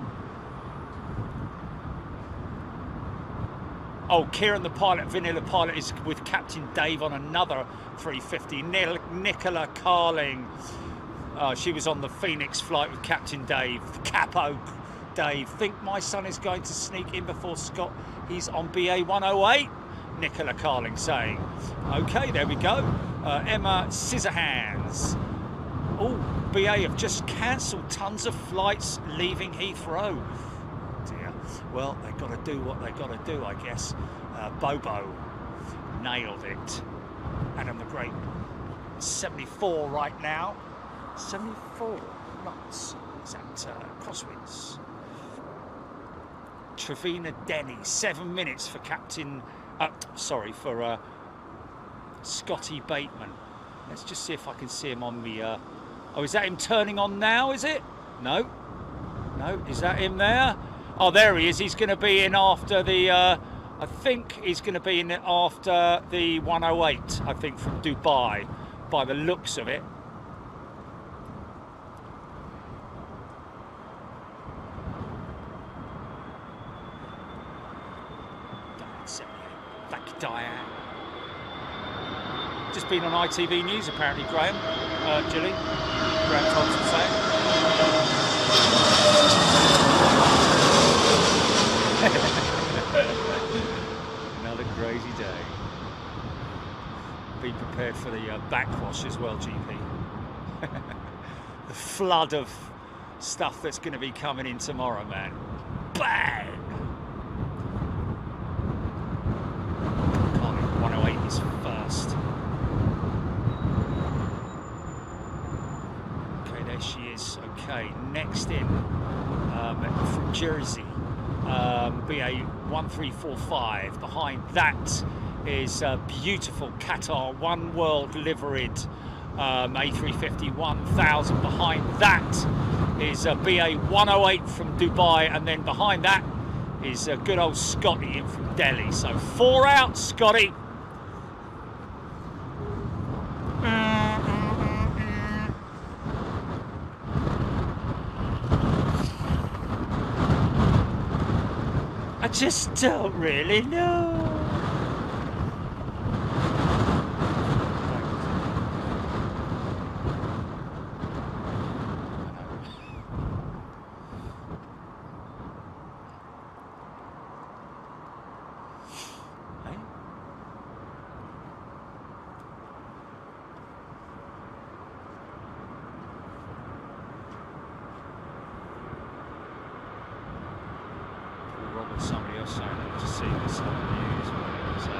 Kieran the pilot, Vanilla Pilot, is with Captain Dave on another 350. Nicola Carling, she was on the Phoenix flight with Captain Dave. Capo Dave, think my son is going to sneak in before Scott. He's on BA 108. Nicola Carling saying, okay, there we go. Emma Scissorhands. Oh, BA have just cancelled tons of flights leaving Heathrow. Dear. Well, they've got to do what they've got to do, I guess. Bobo nailed it. Adam the Great, 74 right now. 74 knots. Is that crosswinds? Trevina Denny, 7 minutes for Captain. For Scotty Bateman. Let's just see if I can see him on the. Oh, is that him turning on now? Is it? No. No. Is that him there? Oh, there he is. He's going to be in after the. I think he's going to be in after the 108. I think from Dubai, by the looks of it. Thank you, Diane. Just been on ITV News, apparently, Graham. Gilly. Graham Thompson saying. Another crazy day. Be prepared for the backwash as well, GP. The flood of stuff that's going to be coming in tomorrow, man. Bang! 108 is first. Okay, there she is. Okay, next in from Jersey, BA 1345. Behind that is beautiful Qatar One World liveried A350 1000. Behind that is BA 108 from Dubai, and then behind that is good old Scotty in from Delhi. So 4 out, Scotty. I just don't really know. Somebody else saying I've just seen this on the news, so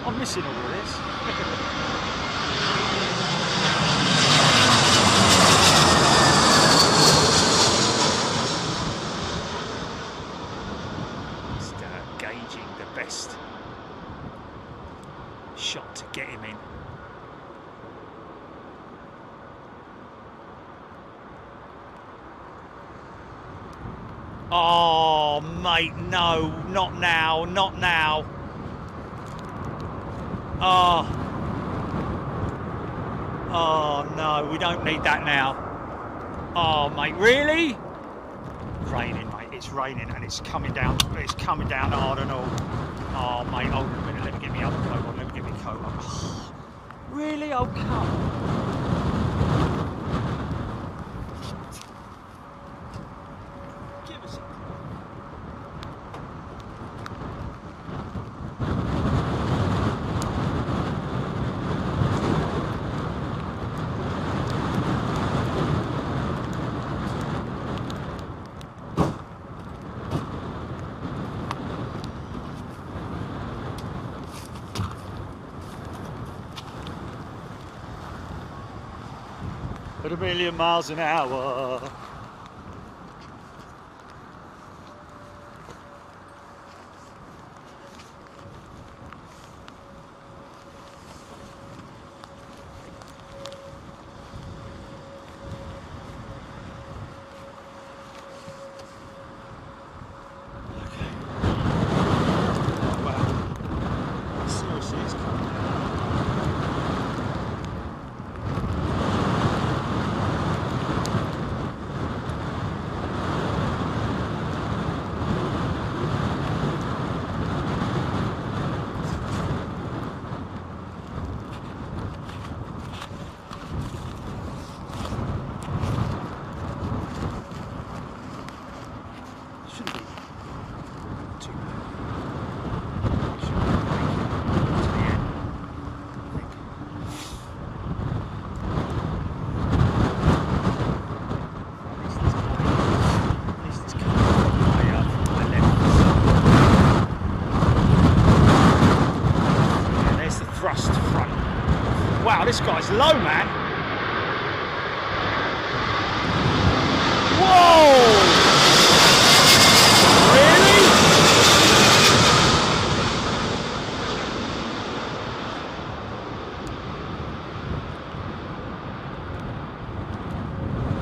I'm missing all of this. Just gauging the best shot to get him in. Oh, mate, no, not now, not now. Oh. Oh, no, we don't need that now. Oh, mate, really? Raining, mate, it's raining and it's coming down hard and all. Oh, mate, hold on a minute, let me get my other coat on, let me get my coat on. Oh, Really? Oh, come. Give us a At 1,000,000 miles an hour. Seriously, it's coming. Shouldn't be too bad. Should be to the end, I think. At least it's coming from my left. Yeah, there's the thrust front. Wow, this guy's low, man. Whoa! Really?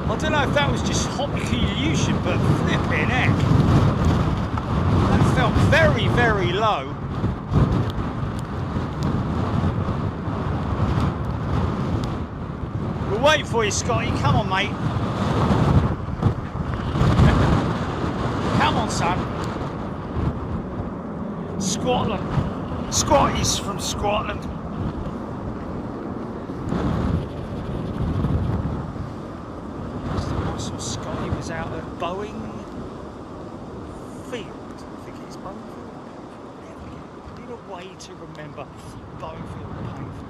I don't know if that was just optical illusion, but flipping heck. That felt very, very low. We'll wait for you, Scotty. Come on, mate. Come on, son. Scotland. Scotty's from Scotland. I saw Scotty was out at Boeing Field. I think it's Boeing Field. I need a way to remember Boeing Field painful.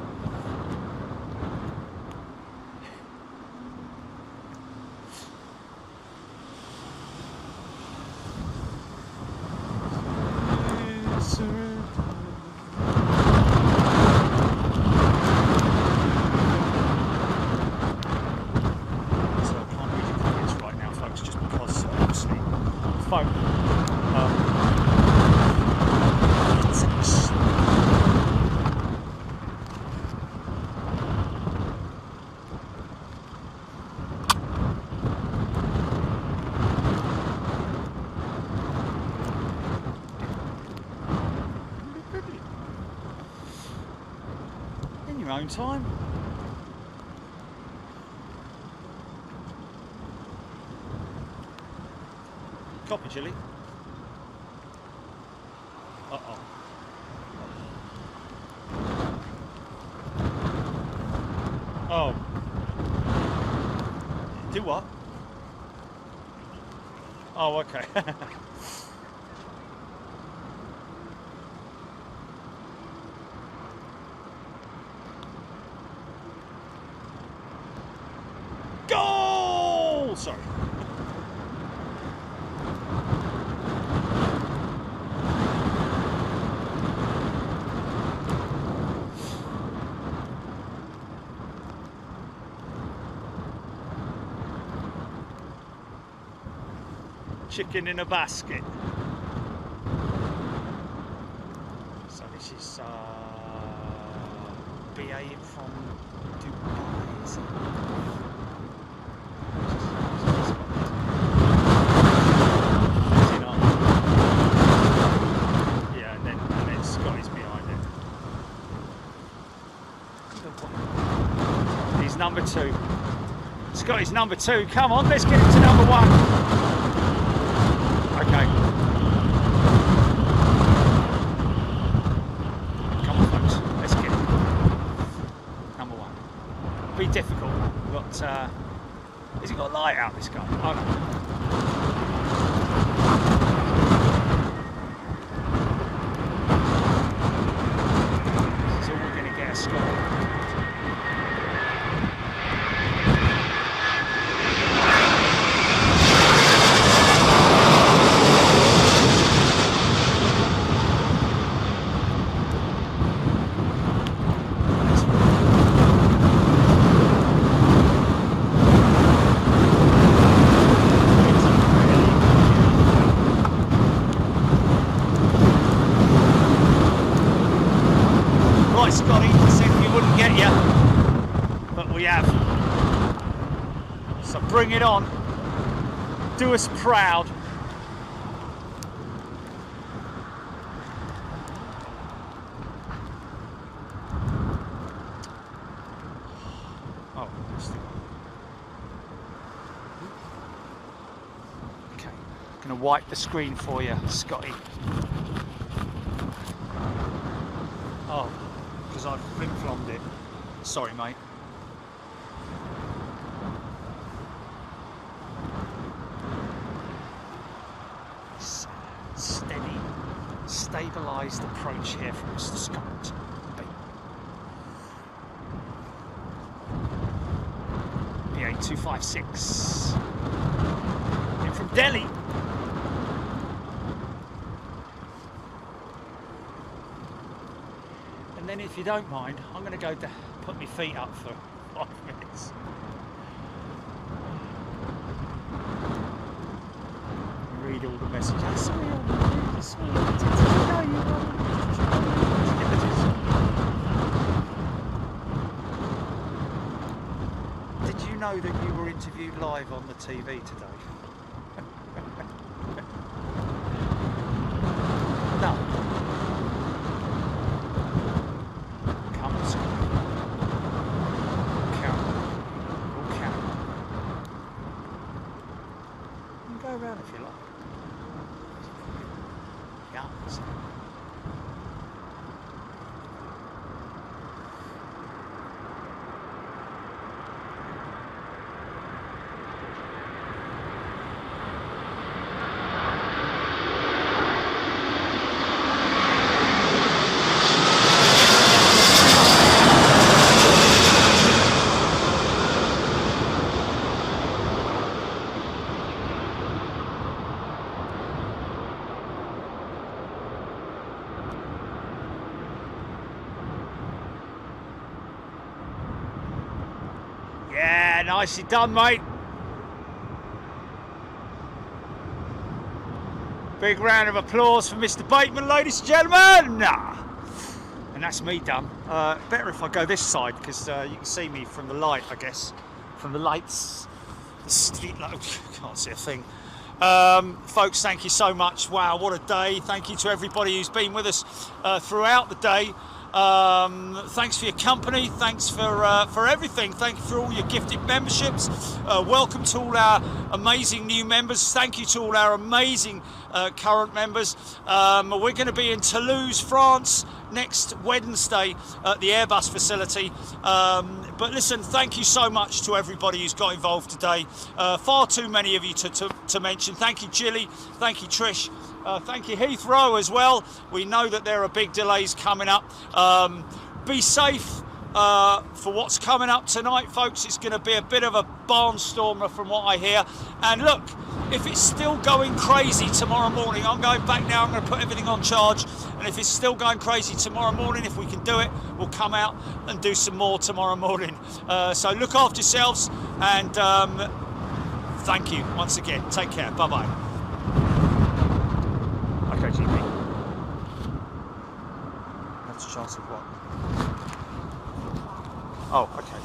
In your own time. Copper chili. Uh-oh. Oh. Do what? Oh, okay. Goal! Sorry. Chicken in a basket. So this is BA from Dubai, is it? Is it not? Yeah, and then Scotty's behind it. He's number 2. Scotty's number 2. Come on, let's get him to number 1. Okay. Come on, folks. Let's get it. Has he got a light out, this guy? Oh, no. This is all we're going to get a score. Scotty, said we wouldn't get you, but we have. So bring it on. Do us proud. Oh, okay. Gonna wipe the screen for you, Scotty. Oh. Because I've flip-flommed it. Sorry, mate. Steady, stabilised approach here from Mr. Scott. PA256. In from Delhi. And then, if you don't mind, I'm going to go to put my feet up for 5 minutes. Read all the messages. Did you know that you were interviewed live on the TV today? No. Around if you like. Yeah. Yeah, nicely done, mate. Big round of applause for Mr. Bateman, ladies and gentlemen. And that's me done. Better if I go this side, because you can see me from the light, I guess. From the lights. The street light. Can't see a thing. Folks, thank you so much. Wow, what a day. Thank you to everybody who's been with us throughout the day. Thanks for your company, thanks for everything, thank you for all your gifted memberships, welcome to all our amazing new members, thank you to all our amazing current members. We're going to be in Toulouse, France next Wednesday at the Airbus facility, but listen, thank you so much to everybody who's got involved today. Far too many of you to mention. Thank you, Jilly, thank you, Trish. Thank you, Heathrow, as well. We know that there are big delays coming up. Be safe for what's coming up tonight, folks. It's going to be a bit of a barnstormer from what I hear. And look, if it's still going crazy tomorrow morning, I'm going back now. I'm going to put everything on charge. And if it's still going crazy tomorrow morning, if we can do it, we'll come out and do some more tomorrow morning. So look after yourselves, and thank you once again. Take care. Bye-bye. Okay, GP. That's a chance of what? Oh, okay.